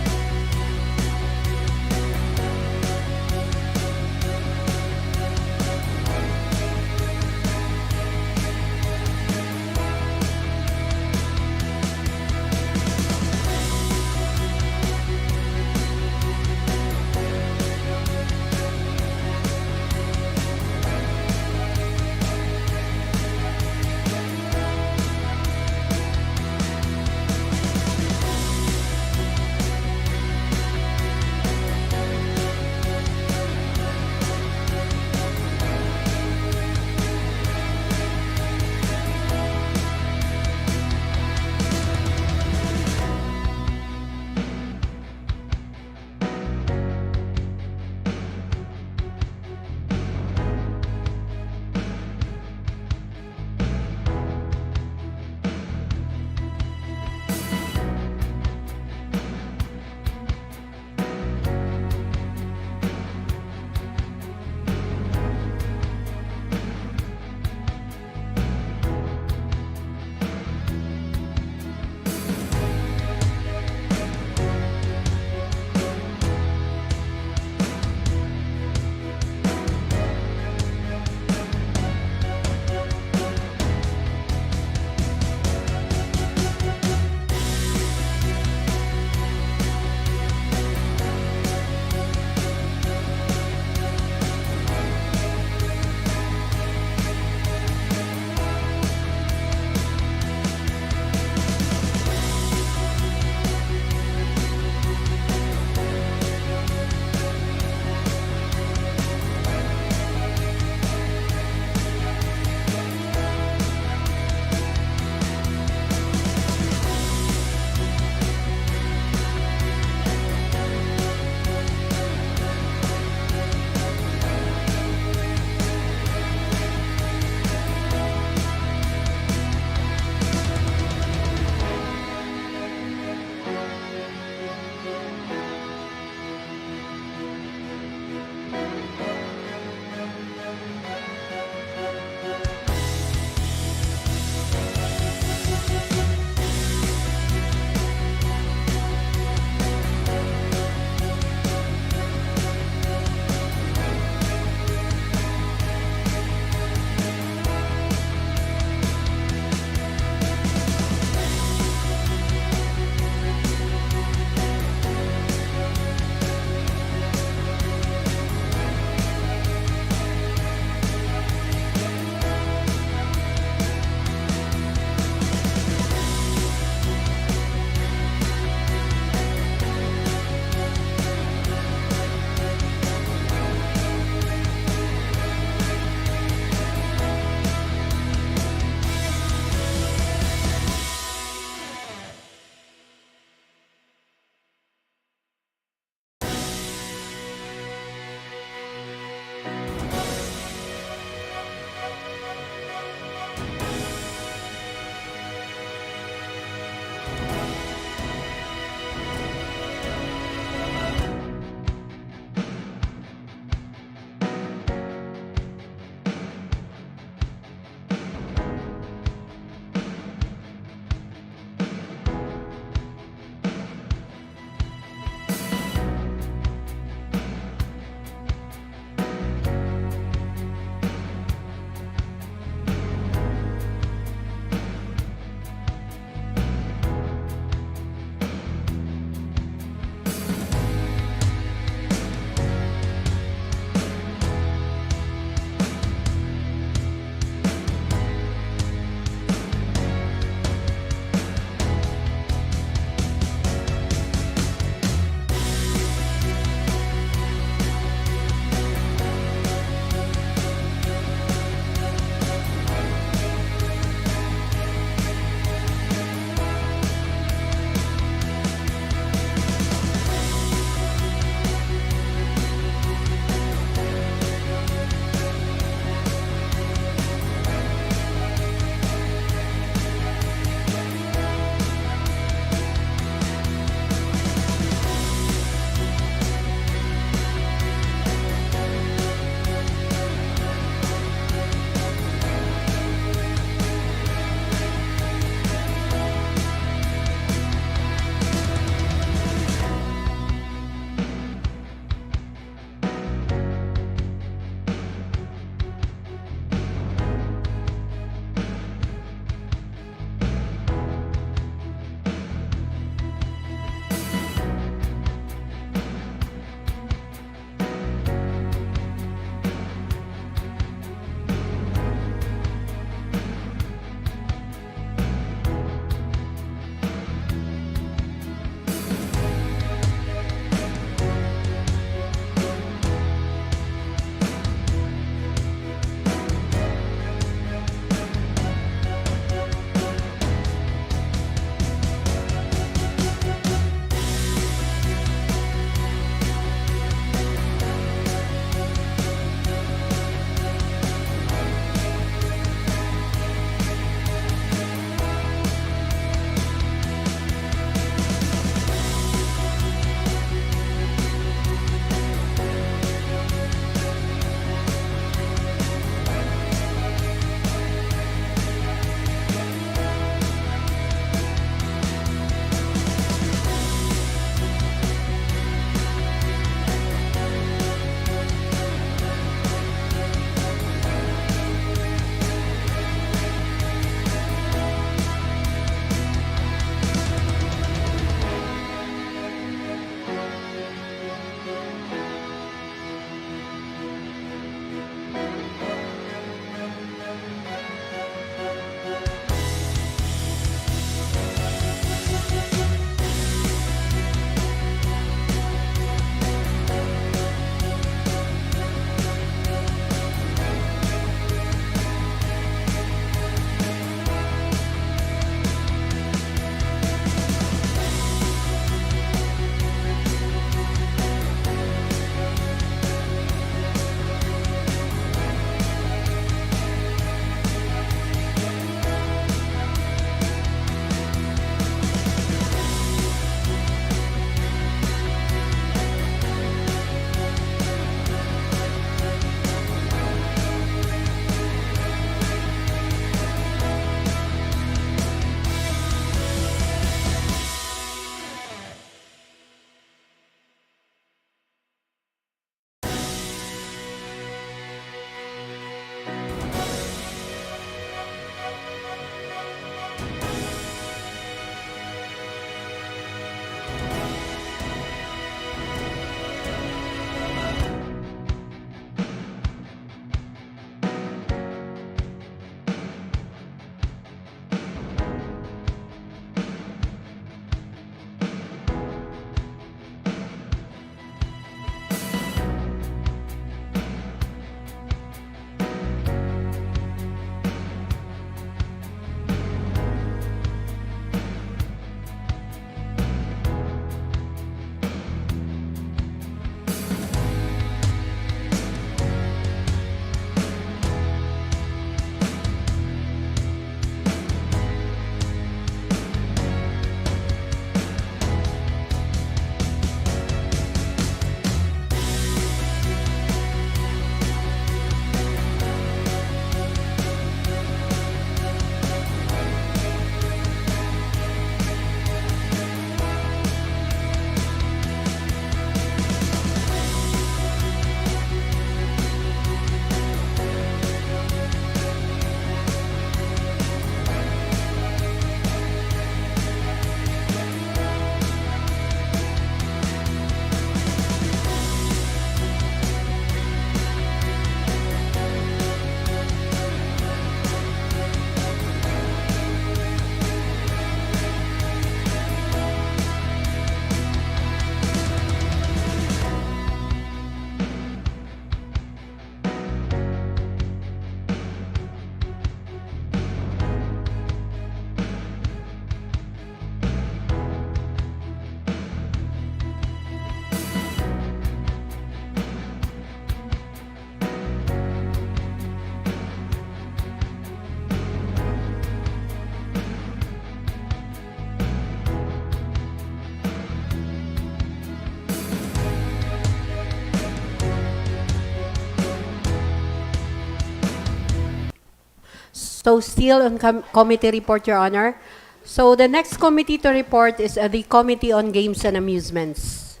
So still on committee report, Your Honor. So the next committee to report is the Committee on Games and Amusements.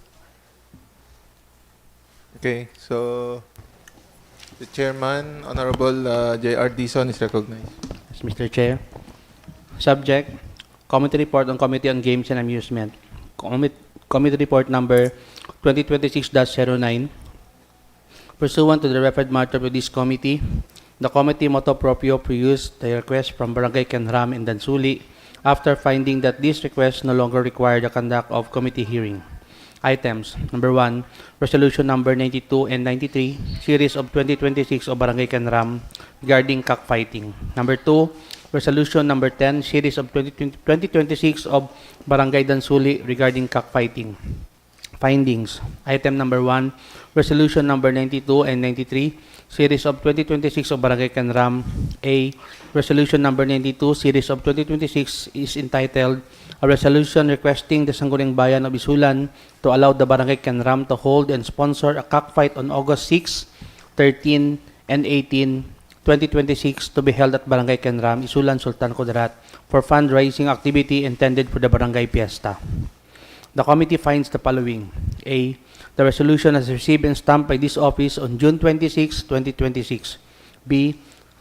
Okay, so the chairman, Honorable J.R. Dizon, is recognized. Yes, Mr. Chair. Subject, Committee Report on Committee on Games and Amusement. Committee Report number 2026-09. Pursuant to the referred matter of this committee, the committee motu proprio produced the request from Barangay Kenram in Dansuli after finding that this request no longer required the conduct of committee hearing. Items. Number 1, Resolution number 92 and 93, Series of 2026 of Barangay Kenram regarding cockfighting. Number 2, Resolution number 10, Series of 2026 of Barangay Dansuli regarding cockfighting. Findings. Item number 1, Resolution number 92 and 93, Series of 2026 of Barangay Kenram. A. Resolution number 92, Series of 2026 is entitled, A Resolution Requesting the Sangguniang Bayan of ISULAN to allow the Barangay Kenram to hold and sponsor a cockfight on August 6, 13, and 18, 2026 to be held at Barangay Kenram, ISULAN, Sultan Kudarat for fundraising activity intended for the Barangay Fiesta. The committee finds the following. A. The resolution has received and stamped by this office on June 26, 2026. B.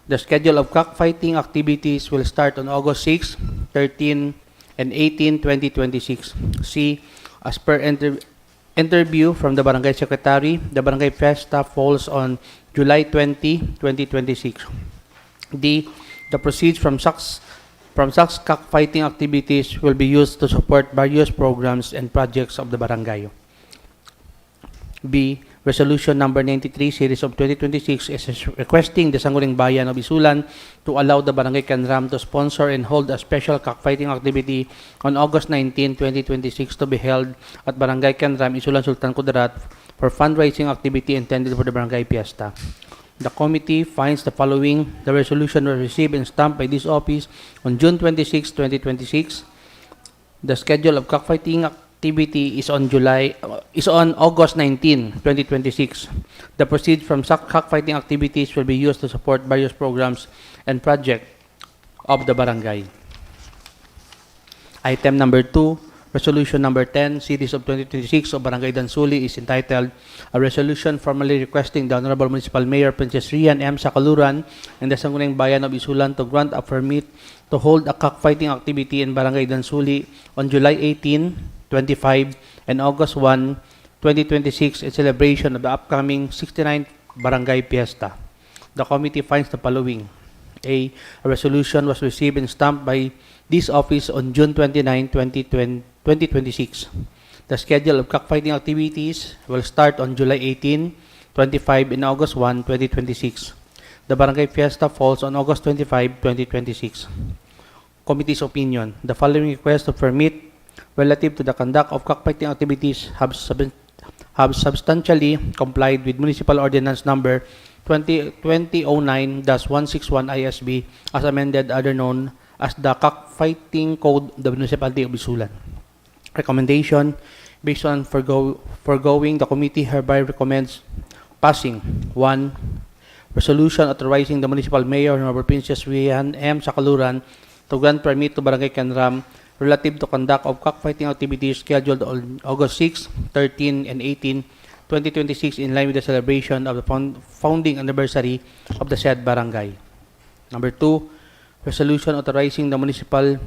The schedule of cockfighting activities will start on August 6, 13, and 18, 2026. C. As per interview from the Barangay Secretary, the Barangay Fiesta falls on July 20, 2026. D. The proceeds from such cockfighting activities will be used to support various programs and projects of the barangay. B. Resolution number 93, Series of 2026 is requesting the Sangguniang Bayan of ISULAN to allow the Barangay Kenram to sponsor and hold a special cockfighting activity on August 19, 2026 to be held at Barangay Kenram, ISULAN, Sultan Kudarat for fundraising activity intended for the Barangay Fiesta. The committee finds the following. The resolution was received and stamped by this office on June 26, 2026. The schedule of cockfighting activity is on August 19, 2026. The proceeds from cockfighting activities will be used to support various programs and projects of the barangay. Item number 2, Resolution number 10, Series of 2026 of Barangay Dansuli is entitled, A Resolution formally requesting the Honorable Municipal Mayor Princess Rian M. Sakaluran and the Sangguniang Bayan of ISULAN to grant a permit to hold a cockfighting activity in Barangay Dansuli on July 18, 25, and August 1, 2026 in celebration of the upcoming 69th Barangay Fiesta. The committee finds the following. A resolution was received and stamped by this office on June 29, 2026. The schedule of cockfighting activities will start on July 18, 25, and August 1, 2026. The Barangay Fiesta falls on August 25, 2026. Committee's opinion. The following request of permit relative to the conduct of cockfighting activities have substantially complied with Municipal Ordinance Number 2009-161 ISB as amended, other known as the Cockfighting Code of the Municipality of ISULAN. Recommendation. Based on foregoing, the committee hereby recommends passing 1. Resolution authorizing the Municipal Mayor, Honorable Princess Rian M. Sakaluran, to grant permit to Barangay Kenram relative to conduct of cockfighting activities scheduled on August 6, 13, and 18, 2026 in line with the celebration of the founding anniversary of the said barangay. Number 2, resolution authorizing the Municipal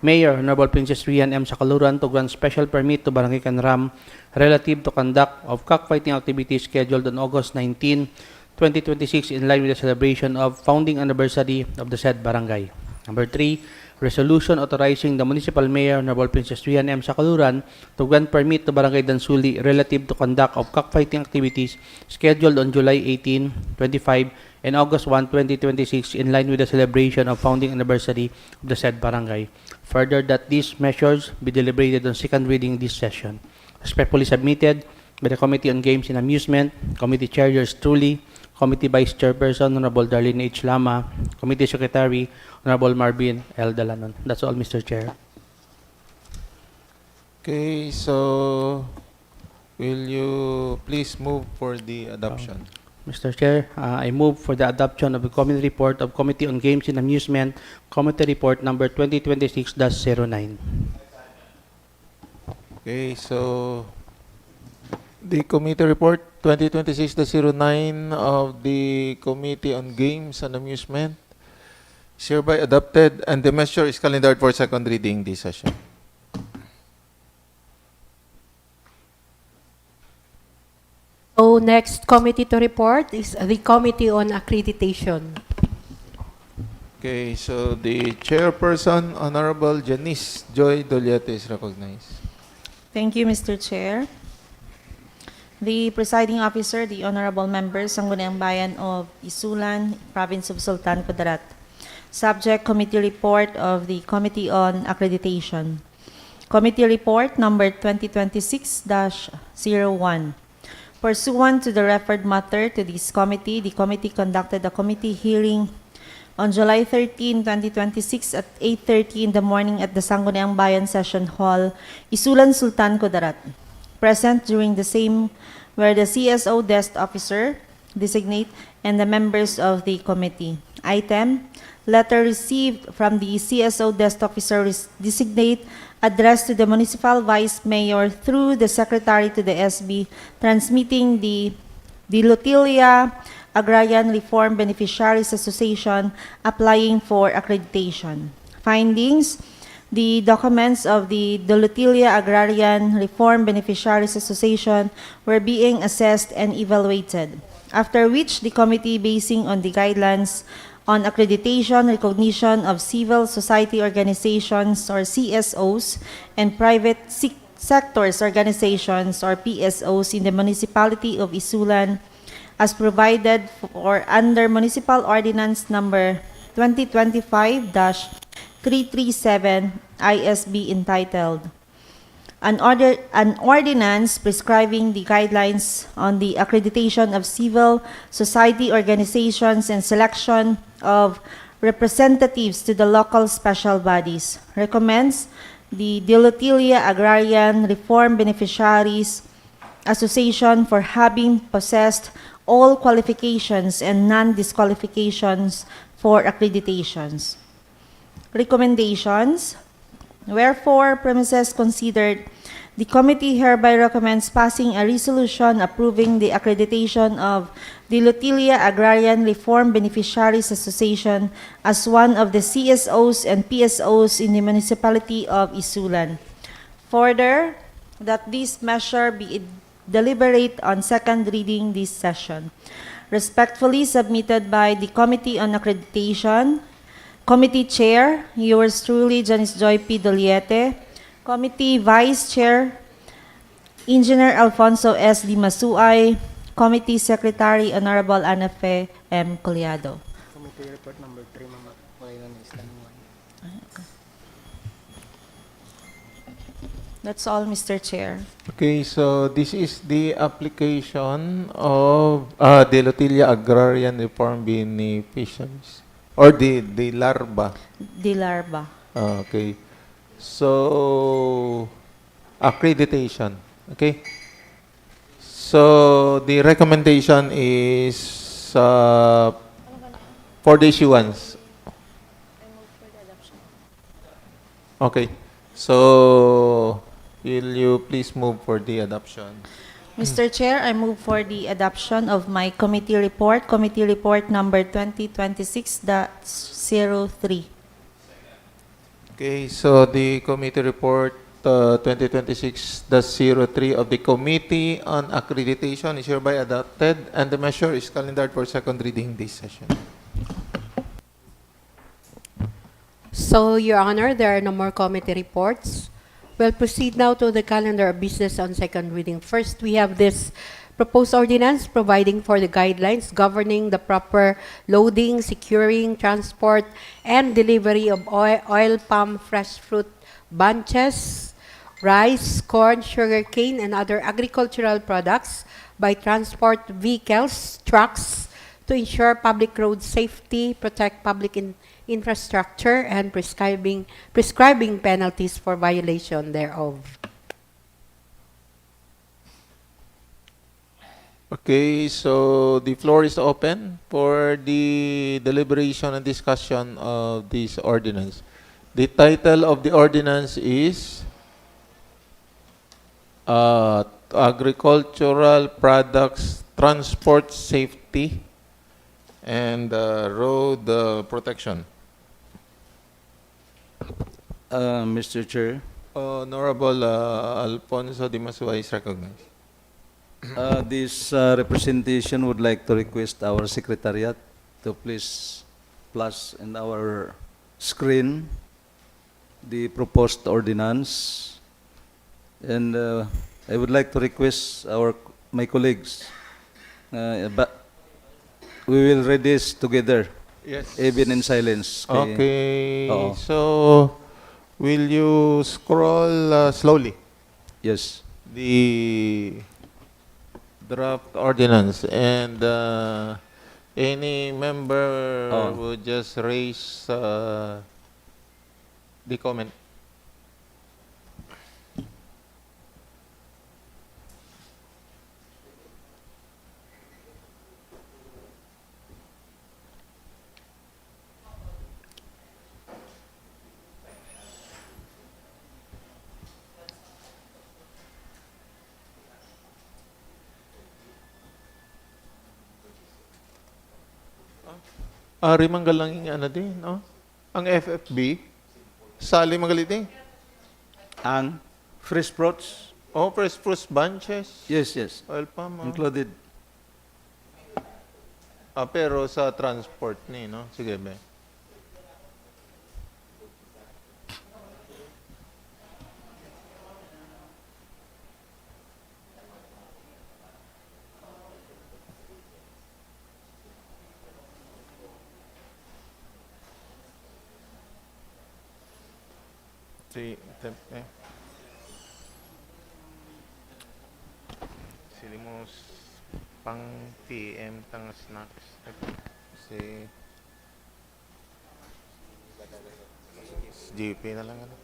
Mayor, Honorable Princess Rian M. Sakaluran, to grant special permit to Barangay Kenram relative to conduct of cockfighting activities scheduled on August 19, 2026 in line with the celebration of founding anniversary of the said barangay. Number 3, resolution authorizing the Municipal Mayor, Honorable Princess Rian M. Sakaluran, to grant permit to Barangay Dansuli relative to conduct of cockfighting activities scheduled on July 18, 25, and August 1, 2026 in line with the celebration of founding anniversary of the said barangay. Further, that these measures be deliberated on second reading this session. Respectfully submitted by the Committee on Games and Amusement, Committee Chair yours truly, Committee Vice Chairperson, Honorable Darlene H. Lama, Committee Secretary, Honorable Marvin L. Dalanon. That's all, Mr. Chair. Okay, so will you please move for the adoption? Mr. Chair, I move for the adoption of the committee report of Committee on Games and Amusement, Committee Report number 2026-09. Okay, so the committee report 2026-09 of the Committee on Games and Amusement is hereby adopted, and the measure is calendared for second reading this session. So next committee to report is the Committee on Accreditation. Okay, so the chairperson, Honorable Janice Joy Doliete, is recognized. Thank you, Mr. Chair. The presiding officer, the honorable members, Sangguniang Bayan of ISULAN, Province of Sultan Kudarat. Subject Committee Report of the Committee on Accreditation. Committee Report number 2026-01. Pursuant to the referred matter to this committee, the committee conducted a committee hearing on July 13, 2026 at 8:30 in the morning at the Sangguniang Bayan Session Hall, ISULAN, Sultan Kudarat. Present during the same were the CSO desk officer, designate, and the members of the committee. Item, letter received from the CSO desk officer designate addressed to the municipal vice mayor through the secretary to the SB, transmitting the Dilotilia Agrarian Reform Beneficiaries Association applying for accreditation. Findings, the documents of the Dilotilia Agrarian Reform Beneficiaries Association were being assessed and evaluated, after which the committee, basing on the guidelines on accreditation, recognition of civil society organizations or CSOs and private sectors organizations or PSOs in the municipality of ISULAN as provided for under Municipal Ordinance number 2025-337 ISB entitled An ordinance prescribing the guidelines on the accreditation of civil society organizations and selection of representatives to the local special bodies, recommends the Dilotilia Agrarian Reform Beneficiaries Association for having possessed all qualifications and non-disqualifications for accreditations. Recommendations. Wherefore, premises considered, the committee hereby recommends passing a resolution approving the accreditation of the Dilotilia Agrarian Reform Beneficiaries Association as one of the CSOs and PSOs in the municipality of ISULAN. Further, that this measure be deliberate on second reading this session. Respectfully submitted by the Committee on Accreditation, Committee Chair, yours truly, Janice Joy P. Doliete. Committee Vice Chair, Engineer Alfonso S. Di Masuay. Committee Secretary, Honorable Ana Fe M. Collado. Committee report number 3, Mama. That's all, Mr. Chair. Okay, so this is the application of Dilotilia Agrarian Reform Beneficiaries, or the LARBA. The LARBA. Okay. So, accreditation. Okay. So, the recommendation is for the issuance. Okay. So, will you please move for the adoption? Mr. Chair, I move for the adoption of my committee report number 2026-03. Okay, so the committee report 2026-03 of the Committee on Accreditation is hereby adopted, and the measure is calendared for second reading this session. So, Your Honor, there are no more committee reports. We'll proceed now to the calendar of business on second reading. First, we have this proposed ordinance providing for the guidelines governing the proper loading, securing, transport, and delivery of oil palm fresh fruit bunches, rice, corn, sugarcane, and other agricultural products by transport vehicles, trucks, to ensure public road safety, protect public infrastructure, and prescribing penalties for violation thereof. Okay, so the floor is open for the deliberation and discussion of this ordinance. The title of the ordinance is Agricultural Products Transport Safety and Road Protection. Mr. Chair, Honorable Alfonso Dimasua is recognized. this representation would like to request our secretariat to please flash in our screen the proposed ordinance. And I would like to request my colleagues, but we will read this together, Yes. even in silence. Okay, Oo. so will you scroll slowly? Yes. The draft ordinance and any member would just raise the comment. Ari manggalang ano din, no? Ang FFB, sali magalit Ang fresh fruits? Oh, fresh fruits bunches. Yes, yes. Oil palm. Included. Pero sa transport ni, no? Sige, be. Si, silimos pang PM tang snacks. Si GP na lang ano.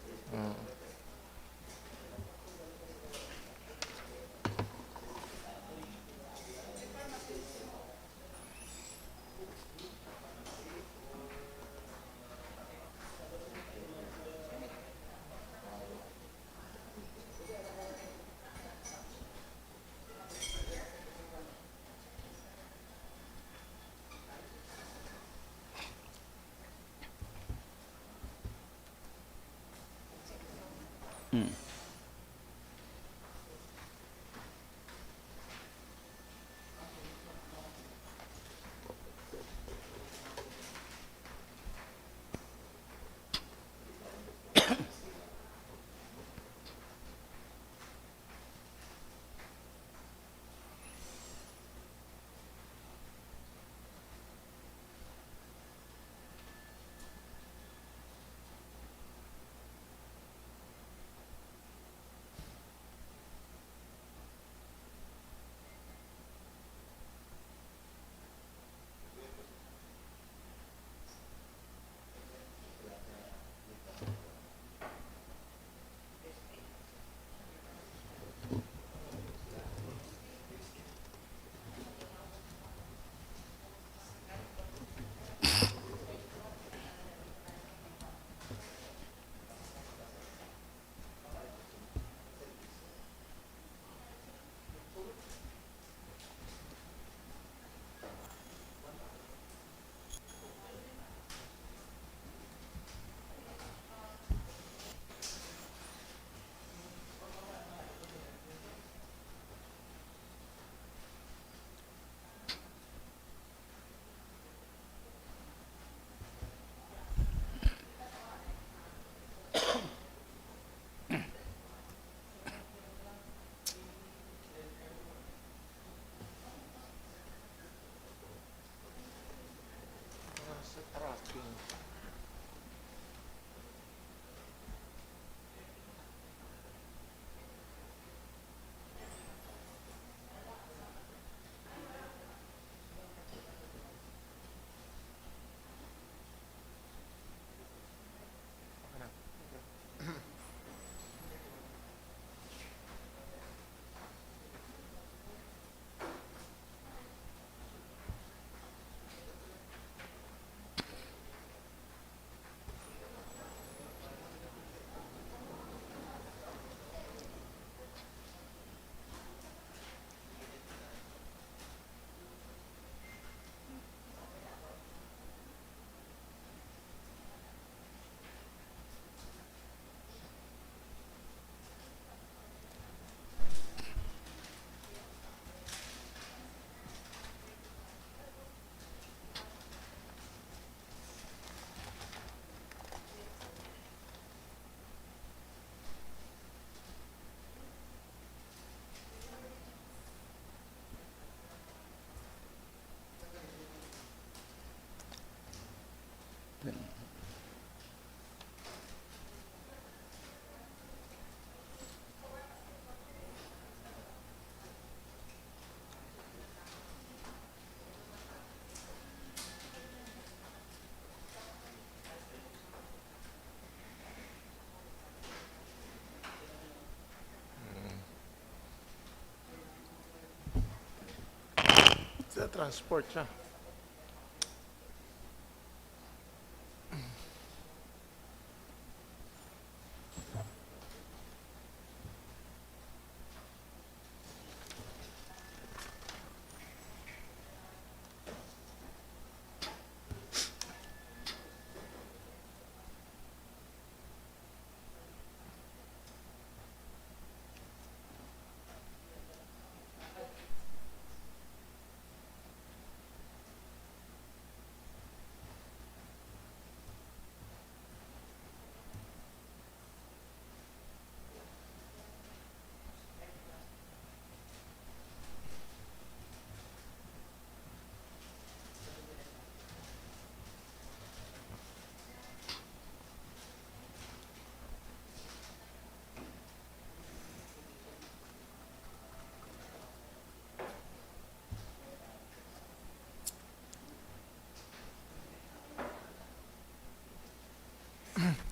Transport siya.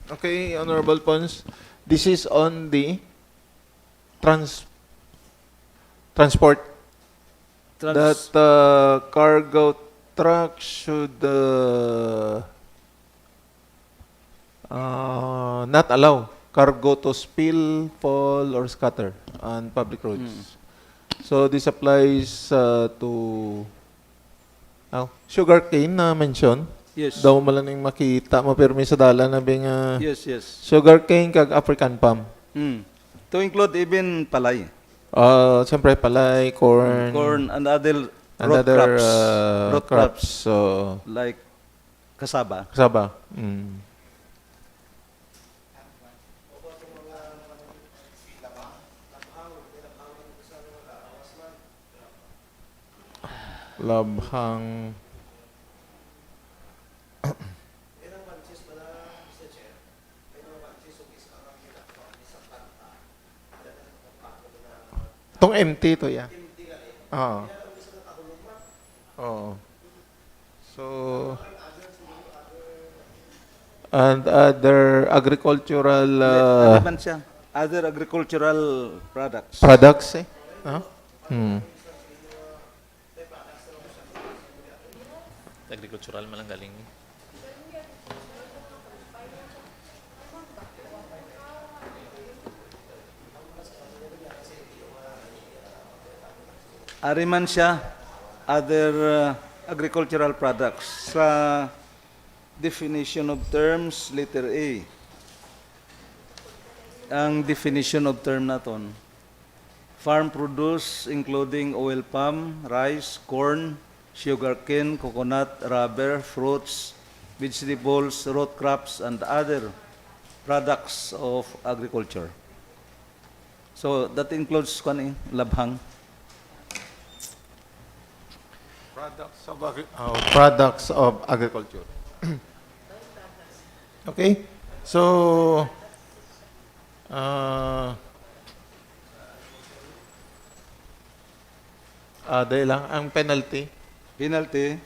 Okay, Honorable Pons, this is on the transport. That cargo truck should not allow cargo to spill, fall, or scatter on public roads. So this applies to sugar cane na mention. Yes. Daw malaning makita mapirmi sa dala na bing Yes, yes. sugar cane kag African palm. To include even palay. Siyempre palay, corn, Corn and other and root other crops. Root crops. crops. So Like kasaba. kasaba. Labhang. Tong empty to ya. Oo. Oo. So and other agricultural Ano man siya? Other agricultural products. products eh. Agricultural man ang galing. Ari man siya, other agricultural products. Sa definition of terms, letter A. Ang definition of term naton, farm produce including oil palm, rice, corn, sugarcane, coconut, rubber, fruits, vegetables, root crops, and other products of agriculture. So that includes labhang. Products of agriculture. Okay? So dahil lang ang penalty. Penalty.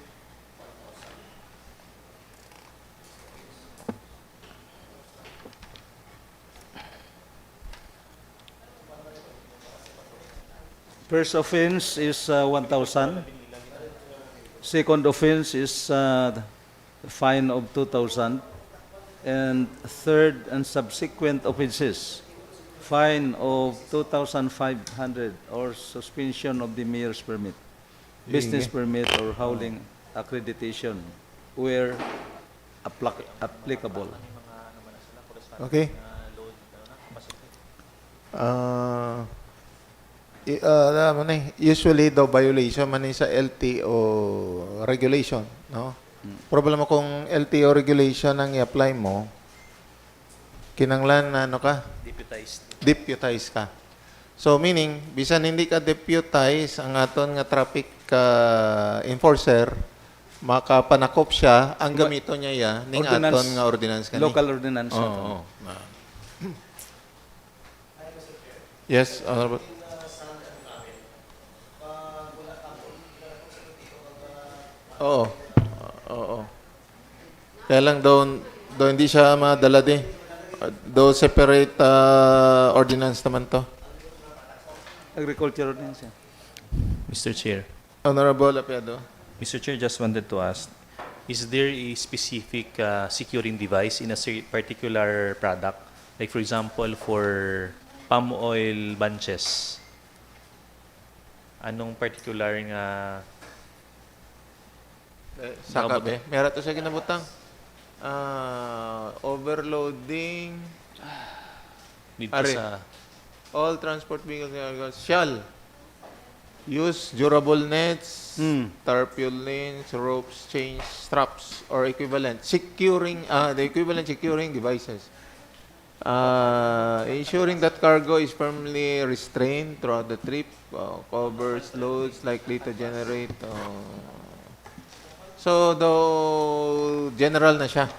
First offense is 1,000. Second offense is a fine of 2,000. And third and subsequent offenses, fine of 2,500 or suspension of the mayor's permit, business permit or hauling accreditation where applicable. Okay? Usually daw violation man sa LTO regulation, no? Problema kung LTO regulation ang i-apply mo, kinanglan na deputized ka. So meaning, bisan hindi ka deputize, ang aton nga traffic enforcer, makapanakop siya, ang gamito niya ya, ning aton nga ordinance kani. Local ordinance. Yes, Honorable. Oo. Kaya lang daw hindi siya madala din. Daw separate ordinance naman to. Agriculture ordinance. Mr. Chair, Honorable Apiado. Mr. Chair, just wanted to ask, is there a specific securing device in a particular product? Like for example, for palm oil bunches, anong particular nga Saka be. Meron to sa kinabutang. Overloading. dito Are. sa All transport vehicles shall use durable nets, tarpaulins, ropes, chains, straps, or equivalent securing the equivalent securing devices. Ensuring that cargo is firmly restrained throughout the trip, covers loads likely to generate. So, though general na siya.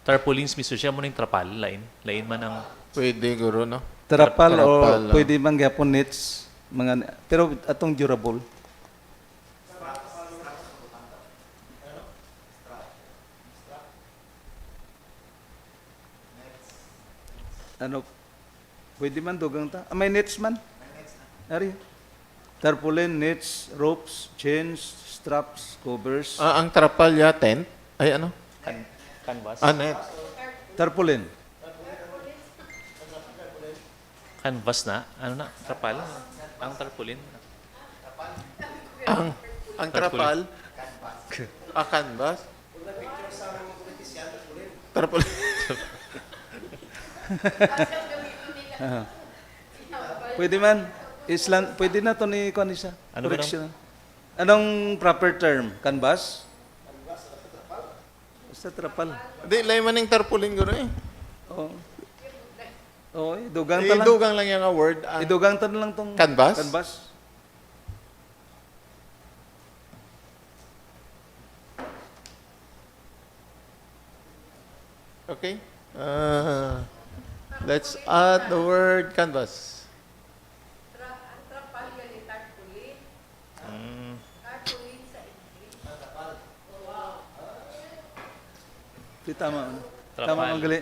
tarpaulins, Mr. Chair, mo ng trapal, lain man ang Pwede, guro, no? Trapal o Trapal, pwede man gyapon nets, pero atong durable. Ano, pwede man dugang ta? May nets man? Ari. Tarpaulin, nets, ropes, chains, straps, covers. Ang trapal ya, tent? Ay, ano? canvas. Net. Tarpaulin. Canvas na? Ano na? Trapal? Ang tarpaulin? Ang trapal? Canvas? Tarpaulin. Pwede man. Island, pwede na to ni Konisa. Ano ba Correction. Anong proper term? Canvas? Basta trapal. Di, lain man yung tarpaulin, guro eh. Oo. Oo, idugang ta lang. Idugang lang yung word. Idugang ta lang tong Canvas? Canvas. Okay. Let's add the word canvas. Di tama. Trapal. Tama ang gali.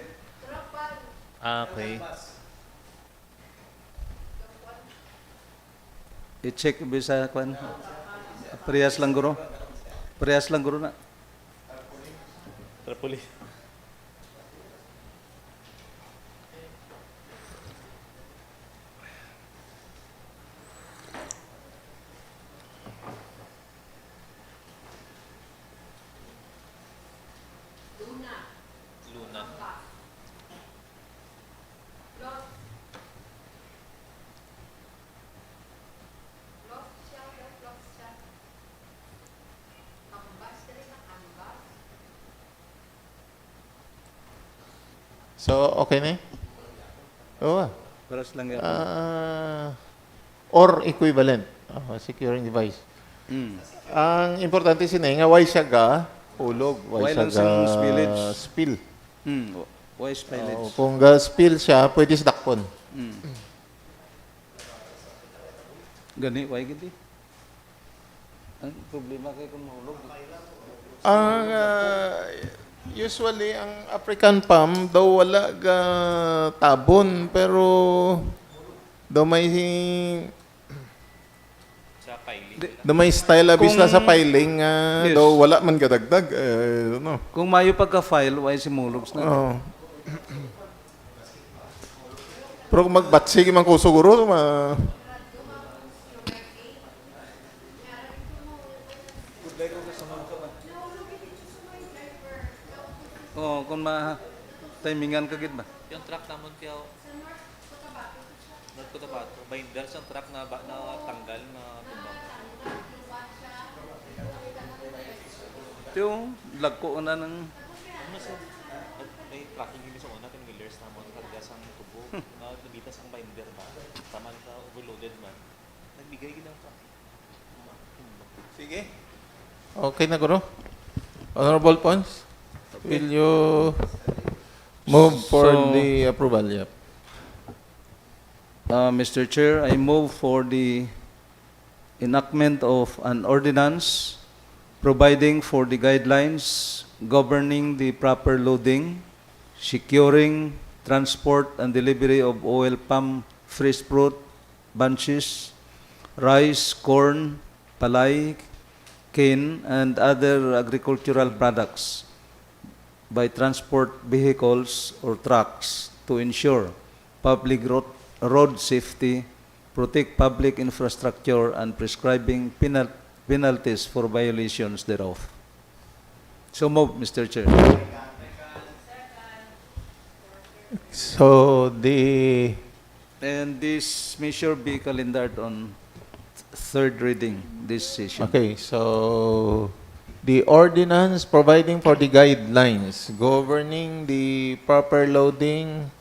Okay. I-check bisa kwan. Parehas lang guro. Parehas lang guro na. Tarpaulin. So, okay na eh? Oo. Parehas lang yan. Or equivalent. Securing device. Ang importante sinay nga, why siya ga ulog? Why siya lang siyang spillage? Spill. Why spillage? Kung ga spill siya, pwede sa dakpon. Gani, why gidi? Ang problema kay kung mahulog. Usually, ang African palm daw wala ga tabon, pero daw may style abis na sa piling, Yes. daw wala man gadagdag. No. Kung mayo pagka-file, why si mulog na? Oo. Pero kung magbatsig man ko siguro, Oo, kung ma-timingan ka gid ba? Yung truck naman kaya North Cotabato, binders ang truck na tanggal na tumbang. Ito yung lagko na ng... May tracking din sa una, kung millers na mga kargas ang tubo, nabitas ang binder ba? Tama sa overloaded ba? Nagbigay gila ang truck. Sige. Okay na, Guru. Honorable Pons, will you move for the approval? Yep. Mr. Chair, I move for the enactment of an ordinance providing for the guidelines governing the proper loading, securing, transport, and delivery of oil palm fresh fruit bunches, rice, corn, palay, cane, and other agricultural products by transport vehicles or trucks to ensure public road safety, protect public infrastructure, and prescribing penalties for violations thereof. So moved, Mr. Chair. So And this measure be calendared on third reading this session. okay, so the ordinance providing for the guidelines governing the proper loading,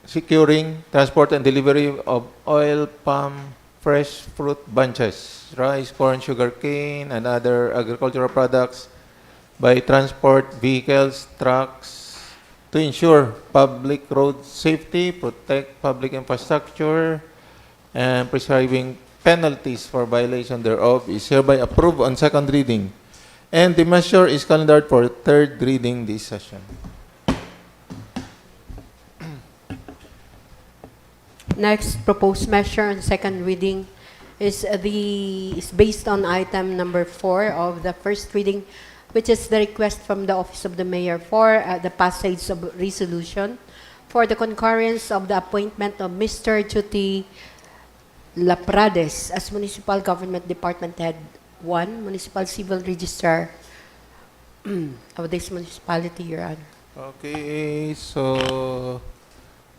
securing, transport, and delivery of oil, palm, fresh fruit bunches, rice, corn, sugar cane, and other agricultural products by transport vehicles, trucks, to ensure public road safety, protect public infrastructure, and prescribing penalties for violation thereof is hereby approved on second reading. And the measure is calendared for third reading this session. Next proposed measure on second reading is based on item number 4 of the first reading, which is the request from the Office of the Mayor for the passage of resolution for the concurrence of the appointment of Mr. Chuti Laprades as Municipal Government Department Head 1, Municipal Civil Registrar of this municipality, Your Honor. Okay, so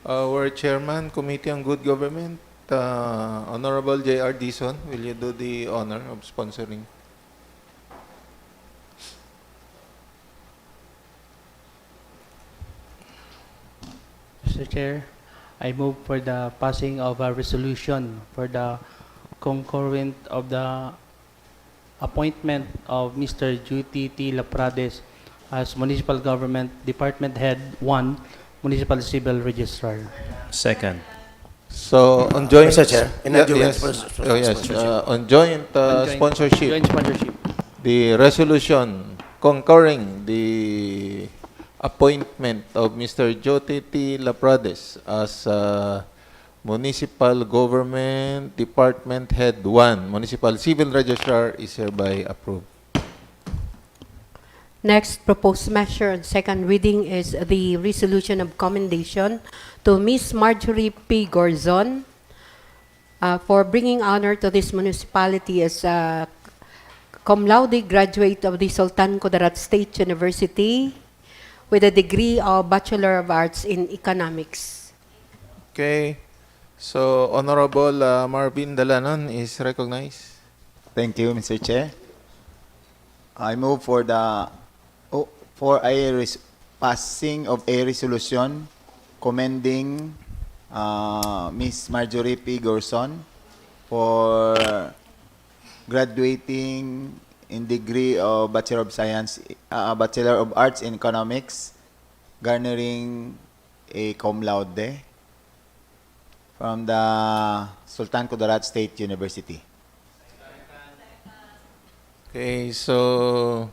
our Chairman, Committee on Good Government, Honorable J.R. Dizon, will you do the honor of sponsoring? Mr. Chair, I move for the passing of a resolution for the concurrent of the appointment of Mr. Juti T. Laprades as Municipal Government Department Head 1, Municipal Civil Registrar. Second. So, on joint... Mr. Chair, in a joint on joint sponsorship, Joint sponsorship. the resolution concurring the appointment of Mr. Jote T. Laprades as Municipal Government Department Head 1, Municipal Civil Registrar is hereby approved. Next proposed measure on second reading is the resolution of commendation to Miss Marjorie P. Gorzon for bringing honor to this municipality as a cum laude graduate of the Sultan Kudarat State University with a degree of Bachelor of Arts in Economics. Okay. So, Honorable Marvin Dalanon is recognized. Thank you, Mr. Chair. I move for the passing of a resolution commending Miss Marjorie P. Gorson for graduating in degree of Bachelor of Science, Bachelor of Arts in Economics, garnering a cum laude from the Sultan Kudarat State University. Okay, so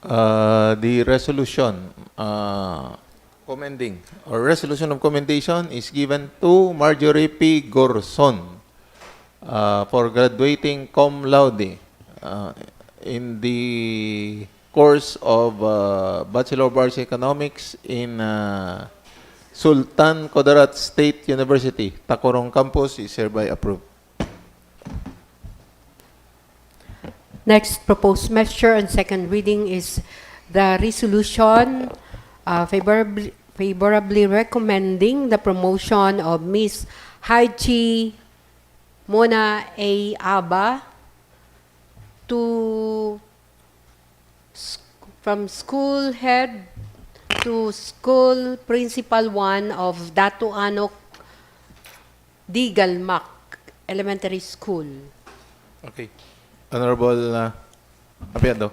the resolution commending or resolution of commendation is given to Marjorie P. Gorson for graduating cum laude in the course of Bachelor of Arts Economics in Sultan Kudarat State University, Tacorong Campus is hereby approved. Next proposed measure on second reading is the resolution favorably recommending the promotion of Miss Haji Mona A. Aba from school head to school principal 1 of Datu Anok Digalmak Elementary School. Okay. Honorable Apiado.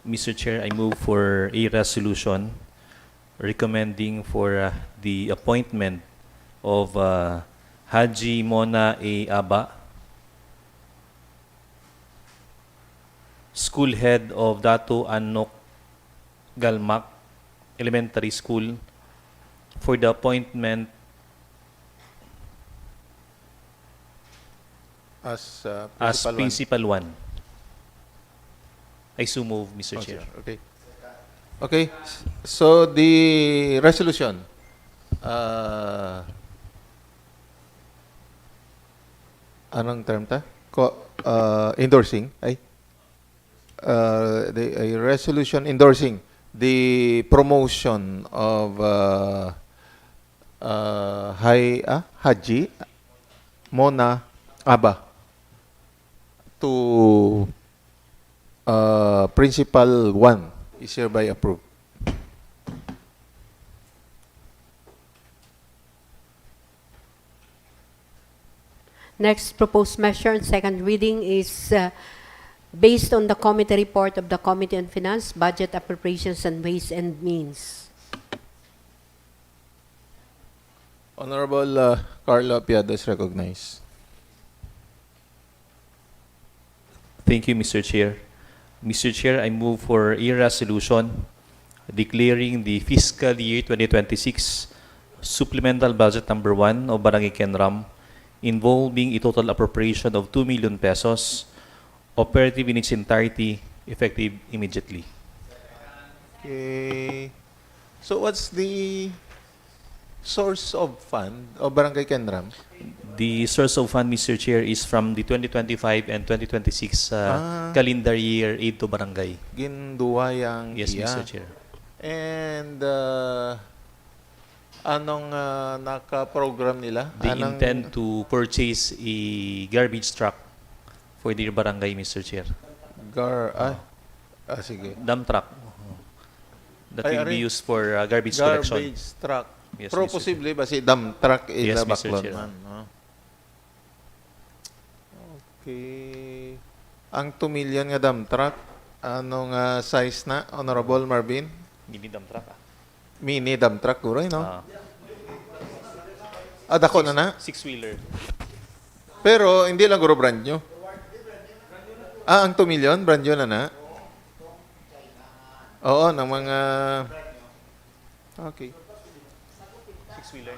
Mr. Chair, I move for a resolution recommending for the appointment of Haji Mona A. Aba, school head of Datu Anok Galmak Elementary School for the appointment as Principal 1. I so move, Mr. Chair. Okay. Okay. So the resolution, anong term ta? Endorsing, a resolution endorsing the promotion of Haji Mona Aba to Principal 1 is hereby approved. Next proposed measure and second reading is based on the committee report of the Committee on Finance, Budget, Appropriations, and Ways and Means. Honorable Carlo Apiado is recognized. Thank you, Mr. Chair. Mr. Chair, I move for a resolution declaring the fiscal year 2026 supplemental budget number 1 of Barangay Kenram involving a total appropriation of 2 million pesos, operative in its entirety, effective immediately. Okay. So what's the source of fund of Barangay Kenram? The source of fund, Mr. Chair, is from the 2025 and 2026 calendar year aid to barangay. Ginduwayang Yes, iya. Mr. Chair. And anong naka-program nila? They Anong intend to purchase a garbage truck for their barangay, Mr. Chair. sige. Dump truck. That Ay, will be ari. used for garbage collection. Garbage truck. Yes, Pero Mr. posible ba si dump truck Yes, ila Mr. baklon Chair. man? No? Okay. Ang 2 million nga dump truck, anong size na, Honorable Marvin? Mini dump truck. Mini dump truck, kuray, no? Ah. Dako na na. Six-wheeler. Pero hindi lang guro brand new. Ang 2 million, brand new na na. Oo, ng mga... Okay. Six-wheeler.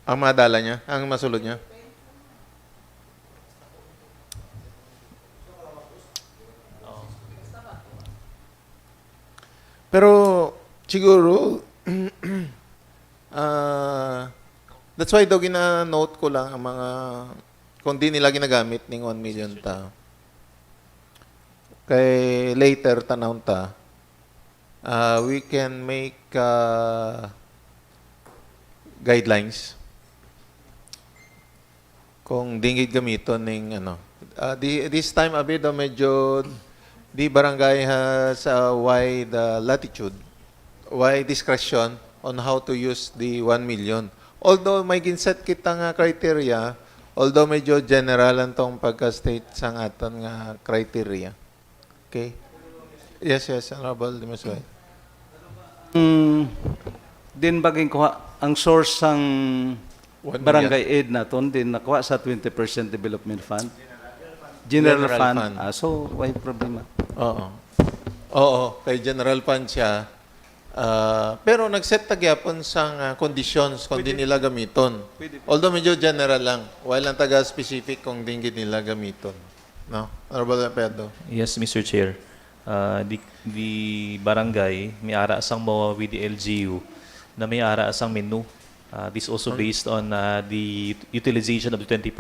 Ang madala niya, ang masulod niya. Pero siguro that's why daw gina-note ko lang ang mga kung di nila ginagamit ning 1 million ta. Kay later tanaw ta, we can make guidelines kung dingid gamiton ning ano. This time abi daw medyo the barangay has a wide latitude, wide discretion on how to use the 1 million. Although may ginset kita nga criteria, although medyo general ang tong pagka-state sang aton nga criteria. Okay? Yes, Honorable Dimasway. Din baging kuha ang source sang 1 barangay aid naton din nakuha sa 20% development fund. General fund. Fund. So why problema? Oo, kay general fund siya. Pero nag-set tagyapon sang conditions kung di nila gamiton. Although medyo general lang, while ang taga-specific kung di nila gamiton. No? Honorable Pedro. Yes, Mr. Chair. The barangay may ara sang mo with the LGU na may ara sang menu. This also based on the utilization of the 20%.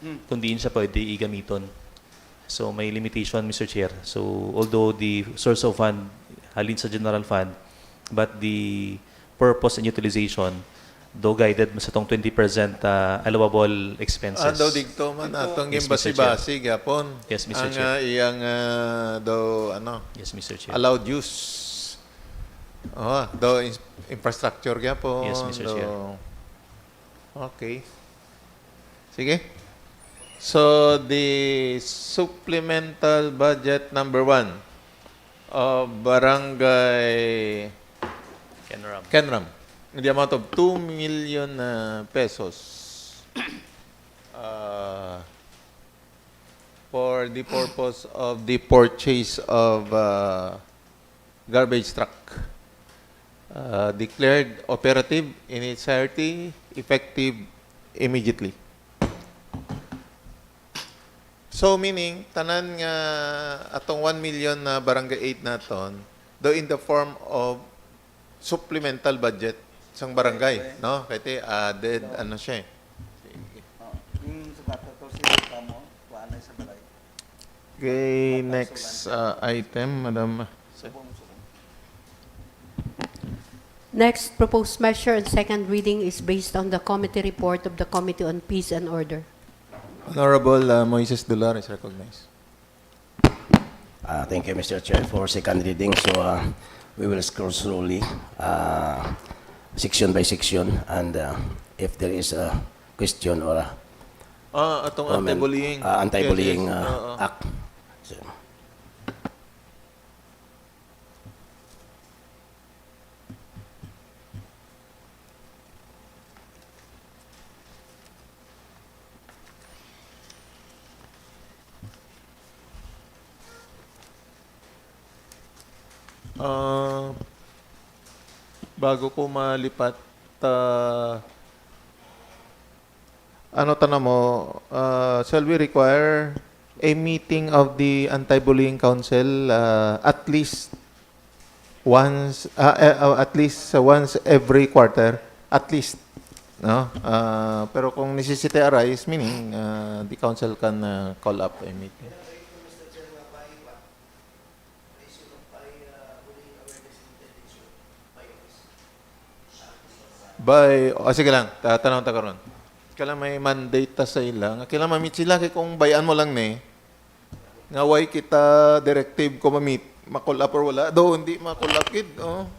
Kung diin siya pwede igamiton. So may limitation, Mr. Chair. So although the source of fund halin sa general fund, but the purpose and utilization do guided mo sa tong 20% allowable expenses. Daw digto man atong Yes, Mr. gimbasi-basi gyapon. Yes, Mr. Ang Chair. iyang daw ano? Yes, Mr. Chair. Allowed use. Daw infrastructure gyapon. Yes, Mr. Chair. Okay. Sige. So the supplemental budget number 1 of Barangay Kenram in the amount of 2 million pesos for the purpose of the purchase of garbage truck. Declared operative in its entirety, effective immediately. So meaning, tanan nga atong 1 million na barangay 8 naton, though in the form of supplemental budget sang barangay, no? Kaya added, ano siya eh. Okay, next item, Madam. Next proposed measure and second reading is based on the committee report of the Committee on Peace and Order. Honorable Moises Dular is recognized. Thank you, Mr. Chair, for second reading. So we will scroll slowly, section by section, and if there is a question or a Atong comment, anti-bullying. anti-bullying Yes, yes. Oo. act. So, Bago ko malipat, ano tanong mo, shall we require a meeting of the Anti-Bullying Council at least once every quarter, at least, no? Pero kung necessity arise, meaning the council can call up a meeting. Sige lang, tatanong ta karon. Kailan may mandate ta sa ilang, kailan ma-meet sila, kay kung bayan mo lang ni, nga way kita directive ko ma-meet, ma-call up or wala, do hindi ma-call up kid, oh.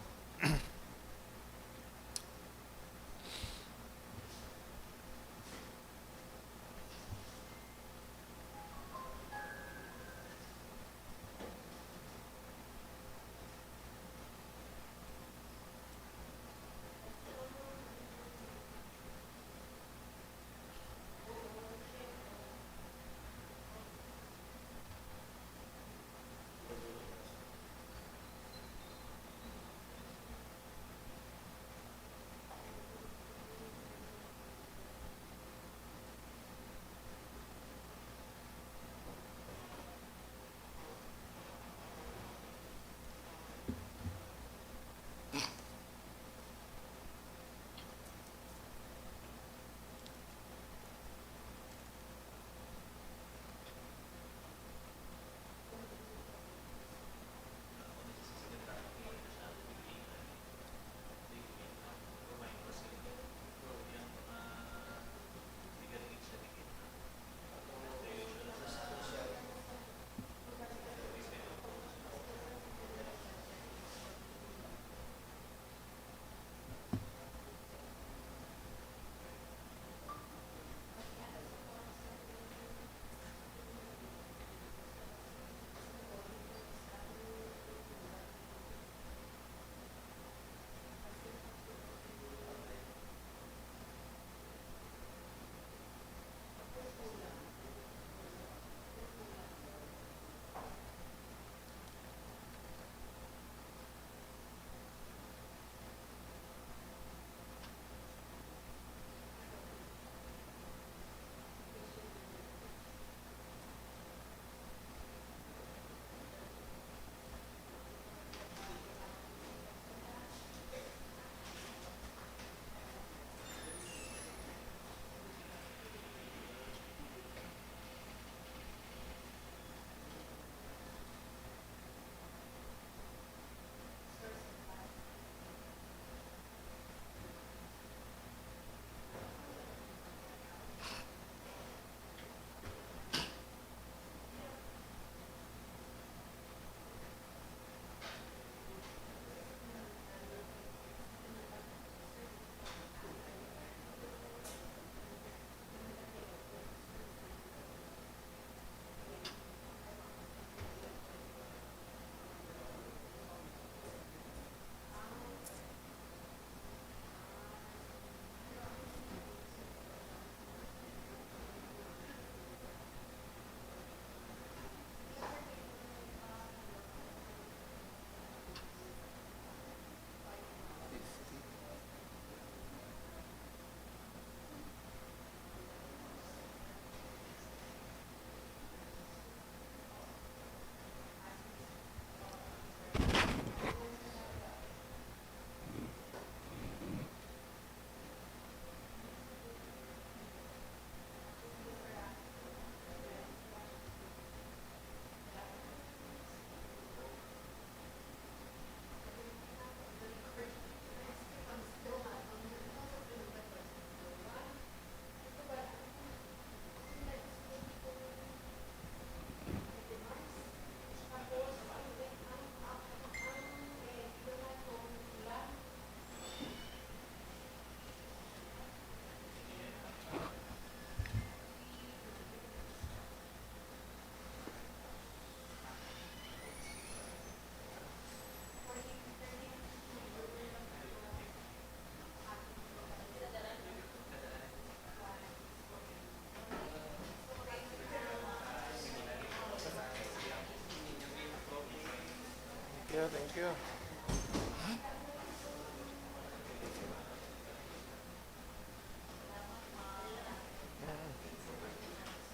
you.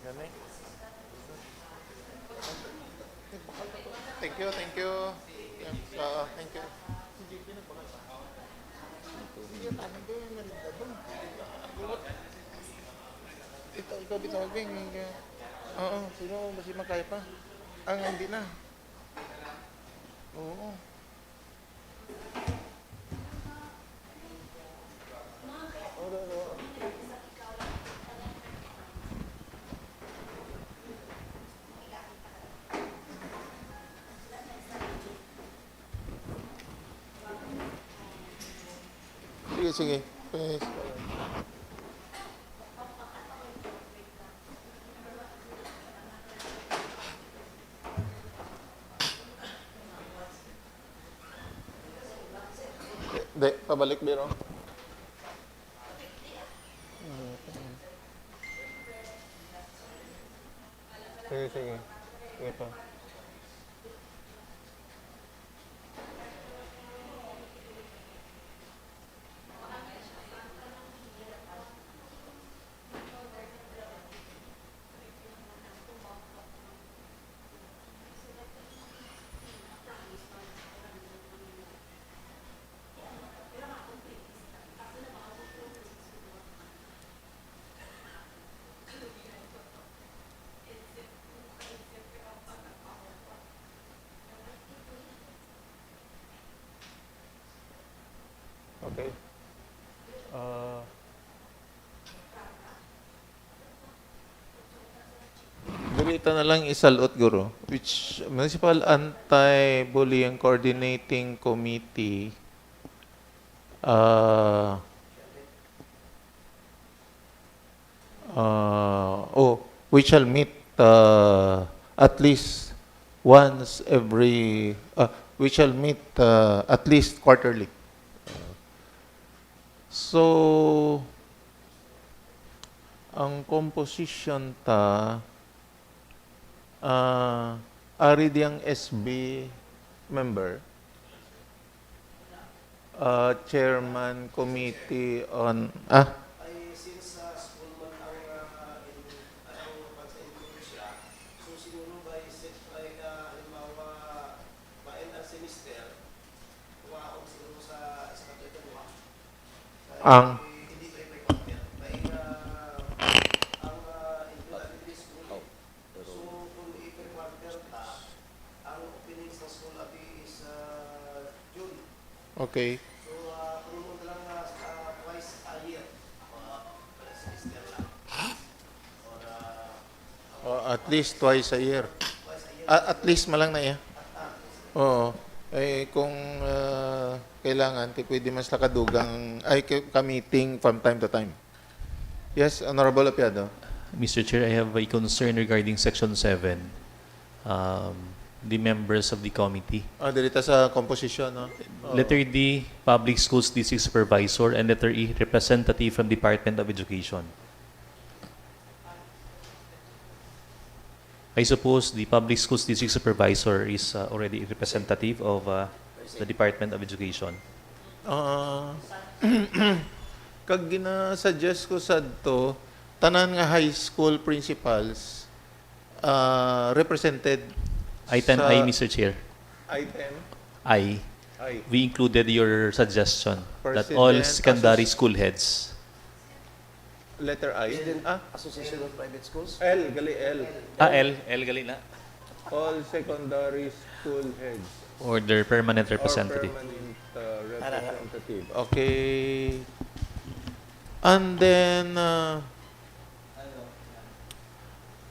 Galing. Thank you, thank you. Yes, thank you. Ikaw bitawagin. Oo, sino masih makaya pa? Ang hindi na. Oo. Sige, sige. Yes. Hindi, pabalik biro. Sige, sige. Sige pa. Okay. Dito na lang isalot, Guro, which Municipal Anti-Bullying Coordinating Committee we shall meet at least once every, we shall meet at least quarterly. So, ang composition ari diyang SB member, chairman committee on, ang okay. At least twice a year. At least malang na iya. Oo. Eh, kung kailangan, pwede mas lakadugang, ka-meeting from time to time. Yes, Honorable Apiado. Mr. Chair, I have a concern regarding Section 7. The members of the committee. Dito sa composition, no? Letter D, Public Schools District Supervisor, and letter E, Representative from Department of Education. I suppose the Public Schools District Supervisor is already a representative of the Department of Education. Kag gina-suggest ko sa to, tanan nga high school principals represented Item sa I, Mr. Chair. Item I. I. We included your suggestion that all President, secondary school heads. Letter I. Association of Private Schools? L, gali L. L gali na. All secondary school heads. Or their permanent representative. Or permanent representative. Okay. And then,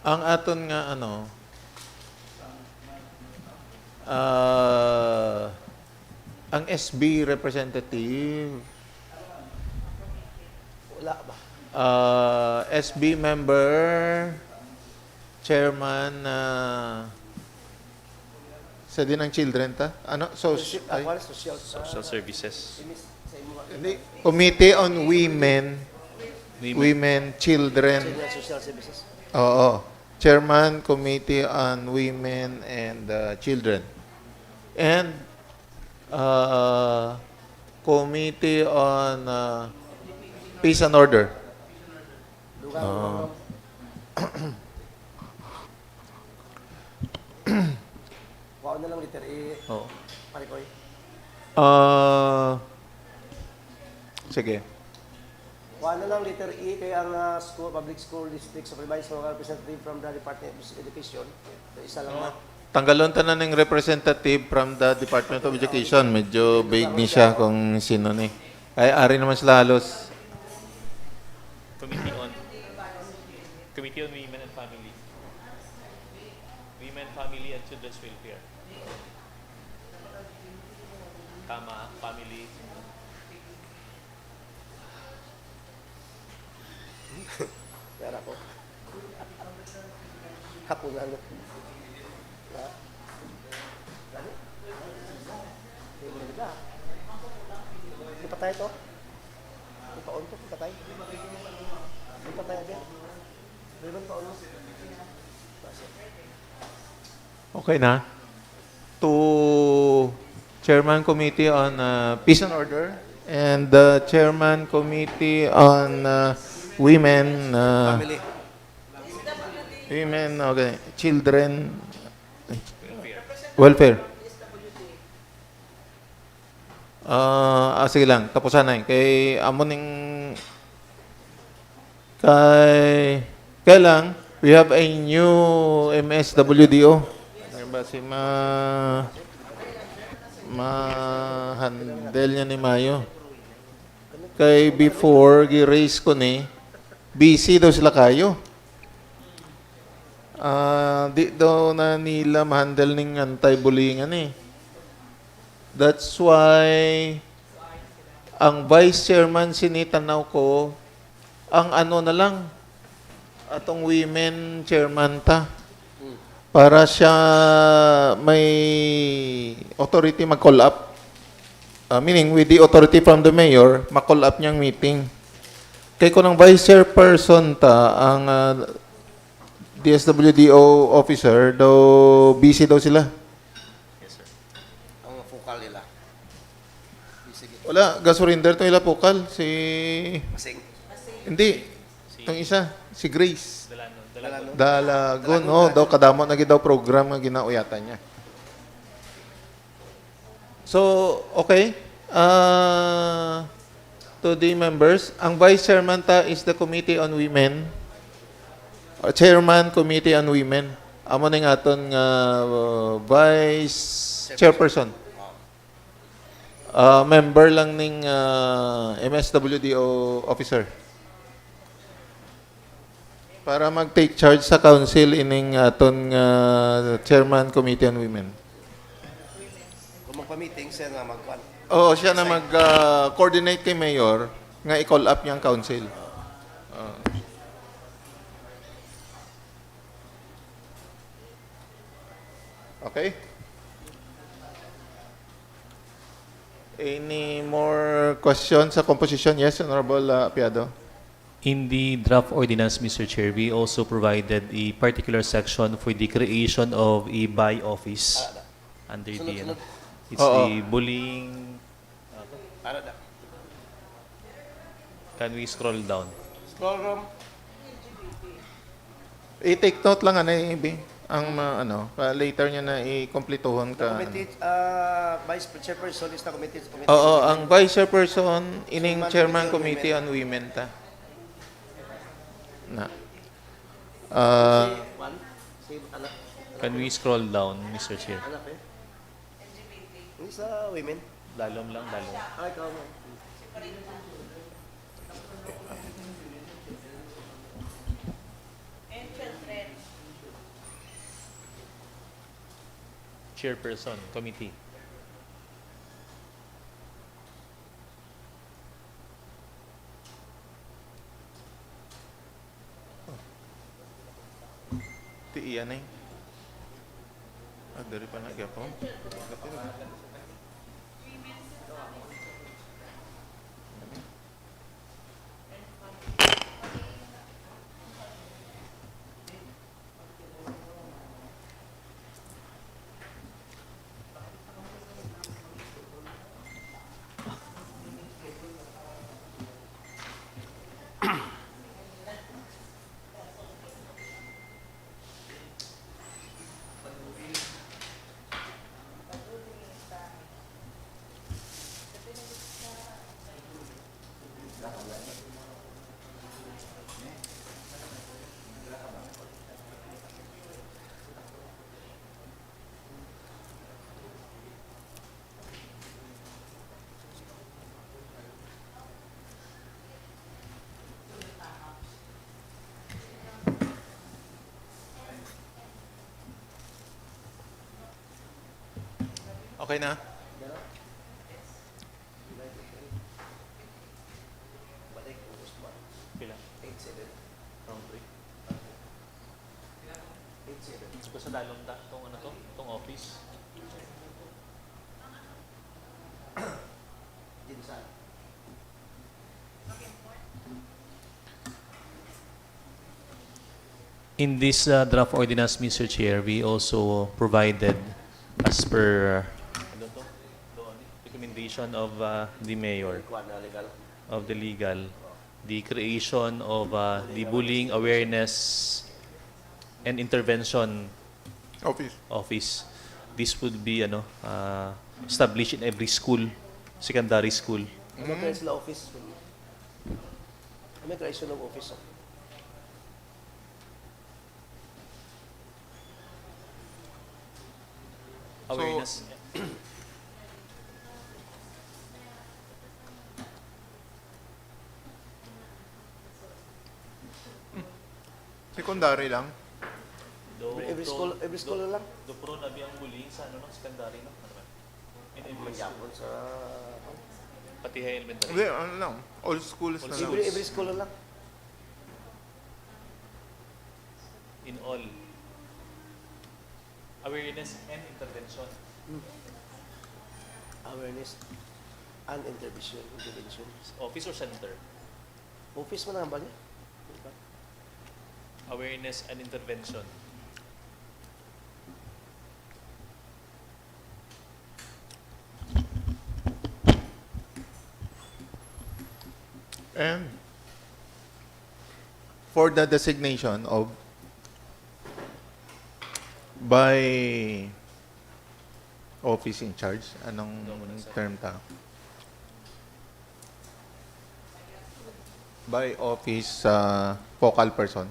ang aton nga ang SB representative, Wala ba? SB member, chairman, sa din ng children ta? Social Services. Hindi. Committee on Women, Children. Social Services. Oo. Chairman, Committee on Women and Children. And Committee on Peace and Order. Wow na lang letter E. Oh. Parikoy. Sige. Wow na lang letter E kay ang public school district supervisor representative from the Department of Education. So, isa lang na. Tanggalon tanan ng representative from the Department of Education. Medyo vague ni siya kung sino ni. Ay, ari naman sila halos. Committee on Women and Family. Women, Family, and Children's Welfare. Tama, family. Pera ko. Hapunan. Hindi pa tayo to? Hindi pa on to? Hindi pa tayo? Hindi pa tayo agad? Meron pa on to? Okay na. To Chairman Committee on Peace and Order and the Chairman Committee on Women, Family. Women, okay, Children, Welfare. Sige lang, tapusan na yun. Kay amuning kay lang, we have a new MSWDO. Ano ba si handle niya ni Mayo. Kay before, gi-raise ko ni, busy daw sila kayo. Di daw na nila ma-handle ng anti-bullying eh. That's why ang vice chairman sinitanaw ko, ang ano na lang, atong women chairman ta. Para siya may authority mag-call up. Meaning, with the authority from the mayor, ma-call up niyang meeting. Kaya ko ng vice chairperson ta, ang DSWDO officer, daw busy daw sila. Ang focal nila. Sige. Wala, gasurinder to nila pokal. Si... Masing. Hindi. Itong isa, si Grace. Dalano. Dalagon, oh, daw kadamo na daw program nga ginauyatan niya. So, okay. To the members, ang vice chairman ta is the Committee on Women. Chairman, Committee on Women. Amo ning aton nga vice chairperson. Member lang ning MSWDO officer. Para mag-take charge sa council ining aton Chairman, Committee on Women. Kung magpa-meeting, siya nga mag-one. Oo, siya na mag-coordinate kay Mayor nga i-call up niyang council. Okay? Any more questions sa composition? Yes, Honorable Piado. In the draft ordinance, Mr. Chair, we also provided a particular section for the creation of a by office under the it's the bullying. Para na. Can we scroll down? Scroll room. I-take note lang ang later niya na i-completohon ka. Vice Chairperson is the committee. Oo, ang Vice Chairperson ining Chairman Committee on Women ta. Na. Can we scroll down, Mr. Chair? Anak eh? Yung sa women? Dalom lang, dalom. Ay, ikaw mo. Chairperson, committee. Ti iyan eh. Dari pa nagyapon. Okay na? Pila? 8-7. Round 3. Ito sa dalong itong ano to? Itong office. In this draft ordinance, Mr. Chair, we also provided, as per ano to? Recommendation of the mayor, of the legal, the creation of the bullying awareness and intervention office. This would be established in every school, secondary school. Ano tayo sila office? Ano creation of office? Awareness. Secondary lang. Every school lang? Do pro na biyang bullying sa secondary no? Ano ba? In every school. Magyapon sa... Pati high elementary. Hindi, ano lang. All schools na lang. Every school lang? In all. Awareness and intervention. Awareness and intervention. Office or center? Office mo na ba niya? Awareness and intervention. And for the designation of by office in charge, anong term ta? By office focal person.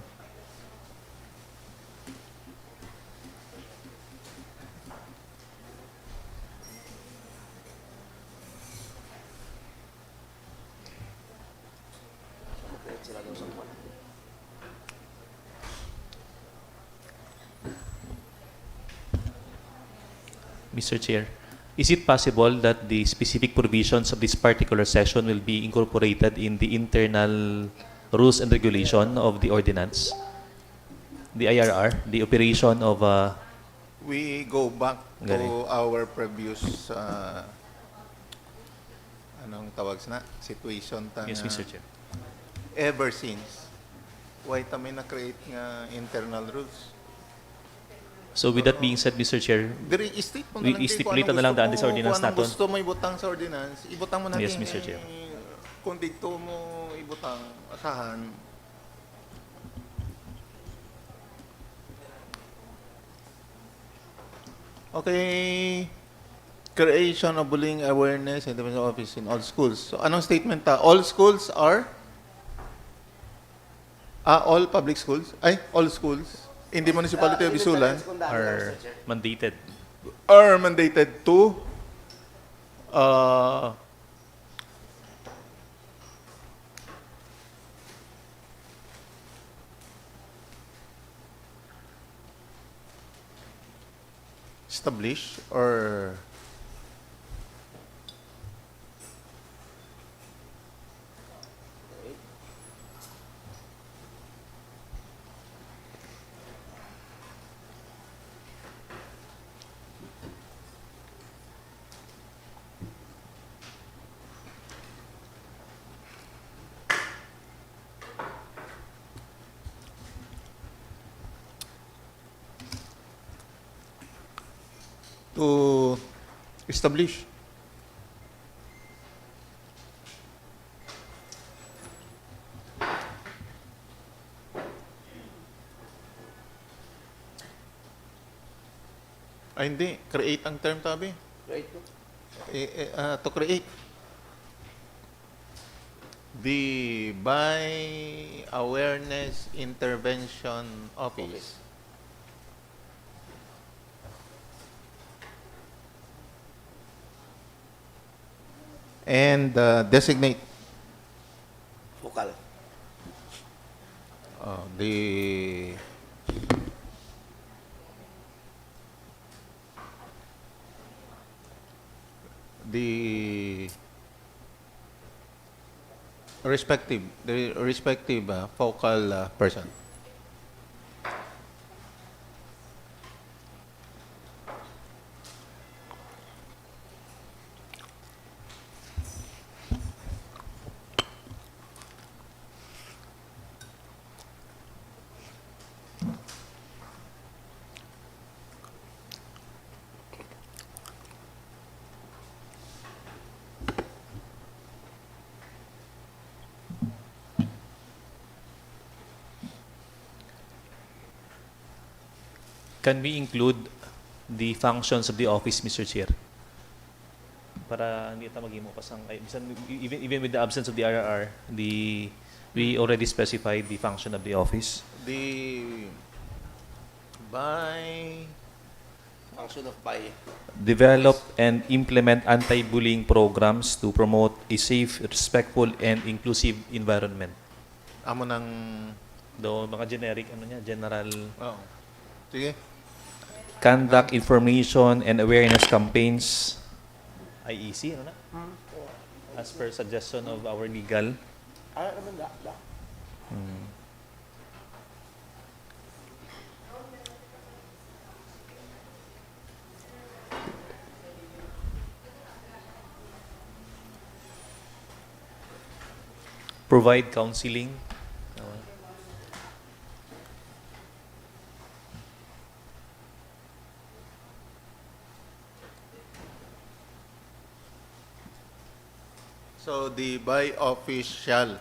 Mr. Chair, is it possible that the specific provisions of this particular session will be incorporated in the internal rules and regulation of the ordinance? The IRR, the operation of... We go back to our previous anong tawag na situation ta Yes, Mr. Chair. ever since why kami na-create nga internal rules. So with that being said, Mr. Chair, Diri state mo we stipulate na lang daan sa ordinance natin. Gusto mo ibutang sa ordinance, ibutang mo natin. Yes, Mr. Chair. Kung dito mo ibutang, asahan. Okay. Creation of bullying awareness and intervention office in all schools. So anong statement ta? All schools are all public schools? Ay, all schools in the municipality of ISULAN are mandated. Are mandated to establish or to establish. Ay, hindi. Create ang term, tabi. Create po. To create. The by awareness intervention office. And designate Focal. the the respective focal person. Can we include the functions of the office, Mr. Chair? Para hindi tayo maging pasang, even with the absence of the RRR, we already specified the function of the office. Function of by Develop and implement anti-bullying programs to promote a safe, respectful, and inclusive environment. Amo ng... Mga generic, general... Oh. Sige. Conduct information and awareness campaigns. IEC, ano na? As per suggestion of our legal. Provide counseling. So the by office shall.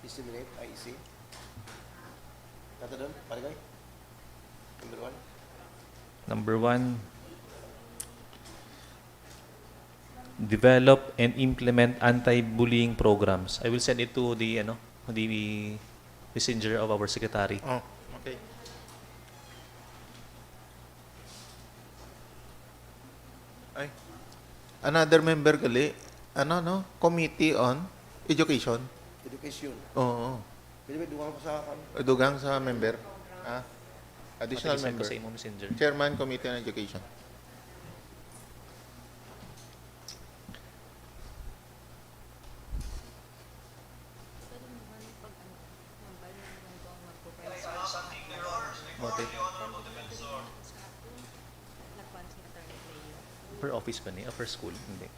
Disseminate IEC. Kata doon, palagay. Number 1, develop and implement anti-bullying programs. I will send it to the messenger of our secretary. Oh, okay. Ay. Another member gali, Committee on Education. Education. Oo. Pwede ba dugang ko sa Dugang sa member. Additional Pati member. sa imo messenger. Chairman, Committee on Education. Per office ba niya? Per school? Hindi.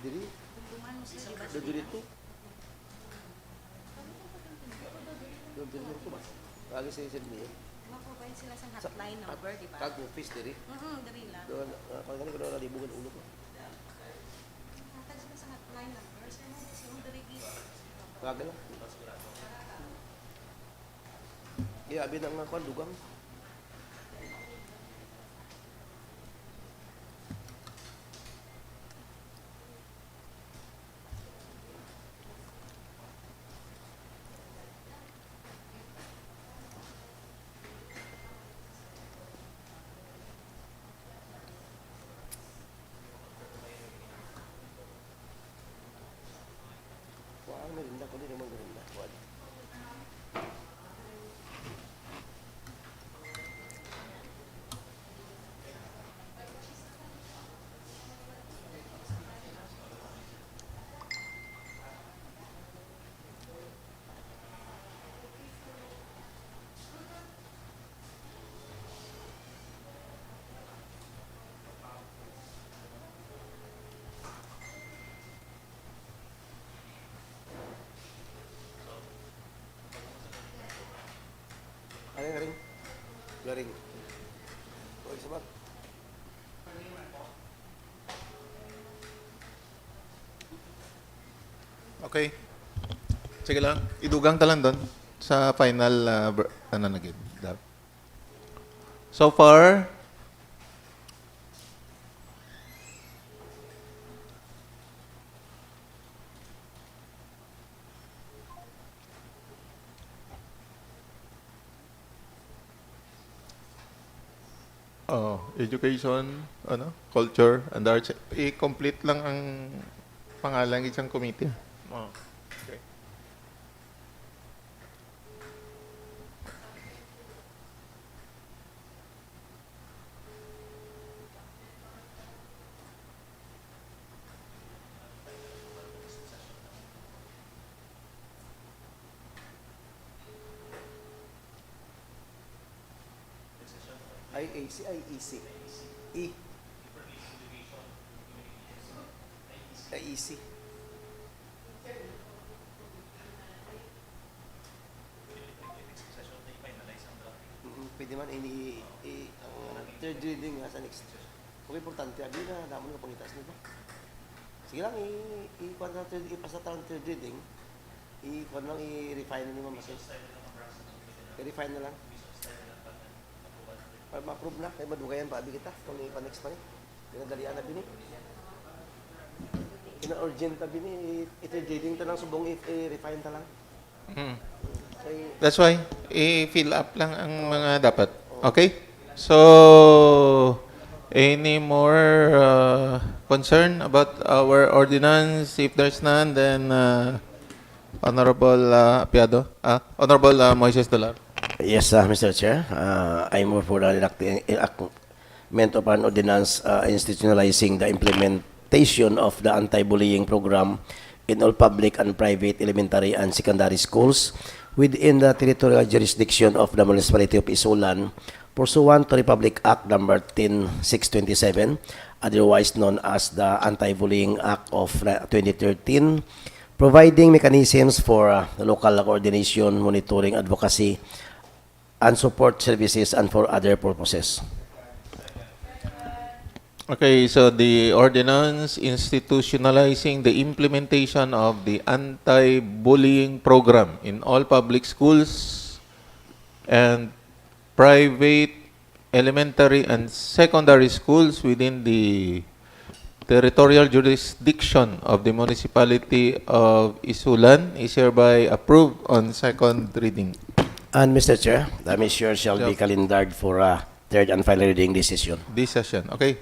Diri? Diri to? Doon ko ba? Lagi sa isip niya. Maprovide sila sa hotline number, di ba? Kag-office diri? Diri lang. Doon, kaya ko doon nalibugan ulo ko. Hatag sila sa hotline number. Sir, mo diri gito. Kag lang. Iya, abi nang kwan dugang. Merinda ko din naman merinda. Ring. Garing. Okay, sabat. Okay. Sige lang. Idugang talan doon sa final ano na gid. So far, education, culture and arts. I-complete lang ang pangalan ng isang committee. Okay. IAC, IEC. E. IEC. Pwede man ang third reading sa next. Okay, importante. Abi na, damo nga pangitas nito. Sige lang, i-kuhan na ipasa talang third reading. I-kuhan lang, i-refine na ni Ma'am Mases. I-refine na lang. Para ma-approve na, kaya madugayan pa, abi kita. Kung ipa-next pa rin. Pinadalian na bini. Ina-urgent na bini. I-third reading ta lang, subong i-refine ta lang. That's why, i-fill up lang ang mga dapat. Okay? So, any more concern about our ordinance? If there's none, then Honorable Apiado, Honorable Moises Dolar. Yes, Mr. Chair. I move for the enactment of an ordinance institutionalizing the implementation of the anti-bullying program in all public and private elementary and secondary schools within the territorial jurisdiction of the municipality of ISULAN pursuant to Republic Act number 10627, otherwise known as the Anti-Bullying Act of 2013, providing mechanisms for local coordination, monitoring, advocacy, and support services and for other purposes. Okay, so the ordinance institutionalizing the implementation of the anti-bullying program in all public schools and private elementary and secondary schools within the territorial jurisdiction of the municipality of ISULAN is hereby approved on second reading. And Mr. Chair, the measure shall be calendared for third and final reading this session. This session, okay.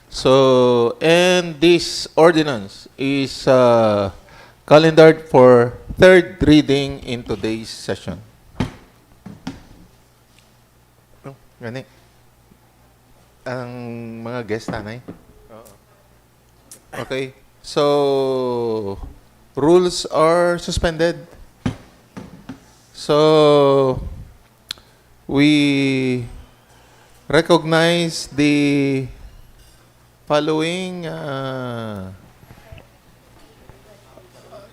So, and this ordinance is calendared for third reading in today's session. Gani. Ang mga guest tanay. Okay. So, rules are suspended. So, we recognize the following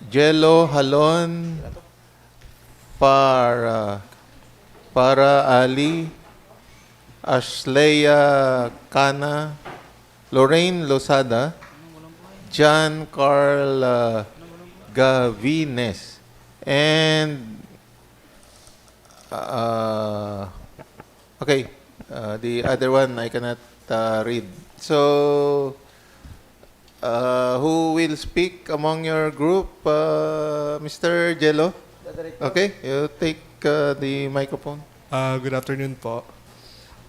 Jello Halon, para Ali, Ashleya Cana, Lorraine Losada, John Carl Gavines, and okay, the other one I cannot read. So, who will speak among your group? Mr. Jello? Okay, you take the microphone. Good afternoon po.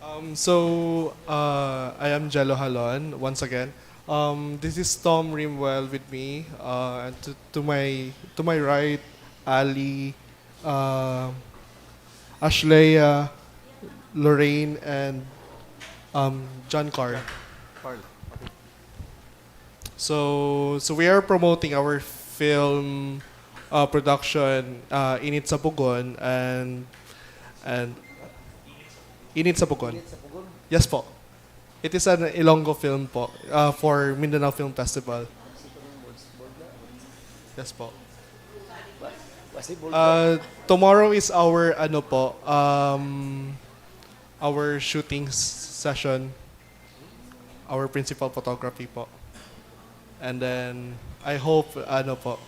I am Jello Halon once again. This is Tom Rimwell with me, and to my right, Ali, Ashleya, Lorraine, and John Carl. So we are promoting our film production Init sa Pugon and Init sa Pugon. Yes po. It is an Ilonggo film po for Mindanao Film Festival. Yes po. Tomorrow is our ano po, our shooting session, our principal photography po. And then I hope ano po.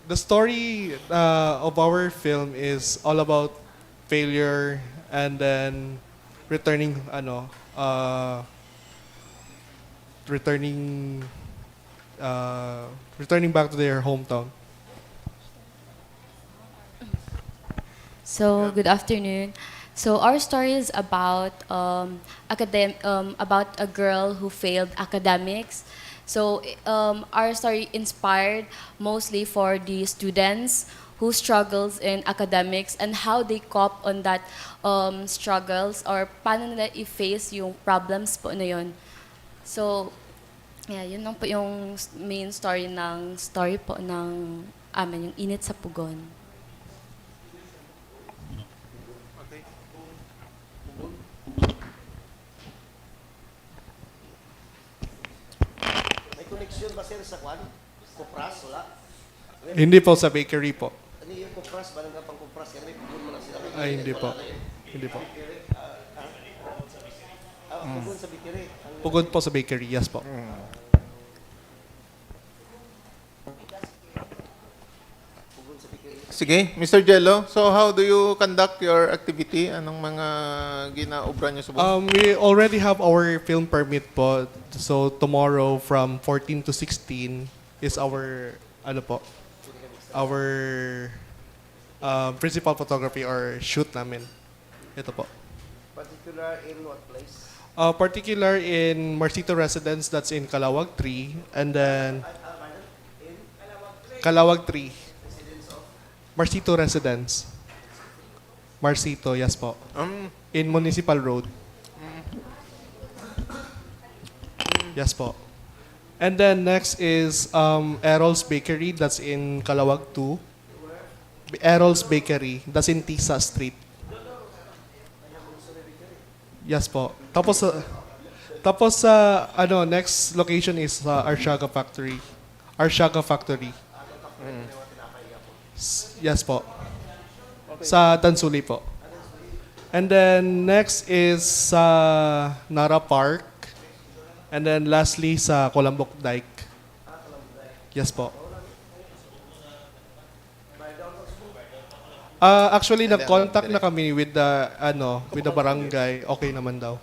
The story of our film is all about failure and then returning returning returning back to their hometown. So, good afternoon. So, our story is about about a girl who failed academics. So, our story inspired mostly for the students who struggles in academics and how they cope on that struggles or paano nila i-face yung problems po na yun. So, yeah, yun lang po yung main story po ng amin, yung Init sa Pugon. May connection ba sir sa kwan? Kupras, wala? Hindi po, sa bakery po. Ano yung kupras? Ba nang kapang kupras? Kasi pugon mo na sila. Ay, hindi po. Hindi po. Pugon sa bakery. Pugod po sa bakery, yes po. Sige, Mr. Jello, so how do you conduct your activity? Anong mga ginaobra niyo sa buong? We already have our film permit po. So tomorrow from 14 to 16 is our our principal photography or shoot namin. Ito po. Particular in what place? Particular in Marcito Residence, that's in Calawag 3, and then Calawag 3. Marcito Residence. Marcito, yes po. In Municipal Road. Yes po. And then next is Errol's Bakery, that's in Calawag 2. Errol's Bakery, that's in Tisa Street. Yes po. Tapos sa next location is Arshaga Factory. Arshaga Factory. Yes po. Sa Tansuli po. And then next is sa Nara Park. And then lastly sa Colambok Dike. Yes po. Actually nag-contact na kami with the barangay. Okay naman daw.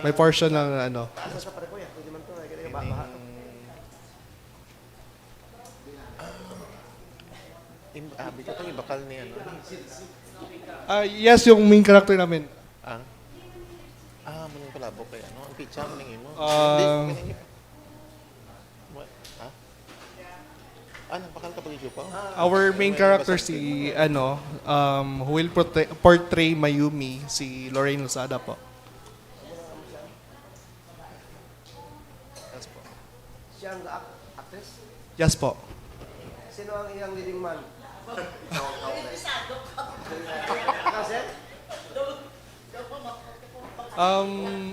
May portion ng Biko itong ibakal niya, no? Yes, yung main character namin. Muning palabok kaya, no? Ang pizza, muning imo. Bakal ka pag-issue pa? Our main character si, who will portray Mayumi, si Lorraine Lozada po. Yes po. Siya ang actress? Yes po. Sino ang iyang leading man?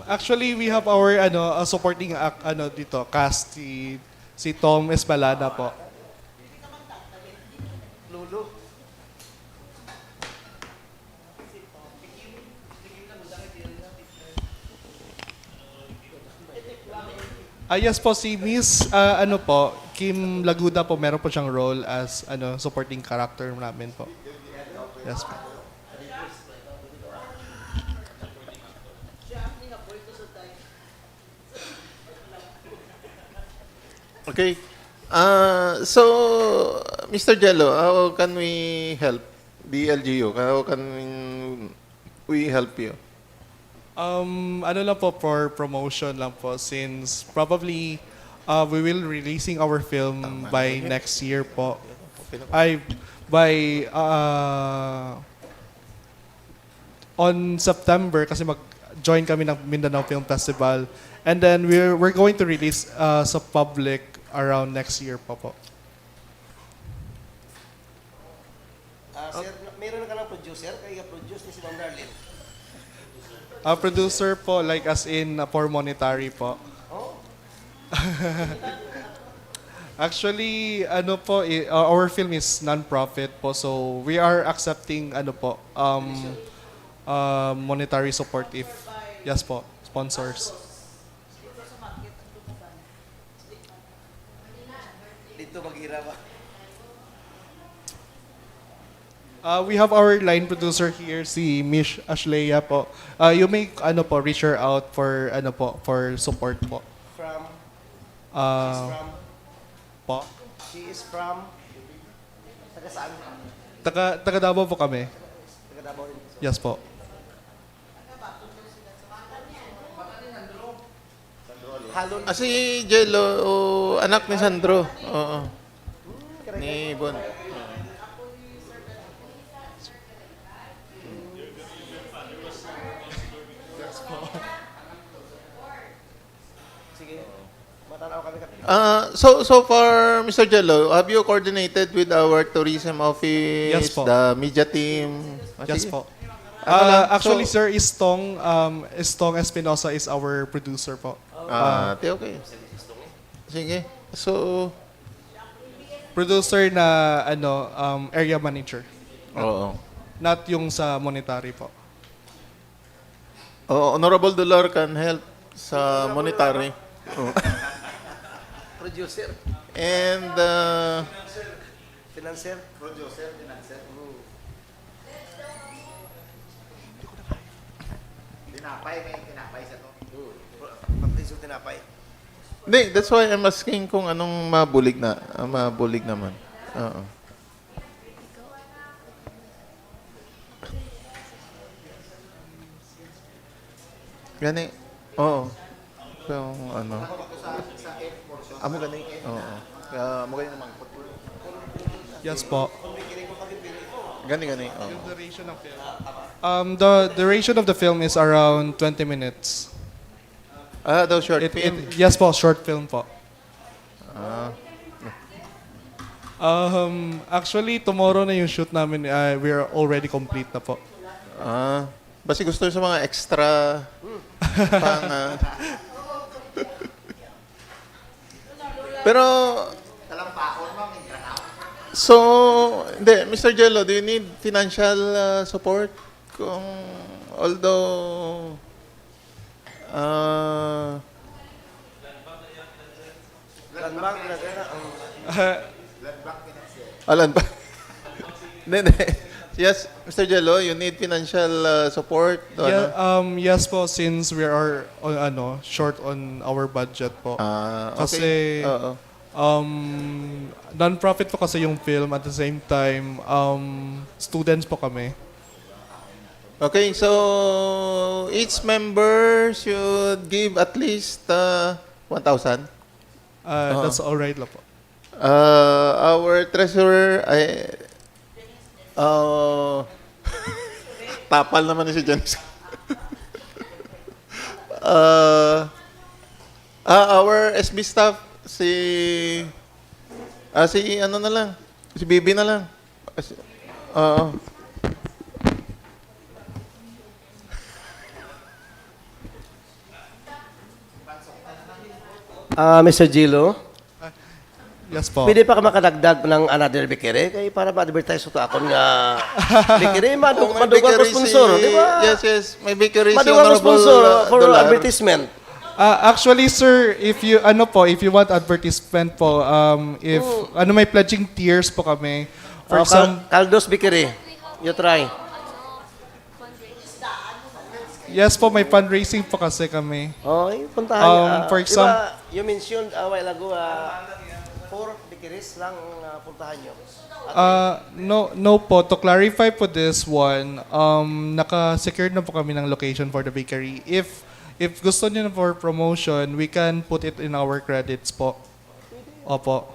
Actually, we have our supporting dito cast si Tom Esbalada po. Lulu. Yes po, si Miss Kim Laguda po, meron po siyang role as supporting character namin po. Yes po. Okay. So, Mr. Jello, how can we help the LGU? How can we help you? Lang po, for promotion lang po, since probably we will releasing our film by next year po. On September kasi mag-join kami ng Mindanao Film Festival, and then we're going to release sa public around next year po. Sir, meron ka ng producer? Kaya produce ni si Ma'am Darlene. Producer po, like as in for monetary po. Oh. Actually, ano po, our film is non-profit po, so we are accepting ano po, monetary support if yes po, sponsors. Dito maghirap. We have our line producer here, si Miss Ashleya po. You may ano po reach her out for ano po for support po. From? Uh, po. She is from? Taga saan? Taga Davao po kami. Taga Davao rin. Yes po. Si Jello, anak ni Sandro. Oo. Ni Bon. Sige. Matanaw kami. So far, Mr. Jello, have you coordinated with our tourism office, Yes po. the media team? Yes Sige. po. Ano lang, Actually, so- sir, Istong Espinosa is our producer po. Okay. Sige. So, Producer na ano area manager. oo. Not yung sa monetary po. Honorable Dolor can help sa monetary. Producer. And, Financer. Producer. Financer. Tinapay, may tinapay sa to. Patricio tinapay. Hindi, that's why I'm asking kung anong mabulig na. Mabulig naman. Oo. Gani. Oo. Yung ano. Amo gani. Oo. Amo gani naman. Yes po. Gani. Oo. Yung duration of film. The duration of the film is around 20 minutes. Daw short film. Yes po, short film po. Actually, tomorrow na yung shoot namin. We're already complete na po. Basi gusto sa mga extra pang... Pero... So, hindi, Mr. Jello, do you need financial support? Kung, although... Land bank, Alan ba? Hindi. Yes, Mr. Jello, you need financial support? Yeah, yes po, since we are short on our budget po. Kasi Oo. non-profit po kasi yung film, at the same time students po kami. Okay, so each member should give at least 1,000. That's all right lang po. Our treasurer ay tapal naman si Janice. Our SB staff si ano na lang, si Bibi na lang. Mr. Gilo, Yes po. pwede pa ka makadagdag ng another bikere kay para ma-advertise ito akon nga bikere Kung may madugang ko bakery sponsor, di ba? Yes, may bakery si Madugang ko Honorable sponsor for Dolar. advertisement. Actually, sir, if you want advertisement po, if may pledging tiers po kami. For Caldos Bikere, you try. yes po, may fundraising po kasi kami. Puntahan niyo. For example, you mentioned a while ago, 4 bikeres lang puntahan niyo. no po. To clarify po this one, naka-secured na po kami ng location for the bakery. If gusto niyo na for promotion, we can put it in our credits po. Opo.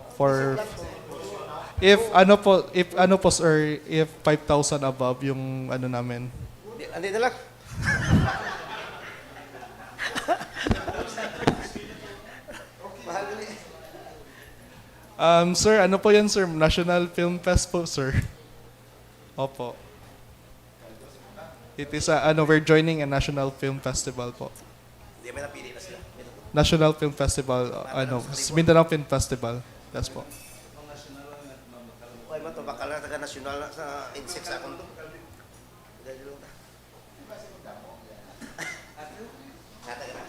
If sir, if 5,000 above yung namin. Andi na lang. Sir, ano po yan, sir? National Film Fest po, sir. Opo. It is we're joining a National Film Festival po. Hindi may napili na sila. National Film Festival, Mindanao Film Festival. Yes po. Okay, man to bakal na taga nasyonal na sa insect sa akong to. Dali lang ta. Kata ka na.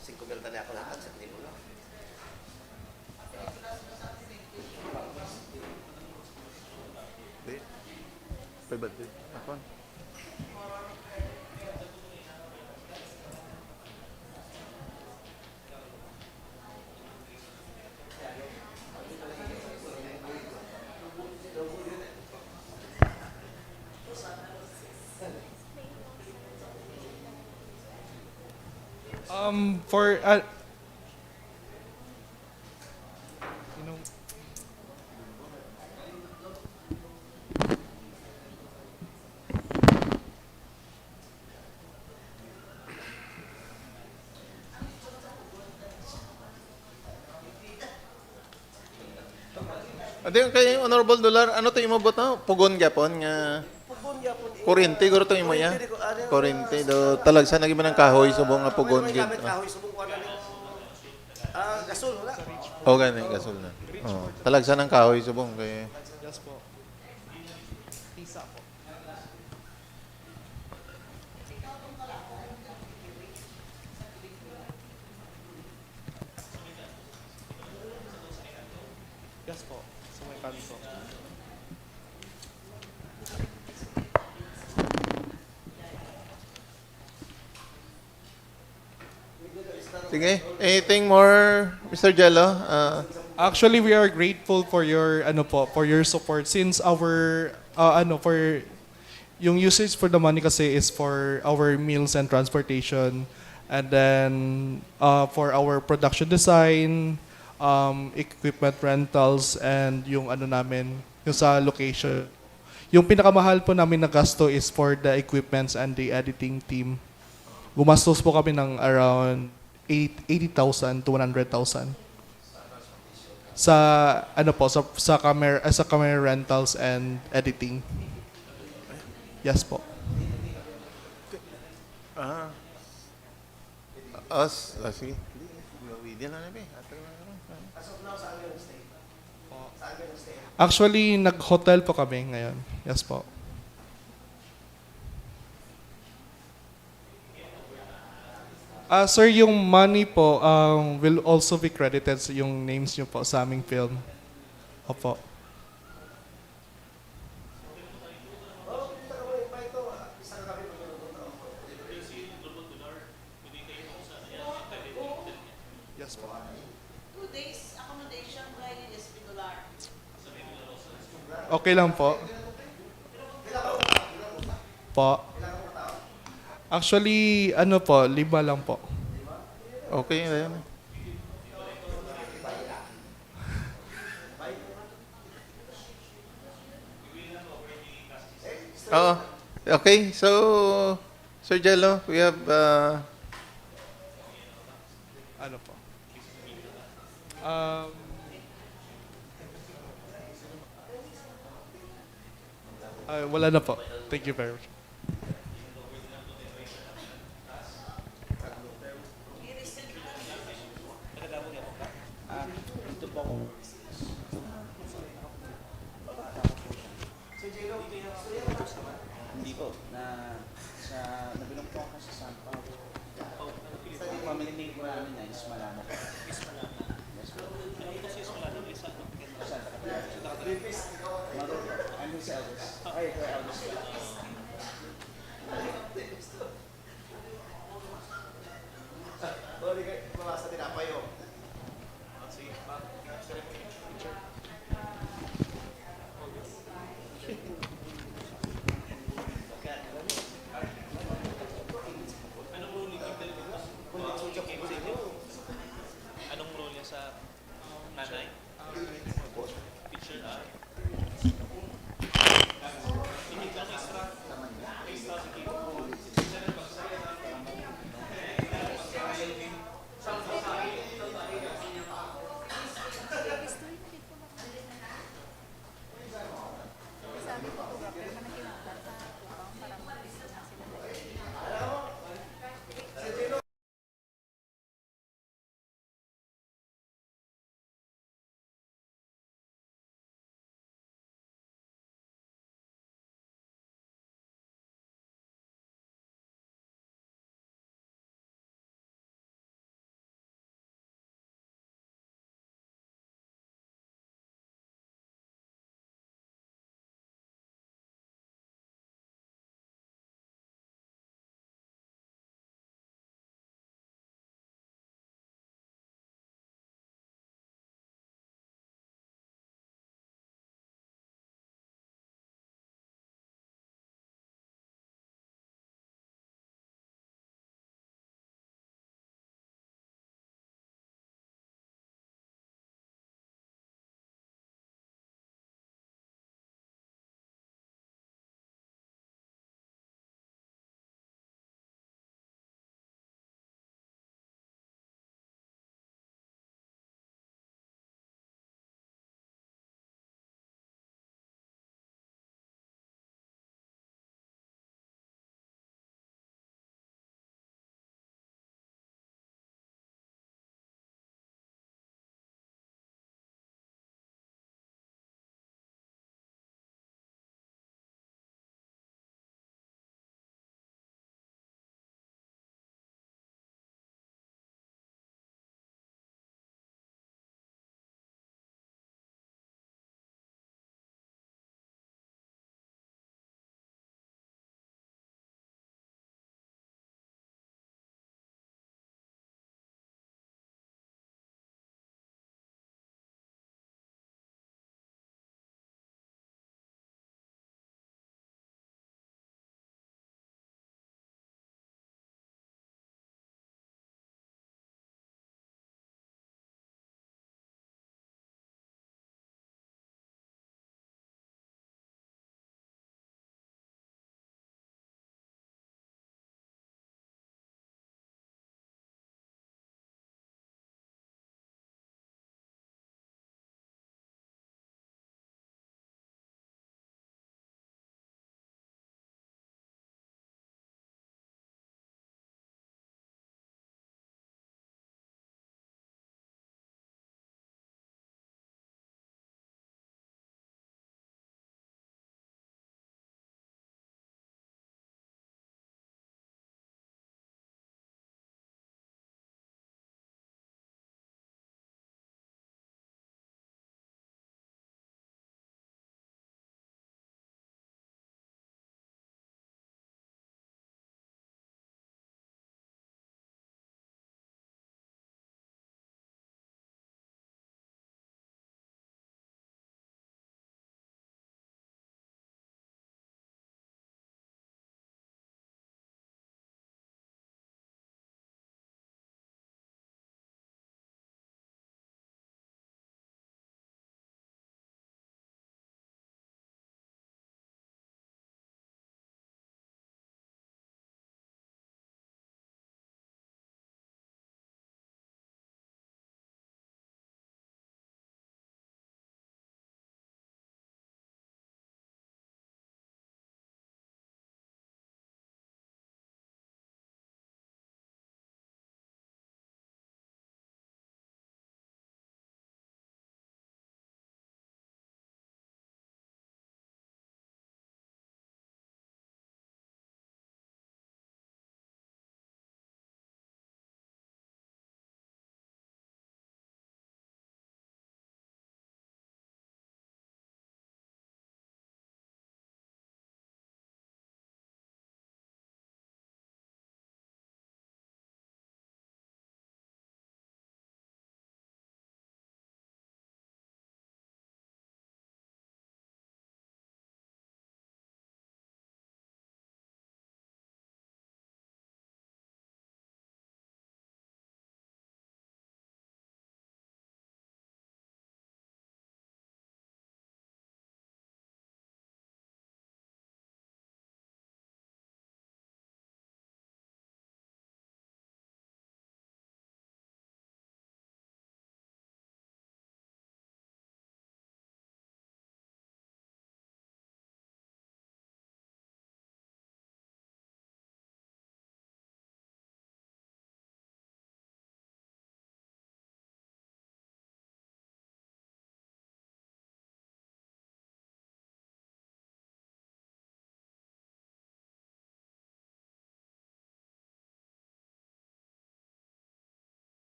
5,000 tani ako lahat sa libo lang. Pwede. Ako. For you know, Adi kay Honorable Dollar, ano to imobot na? Pugon gyapon nga kuryente guro to imo ya. Kuryente do talagsa nagi man ang kahoy subong nga pugon gid. Kahoy subong ko na gasol wala. O gani gasol na. Oh, talagsa ng kahoy subong kay yes po. Tisa po. Yes po. Sa may kanto. Sige, anything more Mr. Jello? Actually, we are grateful for your for your support since our for yung usage for the money kasi is for our meals and transportation, and then for our production design, equipment rentals, and yung namin yung sa location. Yung pinakamahal po namin na gasto is for the equipments and the editing team. Gumastos po kami ng around 80,000 to 100,000 sa sa camera rentals and editing. Yes po. Sige. Actually, nag-hotel po kami ngayon. Yes po. Sir, yung money po will also be credited sa yung names nyo po sa aming film. Opo. Yes po. 2 days accommodation by SB Dollar. Okay lang po. Po. Actually, 5 lang po. Okay na yan. Okay, so Sir Jello, we have Ano po? Wala na po. Thank you very much. Hindi po, nabilong po ako sa San Paulo. Family name po namin na is Malano. Is Malano. Yes po. Ano ito si Malano? I'm his eldest. Ay, her eldest. Bali kay mabasa tinapay yo. Anong role niya sa nanay? Teacher, Hindi ka extra.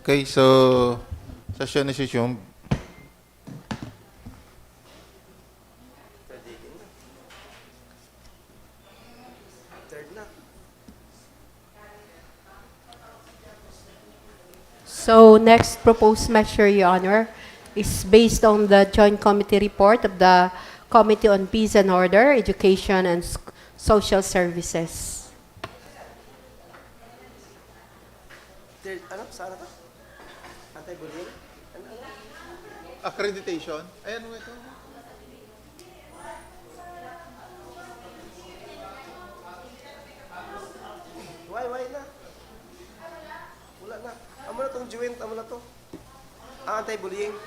Okay, so session is resumed. So next proposed measure, Your Honor, is based on the joint committee report of the Committee on Peace and Order, Education and Social Services. Ano? Saan ito? Anti-bullying? Accreditation? Ayan mo ito. Why na? Wala na. Amo na tong joint, amo na to. Ang anti-bullying.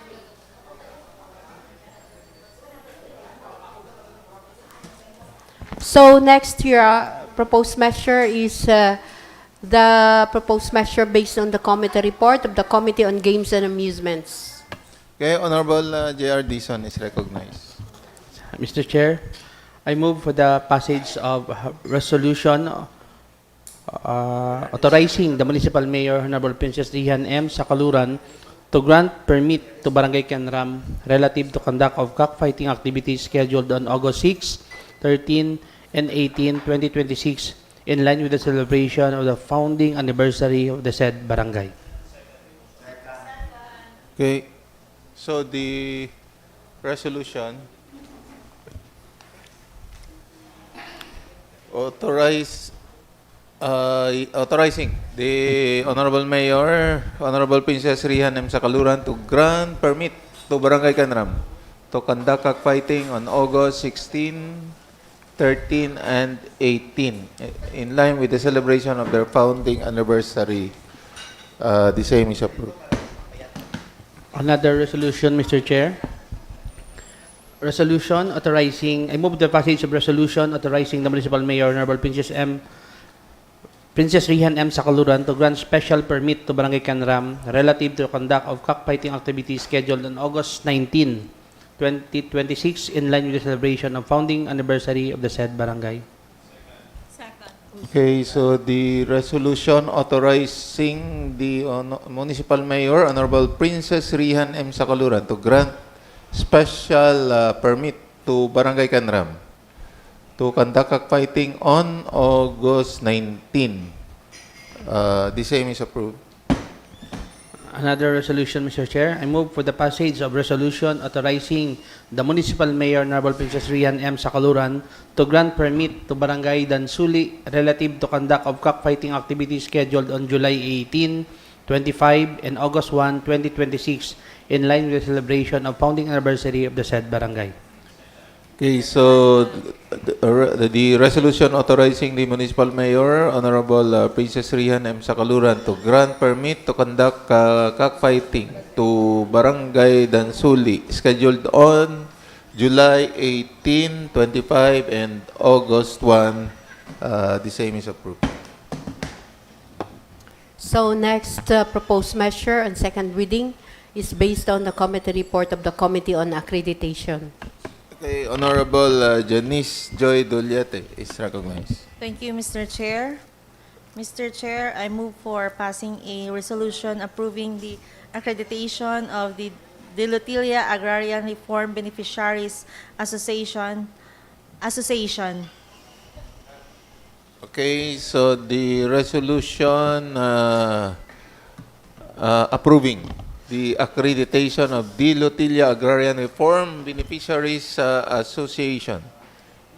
So next, your proposed measure is the proposed measure based on the committee report of the Committee on Games and Amusements. Okay, Honorable J.R. Dizon is recognized. Mr. Chair, I move for the passage of resolution authorizing the Municipal Mayor, Honorable Princess Rihan M. Sakaluran, to grant permit to Barangay Canram relative to conduct of cockfighting activities scheduled on August 6, 13, and 18, 2026 in line with the celebration of the founding anniversary of the said barangay. Okay, so the resolution authorizing the Honorable Mayor, Honorable Princess Rihan M. Sakaluran to grant permit to Barangay Canram to conduct cockfighting on August 16, 13, and 18 in line with the celebration of their founding anniversary. The same is approved. Another resolution, Mr. Chair. Resolution authorizing, I move the passage of resolution authorizing the Municipal Mayor, Honorable Princess Rihan M. Sakaluran to grant special permit to Barangay Canram relative to conduct of cockfighting activities scheduled on August 19, 2026 in line with the celebration of founding anniversary of the said barangay. Okay, so the resolution authorizing the Municipal Mayor, Honorable Princess Rihan M. Sakaluran to grant special permit to Barangay Canram to conduct cockfighting on August 19. The same is approved. Another resolution, Mr. Chair. I move for the passage of resolution authorizing the Municipal Mayor, Honorable Princess Rihan M. Sakaluran, to grant permit to Barangay Dansuli relative to conduct of cockfighting activities scheduled on July 18, 25, and August 1, 2026 in line with the celebration of founding anniversary of the said barangay. Okay, so the resolution authorizing the Municipal Mayor, Honorable Princess Rihan M. Sakaluran to grant permit to conduct cockfighting to Barangay Dansuli scheduled on July 18, 25, and August 1. The same is approved. So next proposed measure on second reading is based on the committee report of the Committee on Accreditation. Okay, Honorable Janice Joy Duliete is recognized. Thank you, Mr. Chair. Mr. Chair, I move for passing a resolution approving the accreditation of the Dilutilia Agrarian Reform Beneficiaries Association. Okay, so the resolution approving the accreditation of Dilutilia Agrarian Reform Beneficiaries Association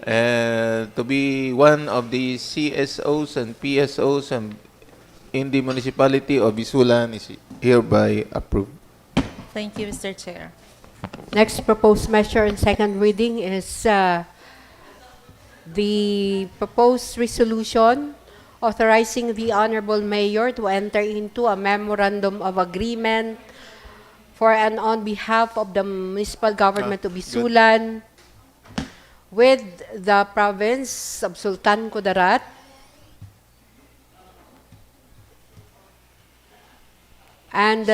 and to be one of the CSOs and PSOs in the municipality of ISULAN is hereby approved. Thank you, Mr. Chair. Next proposed measure on second reading is the proposed resolution authorizing the Honorable Mayor to enter into a memorandum of agreement for and on behalf of the municipal government of ISULAN with the province of Sultan Kudarat and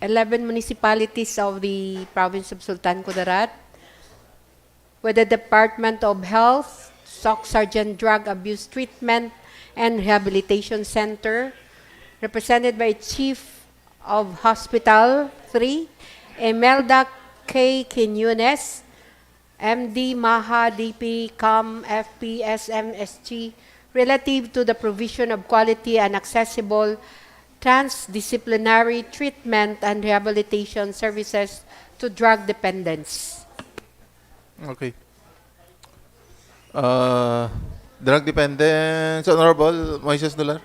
11 municipalities of the province of Sultan Kudarat with the Department of Health, SOC Sergeant Drug Abuse Treatment and Rehabilitation Center, represented by Chief of Hospital 3, Imelda K. Quiñones, MD Maha DP Com FPSMSG, relative to the provision of quality and accessible transdisciplinary treatment and rehabilitation services to drug dependents. Okay. Drug dependence, Honorable Moises Dular.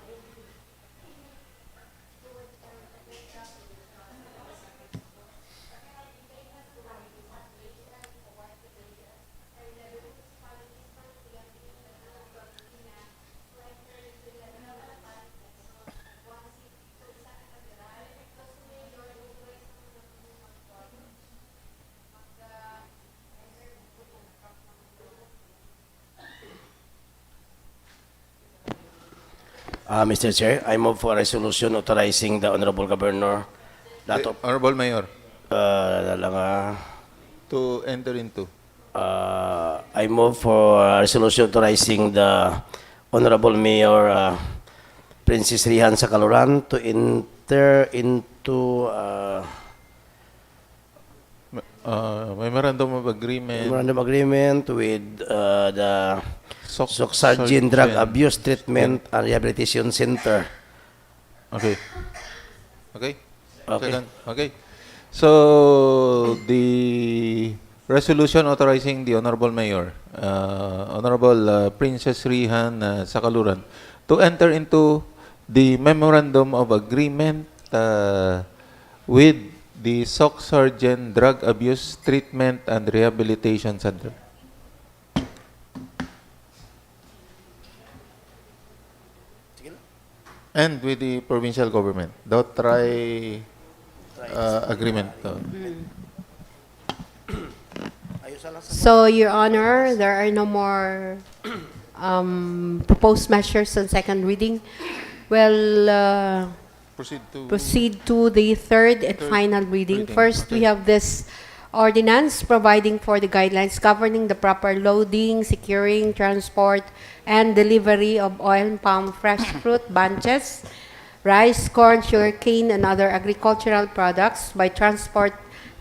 Mr. Chair, I move for a resolution authorizing the Honorable Governor Honorable Mayor. lang, To enter into. I move for a resolution authorizing the Honorable Mayor Princess Rihan Sakaluran to enter into Memorandum of Agreement with the Soxargin Drug Abuse Treatment and Rehabilitation Center. Okay. Okay? Okay. Second. Okay. So, the resolution authorizing the Honorable Mayor, Honorable Princess Rihan Sakaluran, to enter into the Memorandum of Agreement with the Soxargin Drug Abuse Treatment and Rehabilitation Center. And with the provincial government. The agreement. So, Your Honor, there are no more proposed measures on second reading. Well, proceed to the third and final reading. First, we have this ordinance providing for the guidelines governing the proper loading, securing, transport, and delivery of oil, palm, fresh fruit, bunches, rice, corn, sugarcane, and other agricultural products by transport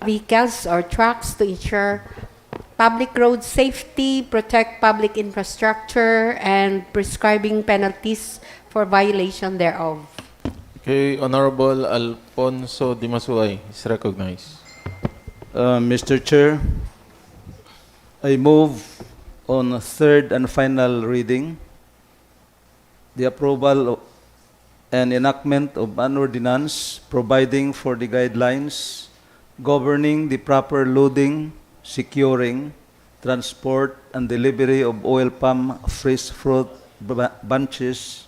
vehicles or trucks to ensure public road safety, protect public infrastructure, and prescribing penalties for violation thereof. Okay, Honorable Alfonso Dimasuay is recognized. Mr. Chair, I move on a third and final reading the approval and enactment of an ordinance providing for the guidelines governing the proper loading, securing, transport, and delivery of oil palm, fresh fruit bunches,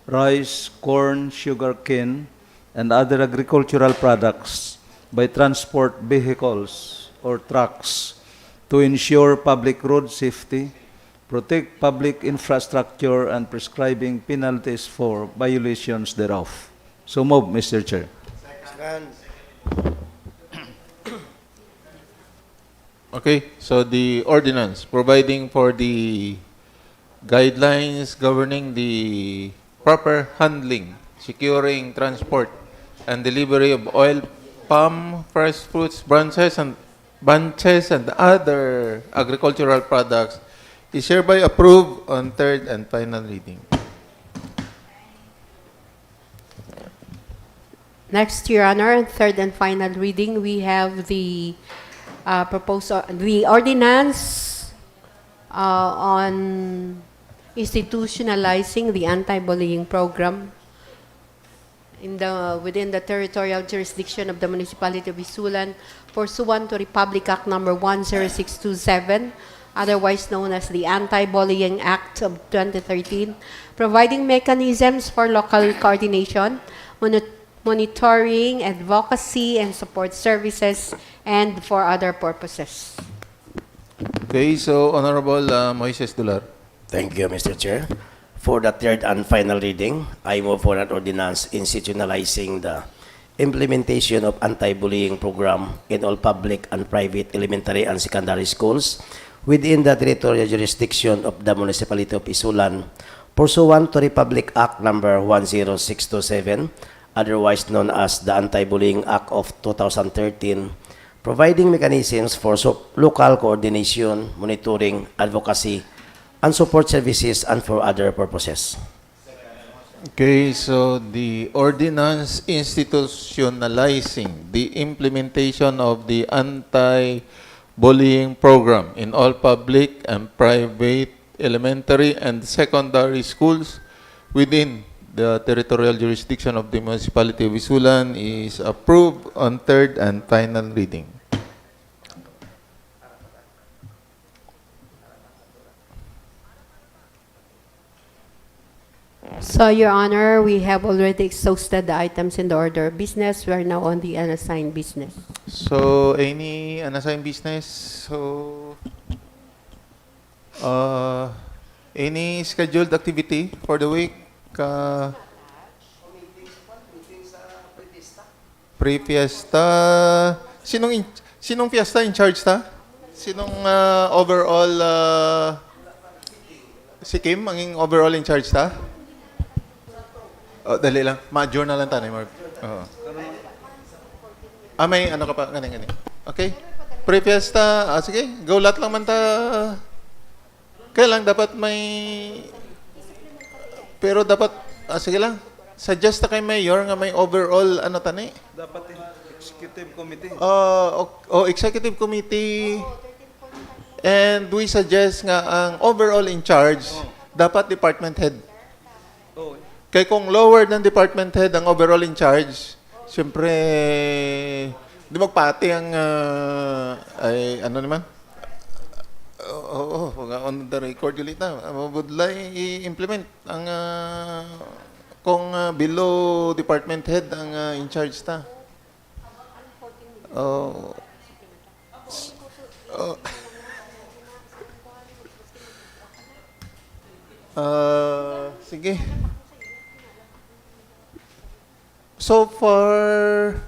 rice, corn, sugarcane, and other agricultural products by transport vehicles or trucks to ensure public road safety, protect public infrastructure, and prescribing penalties for violations thereof. So move, Mr. Chair. Okay, so the ordinance providing for the guidelines governing the proper handling, securing, transport, and delivery of oil, palm, fresh fruits, bunches, and other agricultural products is hereby approved on third and final reading. Next, Your Honor, third and final reading, we have the the ordinance on institutionalizing the anti-bullying program within the territorial jurisdiction of the municipality of ISULAN pursuant to Republic Act number 10627, otherwise known as the Anti-Bullying Act of 2013, providing mechanisms for local coordination, monitoring, advocacy, and support services, and for other purposes. Okay, so Honorable Moises Dular. Thank you, Mr. Chair. For the third and final reading, I move for an ordinance institutionalizing the implementation of anti-bullying program in all public and private elementary and secondary schools within the territorial jurisdiction of the municipality of ISULAN, pursuant to Republic Act number 10627, otherwise known as the Anti-Bullying Act of 2013, providing mechanisms for local coordination, monitoring, advocacy, and support services and for other purposes. Okay, so the ordinance institutionalizing the implementation of the anti-bullying program in all public and private elementary and secondary schools within the territorial jurisdiction of the municipality of ISULAN is approved on third and final reading. So, Your Honor, we have already exhausted the items in the order of business. We are now on the unassigned business. So, any unassigned business? So, any scheduled activity for the week? Pre-fiesta. Sinong fiesta in charge ta? Sinong overall si Kim ang overall in charge ta? Oh, dali lang. Ma-journal lang tayo, Marv. Oo. May ano ka pa? Ganing. Okay? Pre-fiesta. Sige, go lahat lang man ta. Kaya lang, dapat may... Pero dapat, sige lang. Suggest na kay Mayor nga may overall, ano tani? Dapat executive committee. Executive committee. And we suggest nga ang overall in charge, dapat department head. Kaya kung lower ng department head ang overall in charge, siyempre, di magpati ang, ano naman? On the record ulit na. Would like i-implement ang, kung below department head ang in charge ta. Sige. So far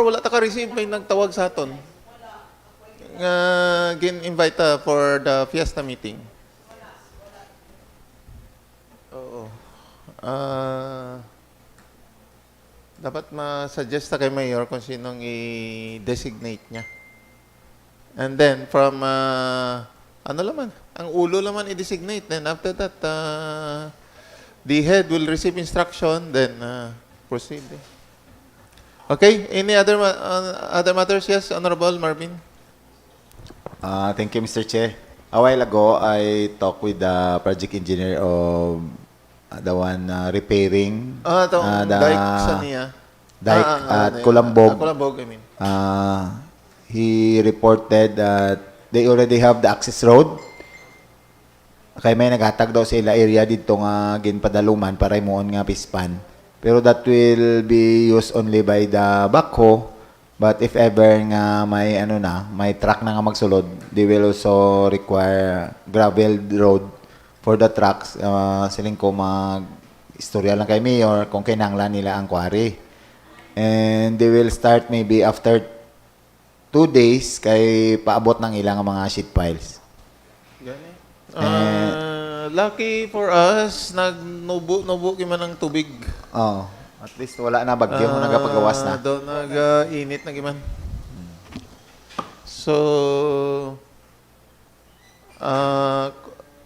wala ta ka-receive, may nagtawag sa aton. Gin-invite for the fiesta meeting. Oo. Dapat ma-suggest ta kay Mayor kung sinong i-designate niya. And then from ano laman, ang ulo laman i-designate. Then after that, the head will receive instruction, then proceed. Okay, any other matters? Yes, Honorable Marvin. Thank you, Mr. Chair. A while ago, I talked with the project engineer of the one repairing the dike sa niya. Dike at Kulambog. Kulambog, I mean. He reported that they already have the access road. Kaya may naghatag daw sa ila area dito nga ginpadaluman para imuon nga pispan. Pero that will be used only by the backhoe. But if ever nga may may truck na nga magsulod, they will also require gravel road for the trucks. Siling ko mag-istorya lang kay Mayor kung kinanglan nila ang quarry. And they will start maybe after 2 days kay paabot ng ilang mga sheet piles. Lucky for us, nagnubo man ng tubig. At least wala na bagyo, nagapagawas na. Doon nag-init na giman. So,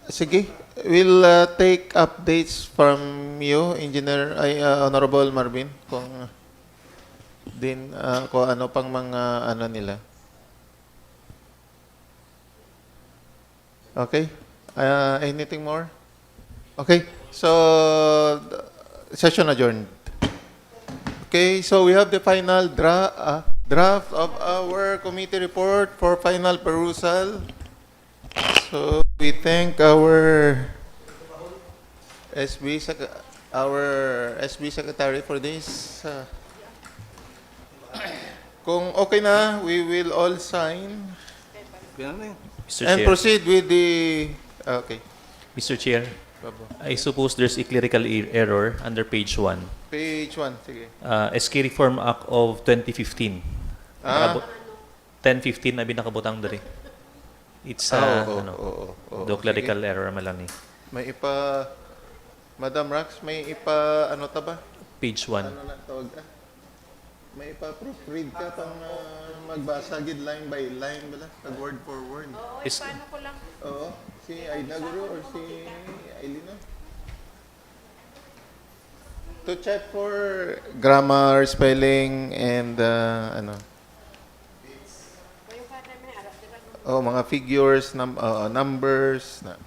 sige, we'll take updates from you, Engineer, Honorable Marvin, kung ano pang mga ano nila. Okay? Anything more? Okay, so session adjourned. Okay, so we have the final draft of our committee report for final perusal. So we thank our SB secretary for this. Kung okay na, we will all sign Mr. and Chair. proceed with the... Okay. Mr. Chair, I suppose there's a clerical error under page 1. Page 1, sige. SK Reform Act of 2015. 1015 na binakabutang dari. It's do clerical error malani. May Madam Rax, may ano ta ba? page 1. Ano na tawag? May pa-proofread ka pang magbasa gid line by line bala, pag word for word. Oo, Is- paano ko lang? Oo, si Aida Guru or si Ailina? To check for grammar, spelling, and ano. Oh, mga figures, numbers. Na.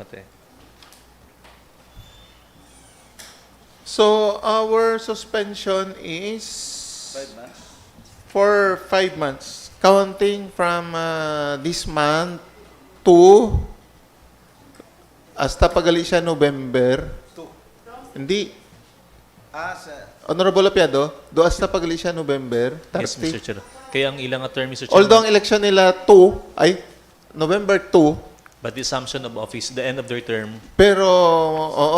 Okay. So, our suspension is 5 months. for 5 months, counting from this month to hasta pagali siya November. Hindi. Honorable Apiado, do hasta pagali siya November 30. Yes, Mr. Chair. Kaya ang ilang term, Mr. Chair. Although ang election nila November 2, But the assumption of office, the end of their term. pero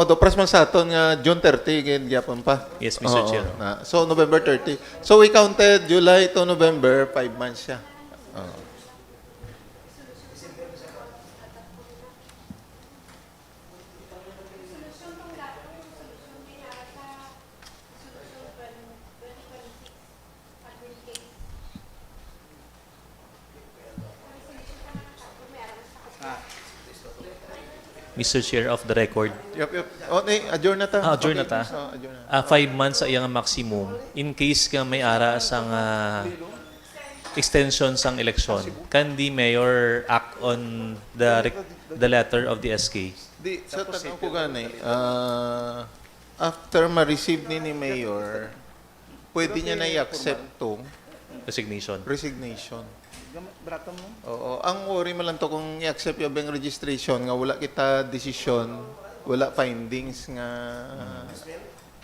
do pras man sa aton nga June 30 gid gyapon pa. Yes, Mr. Chair. So November 30. So we counted July to November, 5 months siya. Oo. Mr. Chair, of the record. Yup. Oh, adjourn na ta. Adjourn na ta. Adjourn na. 5 months sa iyang maximum. In case ka may ara sang extension sang election, can the mayor act on the letter of the SK? Di, sa tanong ko gani, after ma-receive ni Mayor, pwede niya na i-accept tong resignation. Brato mo? Oo. Ang worry mo lang to kung i-accept yung bang registration nga wala kita decision, wala findings nga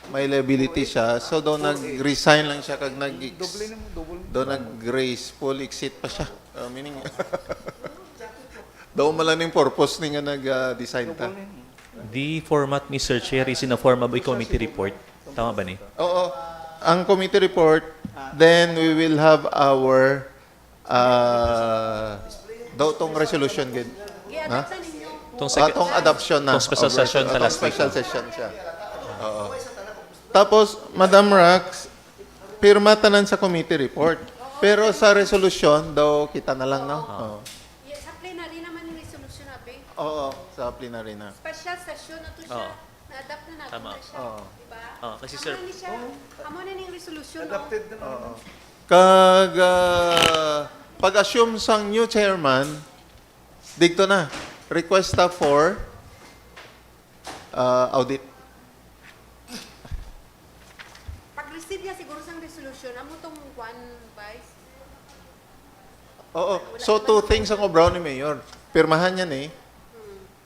may liability siya. So, daw nag-resign lang siya kag nag-graceful exit pa siya. Meaning, daw malaning purpose ni nga nag-design ta. The format, Mr. Chair, is in the form of a committee report. Tama ba ni? Oo. Ang committee report, then we will have our daw tong resolution gid. Ha? Tong adoption na. Tong special session sa last week. Special session siya. Oo. Tapos, Madam Rax, pirma tanan sa committee report. Pero sa resolution, daw kita na lang, no? Oo. Sa plenary naman yung resolution, abi. Oo, sa plenary na. Special session na to siya. Na-adapt na natin Tama. na siya. Oo. Diba? Kasi sir, Amo na yung resolution, Adapted no? naman. Oo. Kag pag-assume sang new chairman, dito na, request ta for audit. Pag-receive niya siguro sang resolution, amo tong one vice. Oo. So, 2 things ang obraw ni Mayor. Pirmahan niya ni.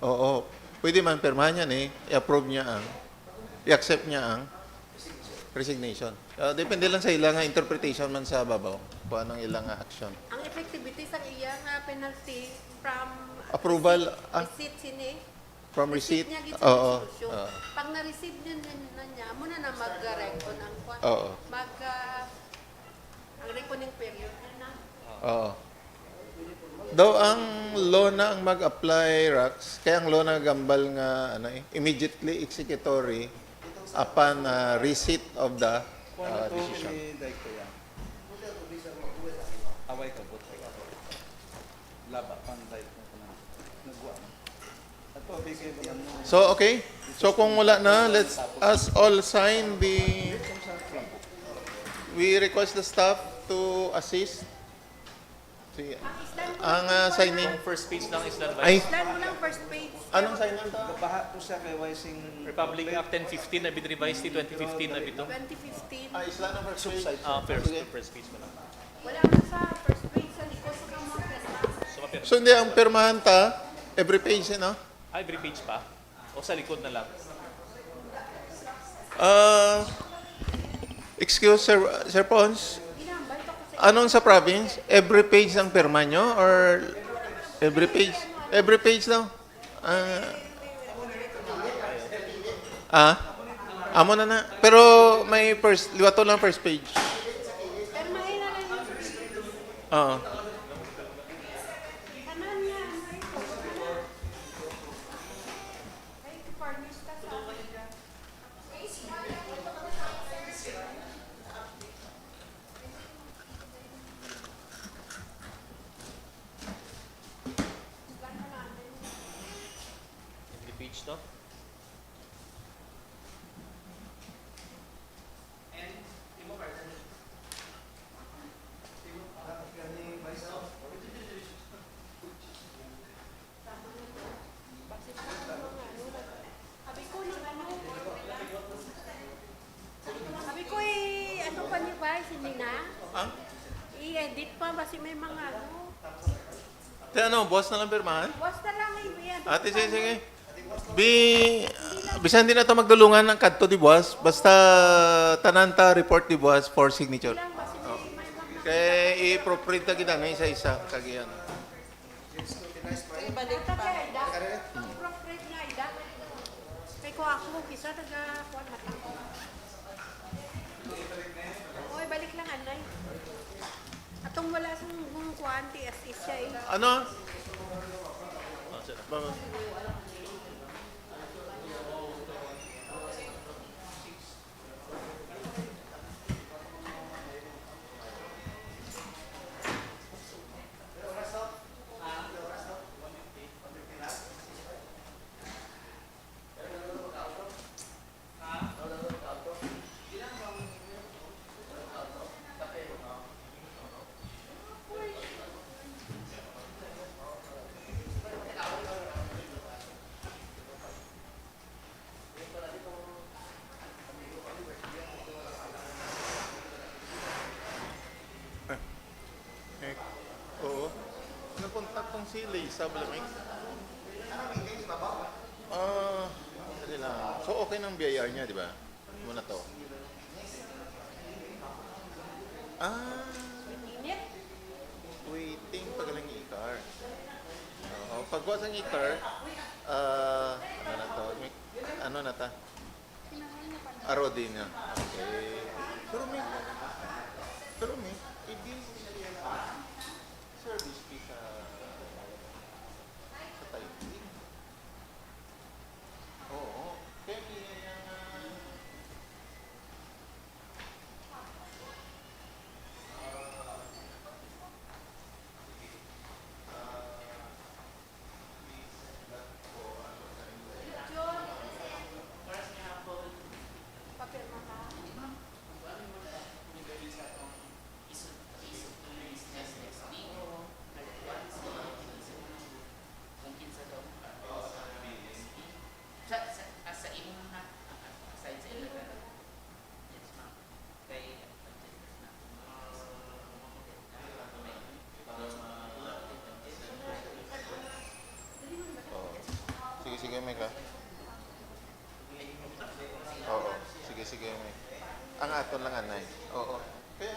Oo. Pwede man pirmahan niya ni. I-approve niya ang, i-accept niya ang resignation. Depende lang sa ilang interpretation man sa babaw. Kung anong ilang action. Ang effectivity sa iya nga penalty from Approval. receipt sini. From receipt? Niya gid Oo. sa resolution. Pag na-receive niya, muna na mag-recon ang Oo. ang reconing period niya na. Oo. Daw ang law na ang mag-apply, Rax, kaya ang law na gambal nga immediately executory upon receipt of the decision. Away ka po. Laba, pantay ko na. Nagwa. Ato, bigay ba mo? So, okay. So, kung wala na, let's us all sign the... We request the staff to assist. Sige. Ang signing. first page lang is done Ay. Plan mo lang first page. Anong signing to? Baha po siya kay Wising Republic Act 1015 na been revised 2015 na bito. 2015. Isla na first page. First page mo lang. Wala na sa first page sa likod sa kamot. So, hindi, ang pirmahan ta, every page, no? Every page pa? O sa likod na lang? Excuse, Sir Pons. Anong sa province? Every page ang pirma nyo? Or every page? Every page daw? Ah? Amo na na. Pero may first, liwato lang first page. Oo. Page to? Sabi ko ano pa niyo ba, hindi na? Ah? I-edit pa, basi may mga ano. Ano, boss na lang pirmahan? Boss na lang i-edit. Ate, sige. Bisan din na ito magdulungan ng kadto di boss. Basta tananta report di boss for signature. Oh. Kaya i-proprint na kita na isa-isa. Kagiyan. Ibalik pa. I-proofread nga, ida. Kaya ko ako, kisa taga-kuwan matang. Oy, balik lang, anay. Atong wala sa mga kuwan, as is siya eh. Ano? Oo. Nakontak tong si Lisa Blaming. Dali lang. So, okay ng BIR niya, di ba? Muna to. Waiting pagalang i-car. Oo. Pagwas ang i-car, ano na to? Ano na ta? Arodi na. Okay. Pero may, hindi service fee sa typing. Oo. Kaya sige, may ka. Oo. Sige, may. Ang aton lang, anay. Oo. Kaya,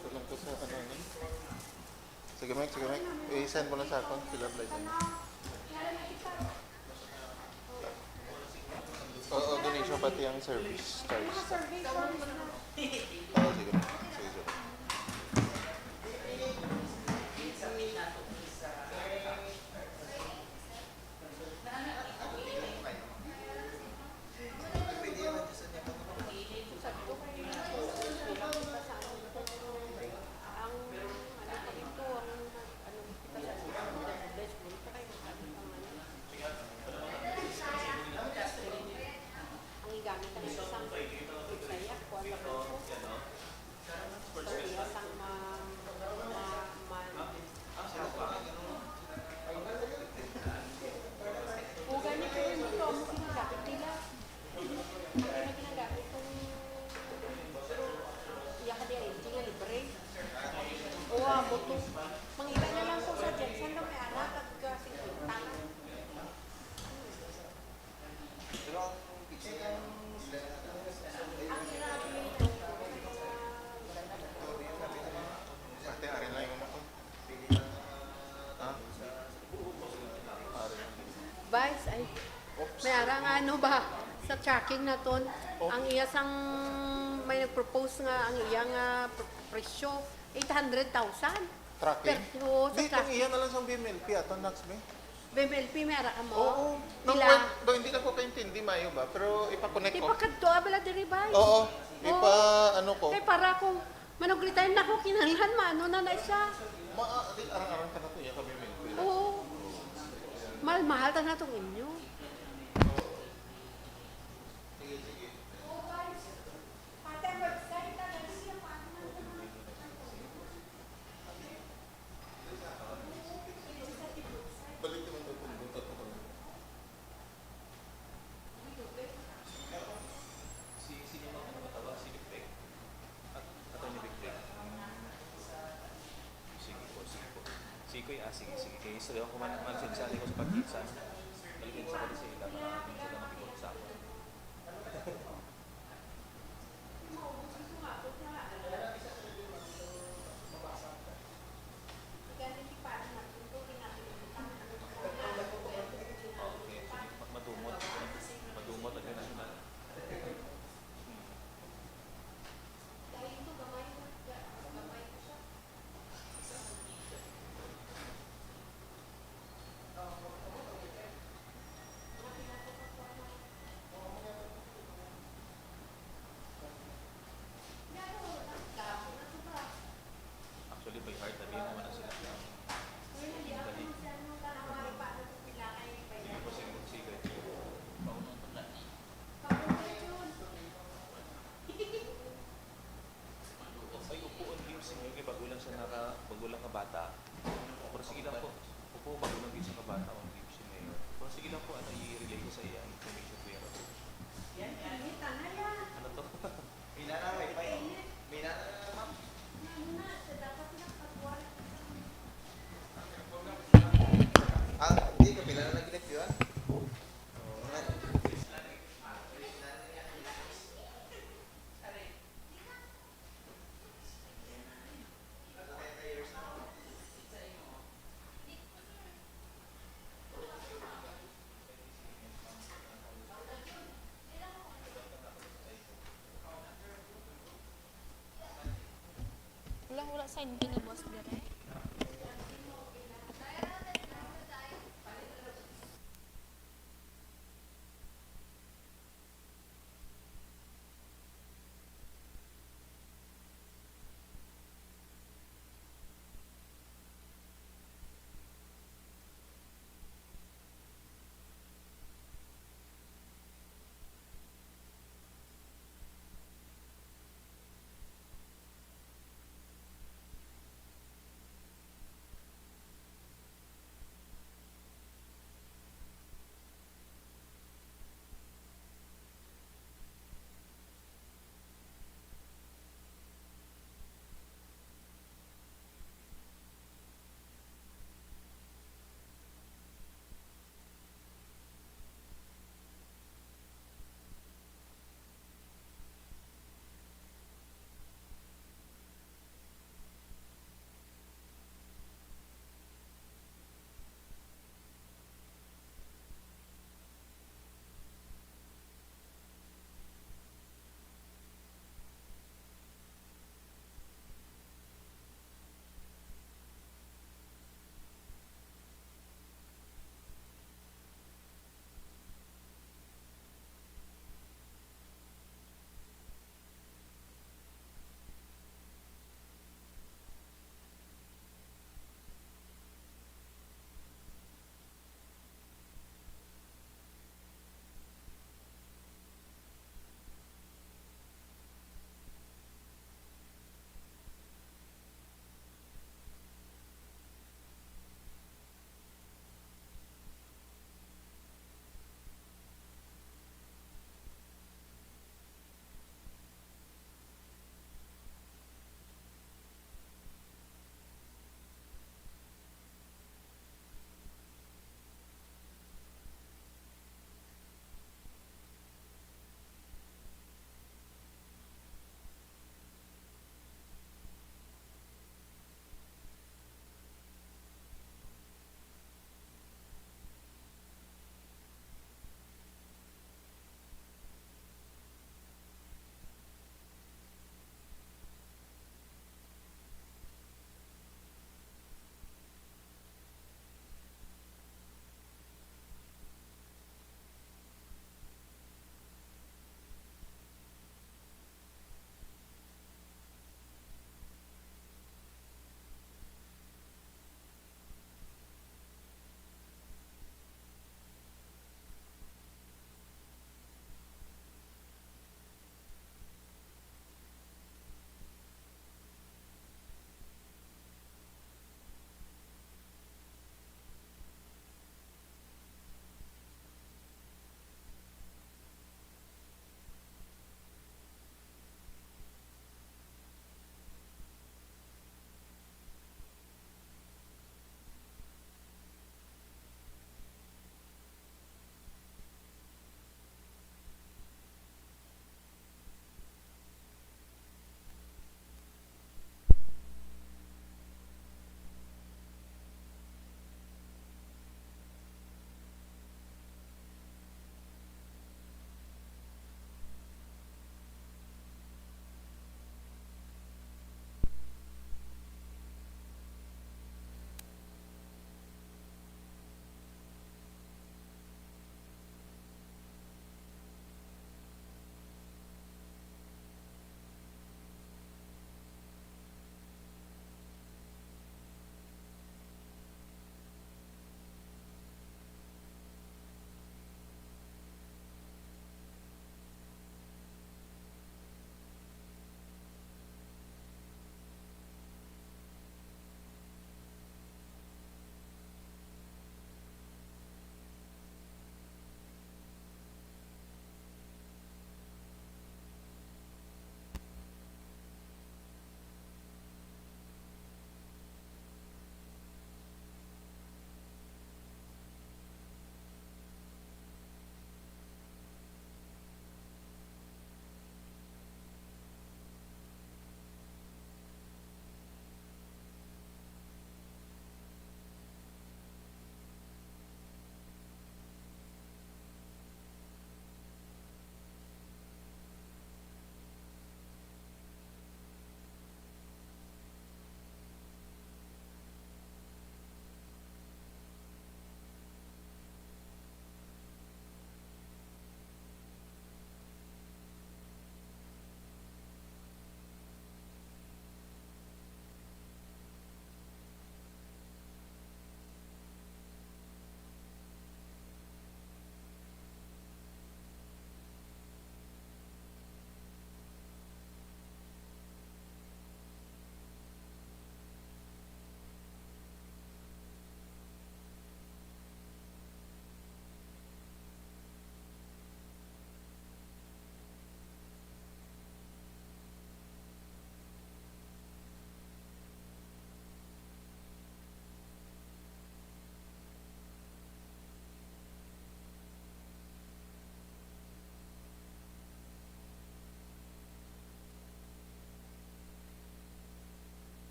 tulong ko sa ano ni. Sige, Mike. I-send mo lang sa akin. Sila license. Oo, donation pati ang service charge. Oo, sige. tracking na ton. Ang iya sang may nag-propose nga ang iya nga presyo 800,000. Tracking? Oo, sa Di, itong tracking. iya na lang sa BMLP, ato next be. BMLP may ara mo. Oo. Nung Ila, do hindi na ko kaintindi mayo ba, pero ipa-connect di ko. pa kadto abala diri ba? Oo. Ipa ano ko. Kay para kung manuglitan na ko kinahanglan maano na na siya. Di arang-arang ka na to iya ka BMLP. Oo. Mahal-mahal ta na tong inyo. Balik naman to kung butot ko. Sino yung mga mataba? Si Victor? Attorney Victor? Sige po, sige po. Sige. Kaya isa daw ako mansinsali ko sa pagkitsa. Balikin sa kasi sila na hindi sila makipag-usapan. Madumot at national. Actually, by heart, sabihin naman na sila. Dali. Sige po, sige. Ay, upuan games niyo kay bagulang sa bagulang ka bata. Pero sige lang po. Upo bagulang games sa kabata on games si Mayor. Pero sige lang po, ano i-relay ko sa iya information pero. Ano to? Mina na, Mina na, ma'am. Hindi ka pila na naginip yun? Wala sa hindi ni boss dire.